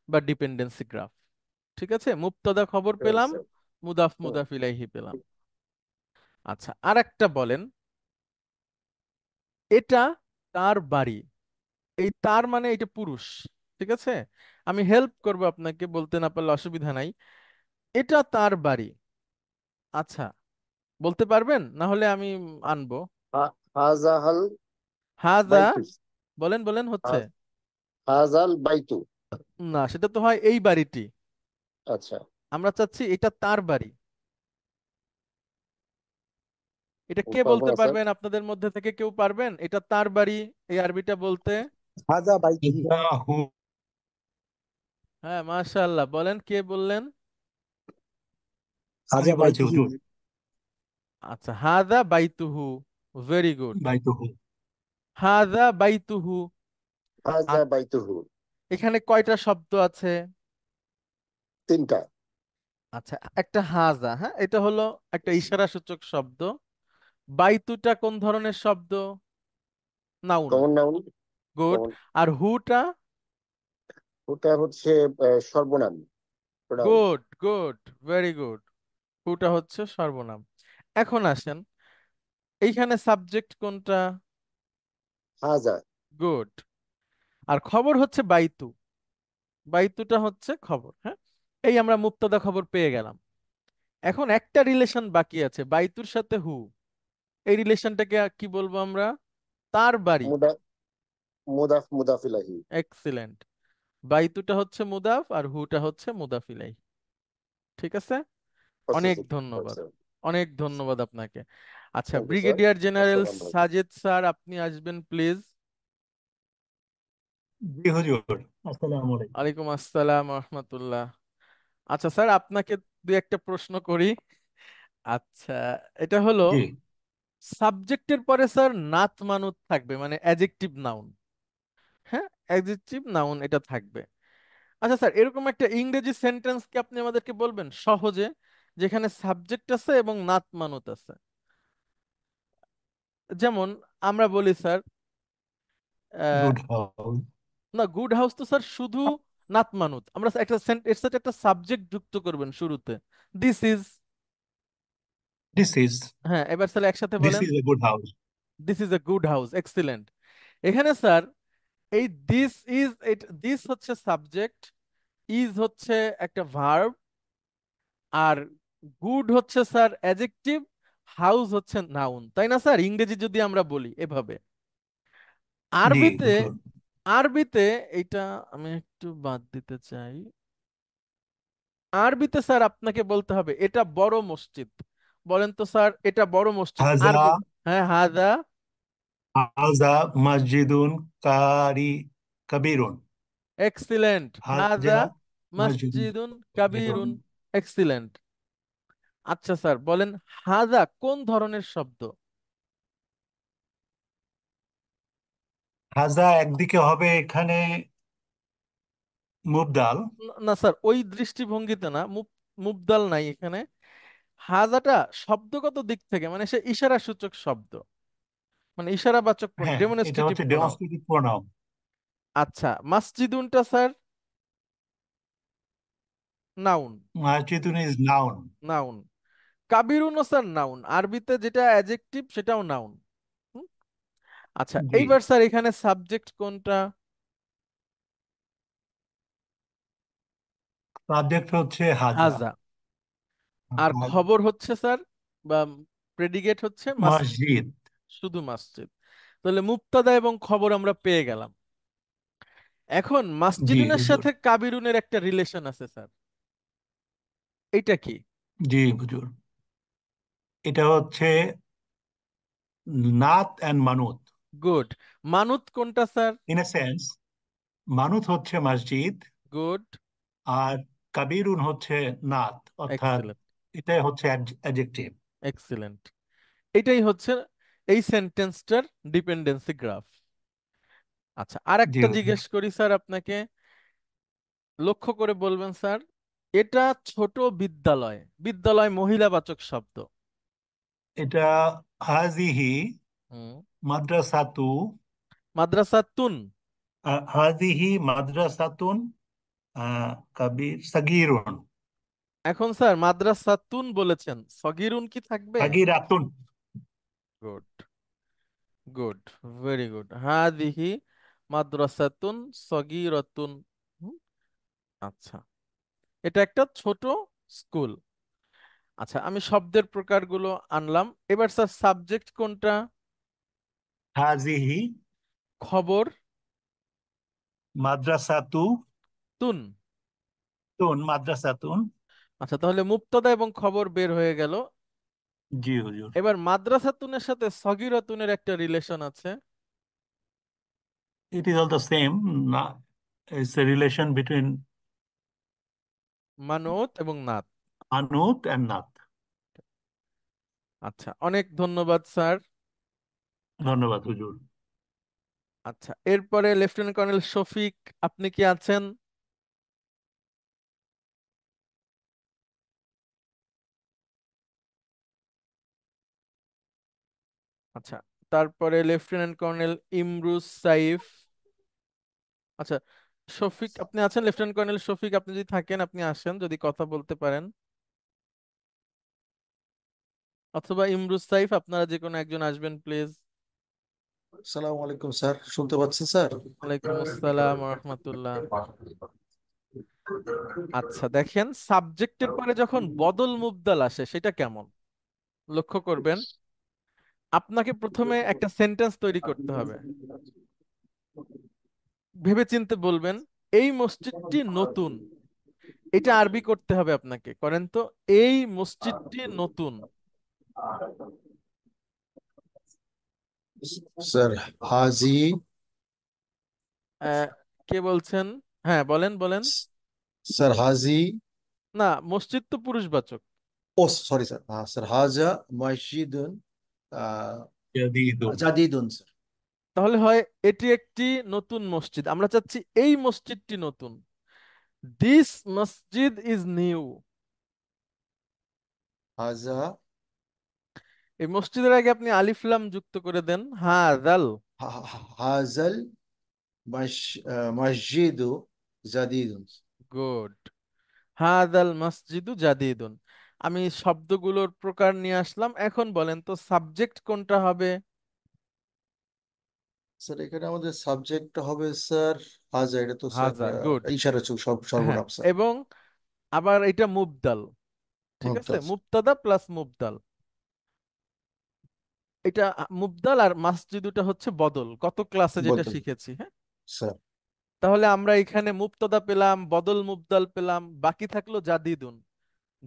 বা ডিপেন্ডেন্সি গ্রাফ, ঠিক আছে। মুবতাদা খবর রাইট পেলাম, স্যার। মুদাফ মুদাফ ইলাইহি পেলাম। আচ্ছা, আরেকটা বলেন, এটা তার বাড়ি। এই তার মানে এটা পুরুষ, ঠিক আছে। আমি হেল্প করবো আপনাকে, বলতে না পারলে অসুবিধা নাই। এটা তার বাড়ি। আচ্ছা, বলতে পারবেন? না হলে আমি আনবো। হাজাল হাজা, বাইতু। বলেন বলেন, হচ্ছে হাজাল বাইতু। না, সেটা তো হয় এই বাড়িটি। আচ্ছা, আমরা চাচ্ছি এটা তার বাড়ি। এটা কে পারবো বলতে না স্যার। পারবেন? আপনাদের মধ্যে থেকে কেউ পারবেন এটা তার বাড়ি এই আরবিটা বলতে? হাজা বাইতিহি হ্যাঁ, মাশাআল্লাহ, বলেন কে বললেন? হাজা বাইতিহি আচ্ছা, হাদা বাইতুহু, ভেরি গুড। বাইতুহু হাদা বাইতুহু। হাজা বাইতুহু। এখানে কয়টা শব্দ আছে? তিনটা। আচ্ছা, একটা হাজা, হ্যাঁ, এটা হলো একটা ইশারা সূচক শব্দ। বাইতুটা কোন ধরনের শব্দ? Noun. Common noun. Good. Common. আর হুটা? ওটা হচ্ছে সর্বনাম, pronoun. Good good, very good. হুটা হচ্ছে সর্বনাম। এখন আসেন, এইখানে সাবজেক্ট কোনটা? হাজা। গুড। আর খবর হচ্ছে বাইতু। বাইতুটা হচ্ছে খবর। হ্যাঁ, এই আমরা মুবতাদা খবর পেয়ে গেলাম। এখন একটা রিলেশন বাকি আছে, বাইতুর সাথে হু। এই রিলেশনটাকে কি বলবো আমরা? তার বাড়ি। মুদা মুদাফ মুদাফ ইলাইহি। এক্সিলেন্ট। বাইতুটা হচ্ছে মুদাফ আর হুটা হচ্ছে মুদাফ ইলাইহি। ঠিক আছে, অনেক পসেসিভ। ধন্যবাদ। অনেক ধন্যবাদ আপনাকে। আচ্ছা, thank you sir. Brigadier general আসসালামু আলাইকুম। সাজেদ স্যার, আপনি আসবেন প্লিজ। জি হুজুর, আসসালামু আলাইকুম। ওয়ালাইকুম আসসালাম রহমতুল্লাহ। আচ্ছা স্যার, আপনাকে দুই একটা প্রশ্ন করি। আচ্ছা, এটা হলো জি সাবজেক্টের পরে স্যার নাত মানুত থাকবে, মানে অ্যাডজেক্টিভ নাউন। হ্যাঁ, অ্যাডজেক্টিভ নাউন এটা থাকবে। আচ্ছা স্যার, এরকম একটা ইংরেজি সেন্টেন্স কি আপনি আমাদেরকে বলবেন সহজে, যেখানে সাবজেক্ট আছে এবং নাত মানুত আছে? যেমন আমরা বলি স্যার, আহ, গুড হাউস। না, গুড হাউস তো স্যার শুধু নাত মানুত। আমরা একটা এর সাথে একটা সাবজেক্ট যুক্ত করবেন শুরুতে, দিস ইজ। দিস ইজ হ্যাঁ, এবার স্যার একসাথে দিস বলেন, is a good house. This is a good house. Excellent. এখানে স্যার এই দিস ইজ, দিস হচ্ছে সাবজেক্ট, ইজ হচ্ছে একটা ভার্ব, আর গুড হচ্ছে স্যার অ্যাডজেক্টিভ, হাউস হচ্ছে নাউন, তাই না স্যার? ইংরেজি যদি আমরা বলি এভাবে। জি আরবিতে, হুজুর। আরবিতে এটা আমি একটু বাদ দিতে চাই। আরবিতে স্যার আপনাকে বলতে হবে এটা বড় মসজিদ। বলেন তো স্যার, এটা বড় মসজিদ হাজা আরবি। হ্যাঁ, হাদা। হাজা মসজিদুন কারি কবিরুন। এক্সিলেন্ট। হাজা হাদা মসজিদুন মসজিদুন কবিরুন। কাবীরুন। এক্সিলেন্ট। আচ্ছা স্যার বলেন, হাদা কোন ধরনের শব্দ? হাজা একদিকে হবে এখানে মুবদাল। না স্যার, ওই দৃষ্টিভঙ্গিতে না, মুবদাল নাই এখানে। হাজাটা শব্দগত দিক থেকে মানে সে ইশারা সূচক শব্দ, মানে ইশারাবাচক হ্যাঁ, এটা ডেমনস্ট্রেটিভ হচ্ছে প্রোনাউন। Demonstrative pronoun. আচ্ছা, মাসজিদুনটা স্যার নাউন। মসজিদুন ইজ নাউন। নাউন। কাবিরুনও স্যার নাউন, আরবিতে যেটা অ্যাডজেক্টিভ সেটাও নাউন। আচ্ছা, জি এইবার স্যার এখানে সাবজেক্ট কোনটা? সাবজেক্ট হচ্ছে হাজা। হাজা। আর খবর হচ্ছে স্যার, বা প্রেডিকেট হচ্ছে মসজিদ। শুধু মসজিদ। তাহলে মুবতাদা এবং খবর আমরা পেয়ে গেলাম। এখন জি মাসজিদুনের হুজুর। সাথে কাবিরুনের একটা রিলেশন আছে স্যার, এটা কি? জি হুজুর, এটা হচ্ছে নাত অ্যান্ড মানুত। গুড। মানুত কোনটা স্যার? ইন এ সেন্স মানুত হচ্ছে মসজিদ গুড। আর কাবিরুন হচ্ছে নাত, অর্থাৎ এক্সিলেন্ট। এটাই হচ্ছে অ্যাডজেক্টিভ। এক্সিলেন্ট। এটাই হচ্ছে এই সেন্টেন্সটার ডিপেন্ডেন্সি গ্রাফ। আচ্ছা, আর জি একটা হুজুর। জিজ্ঞেস করি স্যার আপনাকে, লক্ষ্য করে বলবেন স্যার। এটা ছোট বিদ্যালয়, বিদ্যালয় মহিলাবাচক শব্দ। এটা হাজিহি হুম। মাদ্রাসাতু। মাদ্রাসাতুন। হাজিহি মাদ্রাসাতুন কাবির সাগিরুন। এখন স্যার মাদ্রাসাতুন বলেছেন, সগিরুন কি থাকবে? সাগিরাতুন। গুড। গুড। Very good. হাদিহি মাদ্রাসাতুন সগীরাতুন। হুম, আচ্ছা, এটা একটা ছোট স্কুল। আচ্ছা, আমি শব্দের প্রকারগুলো আনলাম। এবার স্যার সাবজেক্ট কোনটা? হাজিহি খবর। মাদ্রাসাতু তুন। তুন মাদ্রাসাতুন। আচ্ছা, তাহলে মুবতাদা এবং খবর বের হয়ে গেল। জি হুজুর। এবার মাদ্রাসাতুনের সাথে সগীরাতুনের একটা রিলেশন আছে। It is all the same. It's a relation between মানত এবং নাত। Anut and Nath. আচ্ছা, অনেক ধন্যবাদ স্যার। ধন্যবাদ হুজুর। আচ্ছা, এরপরে লেফটেন্যান্ট কর্নেল শফিক, আপনি কি আছেন? আচ্ছা, তারপরে লেফটেন্যান্ট কর্নেল ইমরুজ সাইফ। আচ্ছা, শফিক আপনি আছেন? লেফটেন্যান্ট কর্নেল শফিক, আপনি যদি থাকেন আপনি আসেন, যদি কথা বলতে পারেন। অথবা ইমরুজ সাইফ, আপনারা যে কোনো একজন আসবেন প্লিজ। আসসালামু আলাইকুম স্যার, শুনতে পাচ্ছেন স্যার? ওয়ালাইকুম আসসালাম রহমতুল্লাহ। আচ্ছা দেখেন, সাবজেক্টের পরে যখন বদল মুবদাল আসে সেটা কেমন লক্ষ্য করবেন। আপনাকে প্রথমে একটা সেন্টেন্স তৈরি করতে হবে, ভেবেচিন্তে বলবেন এই মসজিদটি নতুন। এটা আরবি করতে হবে আপনাকে, করেন তো। এই মসজিদটি নতুন। স্যার হাজি, আহ, কে বলছেন? হ্যাঁ বলেন বলেন। স্যার হাজি, না, মসজিদ তো পুরুষবাচক। ও সরি স্যার, হ্যাঁ স্যার, হাজা মসজিদুন জাদীদুন। জাদিদুন স্যার। তাহলে হয় এটি একটি নতুন মসজিদ, আমরা চাচ্ছি এই মসজিদটি নতুন। দিস মসজিদ ইজ নিউ। হাজা এই মসজিদের আগে আপনি আলিফ লাম যুক্ত করে দেন, হাযাল। হাজাল মসজিদু জাদিদুন। গুড। হাযাল মসজিদু জাদিদুন। আমি শব্দগুলোর প্রকার নিয়ে আসলাম, এখন বলেন তো সাবজেক্ট কোনটা হবে? স্যার এখানে আমাদের সাবজেক্ট হবে স্যার হাজা, এটা তো স্যার হাজা, গুড। ইশারা সব হ্যাঁ, সর্বনাম স্যার। এবং আবার এটা মুবদাল, ঠিক আছে, মুমতাজ মুবতাদা প্লাস মুবদাল। এটা মুবদাল আর মাসজিদুটা হচ্ছে বদল, কত ক্লাসে যেটা বদল শিখেছি। হ্যাঁ, স্যার। তাহলে আমরা এখানে মুবতাদা পেলাম, বদল মুবদাল পেলাম, বাকি থাকলো জাদিদুন।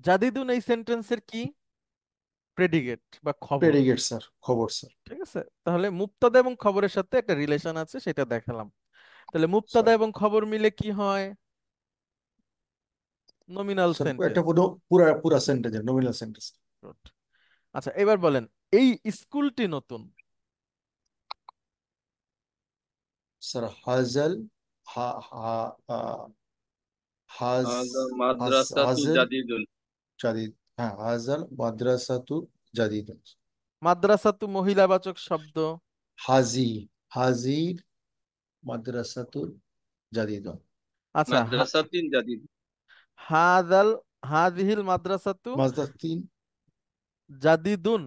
জাদিদুন এই সেন্টেন্সের কি? প্রেডিকেট বা খবর। প্রেডিকেট স্যার, খবর স্যার। ঠিক আছে, তাহলে মুবতাদা এবং খবরের সাথে একটা রিলেশন আছে, সেটা দেখালাম। তাহলে মুবতাদা স্যার এবং খবর মিলে কি হয়? নমিনাল স্যার একটা সেন্টেন্স। পুরো পুরা পুরা সেন্টেন্স, নমিনাল সেন্টেন্স। আচ্ছা এবার বলেন এই স্কুলটি নতুন। স্যার হাজাল হা হা হাজ هذا হাজ مدرسة হাজাল جديد জাদিদ, হ্যাঁ হাজাল মাদ্রাসাতু জাদিদ। মাদ্রাসাতু মহিলাবাচক শব্দ। হাজি হাজির মাদ্রাসাতু জাদিদ। আচ্ছা مدرسة جديد হাদাল হাজিহিল মাদ্রাসাতু মাদ্রাসাতিন জাদিদুন।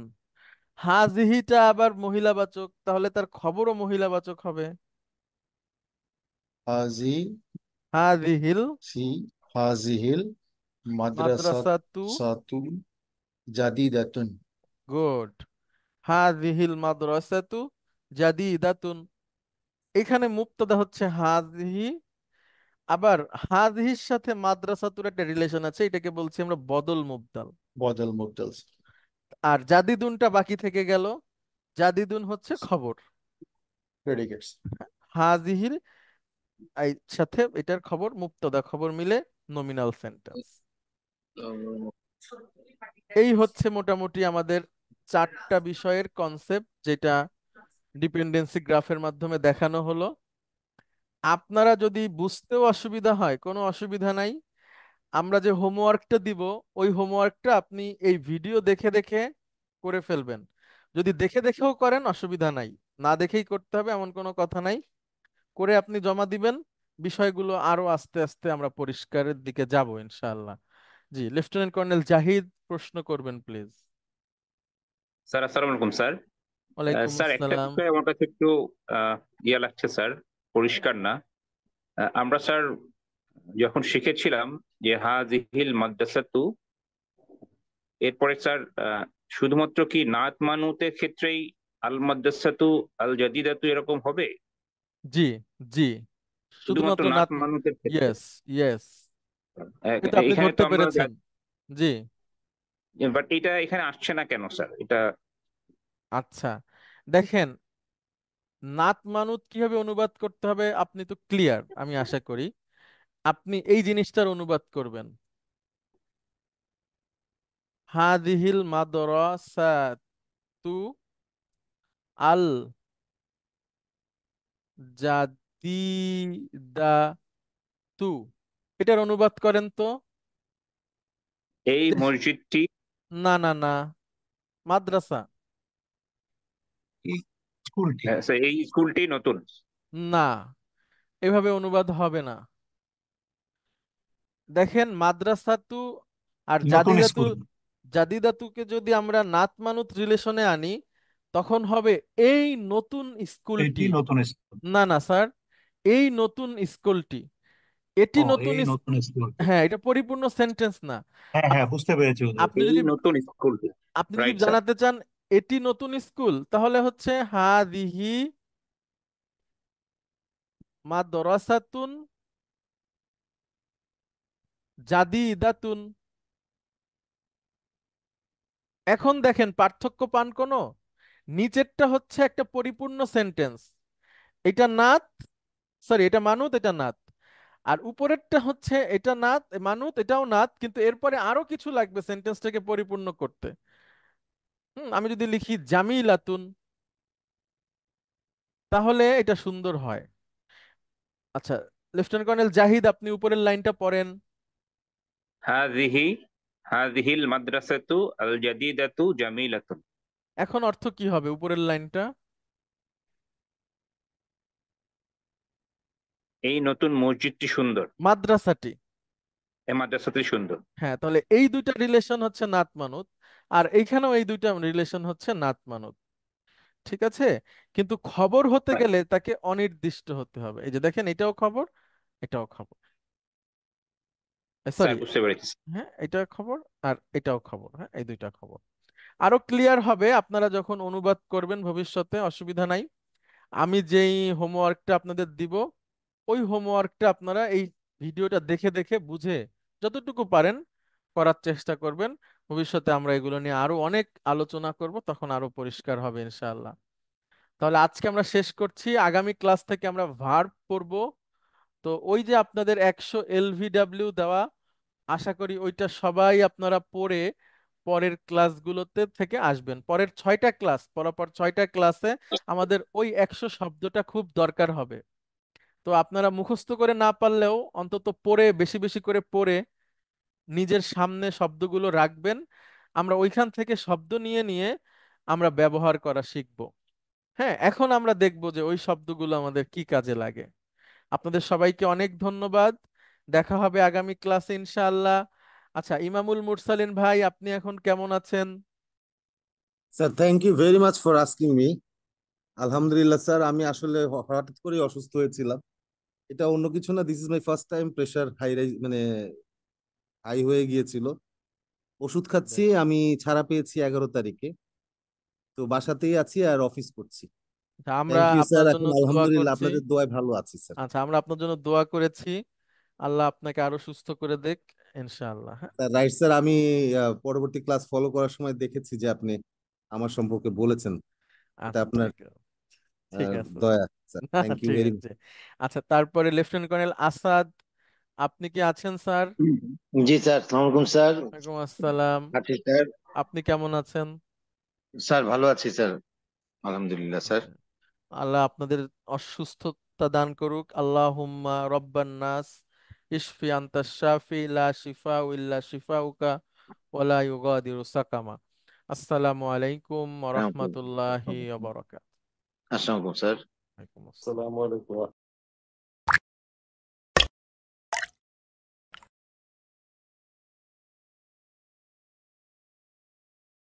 হাজিহিটা আবার মহিলাবাচক, তাহলে তার খবরও মহিলাবাচক হবে। হাজি হাজিহিল সি হাজিহিল মাদ্রাসাতু। মাদ্রাসাতু জাদিদাতুন। গুড। হাজিহিল মাদ্রাসাতু জাদিদাতুন। এখানে মুবতাদা হচ্ছে হাজিহি, আবার হাজিহির সাথে মাদ্রাসাতুর একটা রিলেশন আছে, এটাকে বলছি আমরা বদল মুবদাল। বদল মুবদল আর জাদিদুনটা বাকি থেকে গেল, জাদিদুন হচ্ছে খবর। প্রেডিকেটস। হাজিহির এই সাথে এটার খবর, মুবতাদা খবর মিলে নমিনাল সেন্টেন্স। এই হচ্ছে মোটামুটি আমাদের চারটা বিষয়ের কনসেপ্ট, যেটা ডিপেন্ডেন্সি গ্রাফের মাধ্যমে দেখানো হলো। আপনারা যদি বুঝতেও অসুবিধা হয়, কোনো অসুবিধা নাই, আমরা যে হোমওয়ার্কটা দিব ওই হোমওয়ার্কটা আপনি এই ভিডিও দেখে দেখে করে ফেলবেন। যদি দেখে দেখেও করেন অসুবিধা নাই, না দেখেই করতে হবে এমন কোনো কথা নাই। করে আপনি জমা দিবেন, বিষয়গুলো আরো আস্তে আস্তে আমরা পরিষ্কারের দিকে যাব ইনশাআল্লাহ। জি, লেফটেন্যান্ট কর্নেল জাহিদ প্রশ্ন করবেন প্লিজ। স্যার আসসালামু আলাইকুম স্যার। ওয়ালাইকুম স্যার একটা আসসালাম। বিষয় আমার কাছে একটু ইয়া লাগছে স্যার, পরিষ্কার না। আমরা স্যার যখন শিখেছিলাম যে হাজিহিল মাদ্রাসাতু, এরপরে স্যার শুধুমাত্র কি নাত মানুতের ক্ষেত্রেই আল মাদ্রাসাতু আল জাদিদাতু এরকম হবে? জি জি, শুধুমাত্র শুধুমাত্র নাত নাত। মানুতের ক্ষেত্রে? ইয়েস ইয়েস, এটা আপনি এখানে তো ধরতে আমরা, পেরেছেন। জি, বাট এটা এখানে আসছে না কেন স্যার এটা? আচ্ছা দেখেন, নাত মানুত কিভাবে অনুবাদ করতে হবে আপনি তো ক্লিয়ার, আমি আশা করি। আপনি এই জিনিসটার অনুবাদ করবেন, হাদিহিল মাদ্রাসাতু আল জাদিদাতু। এটার অনুবাদ করেন তো। এই মসজিদটি, না না না, মাদ্রাসা। স্কুলটি। স্যার এই স্কুলটি নতুন। না, এভাবে অনুবাদ হবে না। দেখেন মাদ্রাসাতু আর নতুন জাদিদাতু, স্কুল। জাদিদাতুকে যদি আমরা নাত মানুত রিলেশনে আনি তখন হবে এই নতুন এটি স্কুলটি। নতুন স্কুল। না না স্যার, এই নতুন স্কুলটি, এটি ও, নতুন এই নতুন স্কুল। হ্যাঁ, এটা পরিপূর্ণ সেন্টেন্স না। হ্যাঁ হ্যাঁ, বুঝতে পেরেছি হুজুর। আপনি এই যদি নতুন স্কুল। আপনি যদি রাইট স্যার। জানাতে চান এটি নতুন স্কুল, তাহলে হচ্ছে হাদিহি মাদ্রাসাতুন জাদিদাতুন। এখন দেখেন পার্থক্য পান কোনো? নিচেরটা হচ্ছে একটা পরিপূর্ণ সেন্টেন্স, এটা নাত, সরি এটা মানুত, এটা নাত। আর উপরেরটা হচ্ছে এটা নাত মানুত, এটাও নাত, কিন্তু এরপরে আরো কিছু লাগবে সেন্টেন্সটাকে পরিপূর্ণ করতে। আমি যদি লিখি জামিলাতুন, তাহলে এটা সুন্দর হয়। আচ্ছা, লেফটেন্যান্ট কর্নেল জাহিদ, আপনি উপরের লাইনটা পড়েন। হাযিহি হাযিহিল মাদ্রাসাতু আল জাদিদাতু জামিলাতুন। এখন অর্থ কি হবে উপরের লাইনটা? এই নতুন মসজিদটি সুন্দর, মাদ্রাসাটি। এই মাদ্রাসাটি সুন্দর। হ্যাঁ, তাহলে এই দুইটা রিলেশন হচ্ছে নাত মানুত, আর এইখানেও এই দুইটা রিলেশন হচ্ছে নাত মানুত। ঠিক আছে, কিন্তু খবর হতে গেলে তাকে অনির্দিষ্ট হতে হবে। এই যে দেখেন, এটাও খবর, এটাও খবর, স্যার সরি, বুঝতে পেরেছি। হ্যাঁ এটা খবর আর এটাও খবর, হ্যাঁ এই দুইটা খবর। আরো ক্লিয়ার হবে আপনারা যখন অনুবাদ করবেন ভবিষ্যতে, অসুবিধা নাই। আমি যেই হোমওয়ার্কটা আপনাদের দিব, ওই হোমওয়ার্কটা আপনারা এই ভিডিওটা দেখে দেখে বুঝে যতটুকু পারেন করার চেষ্টা করবেন। ভবিষ্যতে আমরা এগুলো নিয়ে আরো অনেক আলোচনা করব, তখন আরো পরিষ্কার হবে ইনশাআল্লাহ। তাহলে আজকে আমরা শেষ করছি, আগামী ক্লাস থেকে আমরা ভার্ব পড়ব। তো ওই যে আপনাদের 100 LVW দেওয়া, আশা করি ওইটা সবাই আপনারা পড়ে পরের ক্লাসগুলোতে থেকে আসবেন। পরের 6টা ক্লাস, পরপর 6টা ক্লাসে আমাদের ওই 100 শব্দটা খুব দরকার হবে। তো আপনারা মুখস্থ করে না পারলেও অন্তত পড়ে, বেশি বেশি করে পড়ে নিজের সামনে শব্দগুলো রাখবেন। আমরা ওইখান থেকে শব্দ নিয়ে নিয়ে আমরা ব্যবহার করা শিখব। হ্যাঁ, এখন আমরা দেখব যে ওই শব্দগুলো আমাদের কি কাজে লাগে। আপনাদের সবাইকে অনেক ধন্যবাদ, দেখা হবে আগামী ক্লাসে ইনশাআল্লাহ। আচ্ছা, ইমামুল মুরসালিন ভাই, আপনি এখন কেমন আছেন? Sir thank you very much for asking me. আলহামদুলিল্লাহ স্যার, আমি আসলে হঠাৎ করে অসুস্থ হয়েছিলাম। এটা অন্য কিছু না, this is my first time pressure মানে হাই হয়ে গিয়েছিল। ওষুধ খাচ্ছি, আমি ছাড়া পেয়েছি 11 তারিখে। তো বাসাতেই আছি আর অফিস করছি। আচ্ছা, আমরা থ্যাংক ইউ স্যার, আপনার জন্য এখন দোয়া আলহামদুলিল্লাহ করছি। আপনাদের দোয়ায় ভালো আছি স্যার। আচ্ছা, আমরা আপনার জন্য দোয়া করেছি, আল্লাহ আপনাকে আরো সুস্থ করে দেখ ইনশাআল্লাহ। হ্যাঁ, রাইট স্যার, আমি পরবর্তী ক্লাস ফলো করার সময় দেখেছি যে আপনি আমার সম্পর্কে বলেছেন। এটা আচ্ছা আপনার ঠিক আছে, ঠিক আছে দয়া স্যার, না, থ্যাংক ইউ ঠিক ভেরি মাচ। আছে। আচ্ছা, তারপরে লেফটেন্যান্ট কর্নেল আসাদ, আপনি কি আছেন স্যার? জি স্যার, আসসালামু আলাইকুম স্যার। ওয়ালাইকুম আসসালাম। আছি স্যার। আপনি কেমন আছেন? স্যার ভালো আছি স্যার, আলহামদুলিল্লাহ স্যার। আল্লাহ আপনাদের অসুস্থতা দান করুক। আল্লাহুম্মা রব্বান নাস ইশফি আনতাশ শাফি লা শিফাউ ইল্লা শিফাউকা ওয়া লা ইউগাদিরু সাকামা। আসসালামু আলাইকুম ওয়া রাহমাতুল্লাহি ওয়া বারাকাতুহু। আসসালামু আলাইকুম স্যার। ওয়ালাইকুম আসসালাম। আসসালামু আলাইকুম।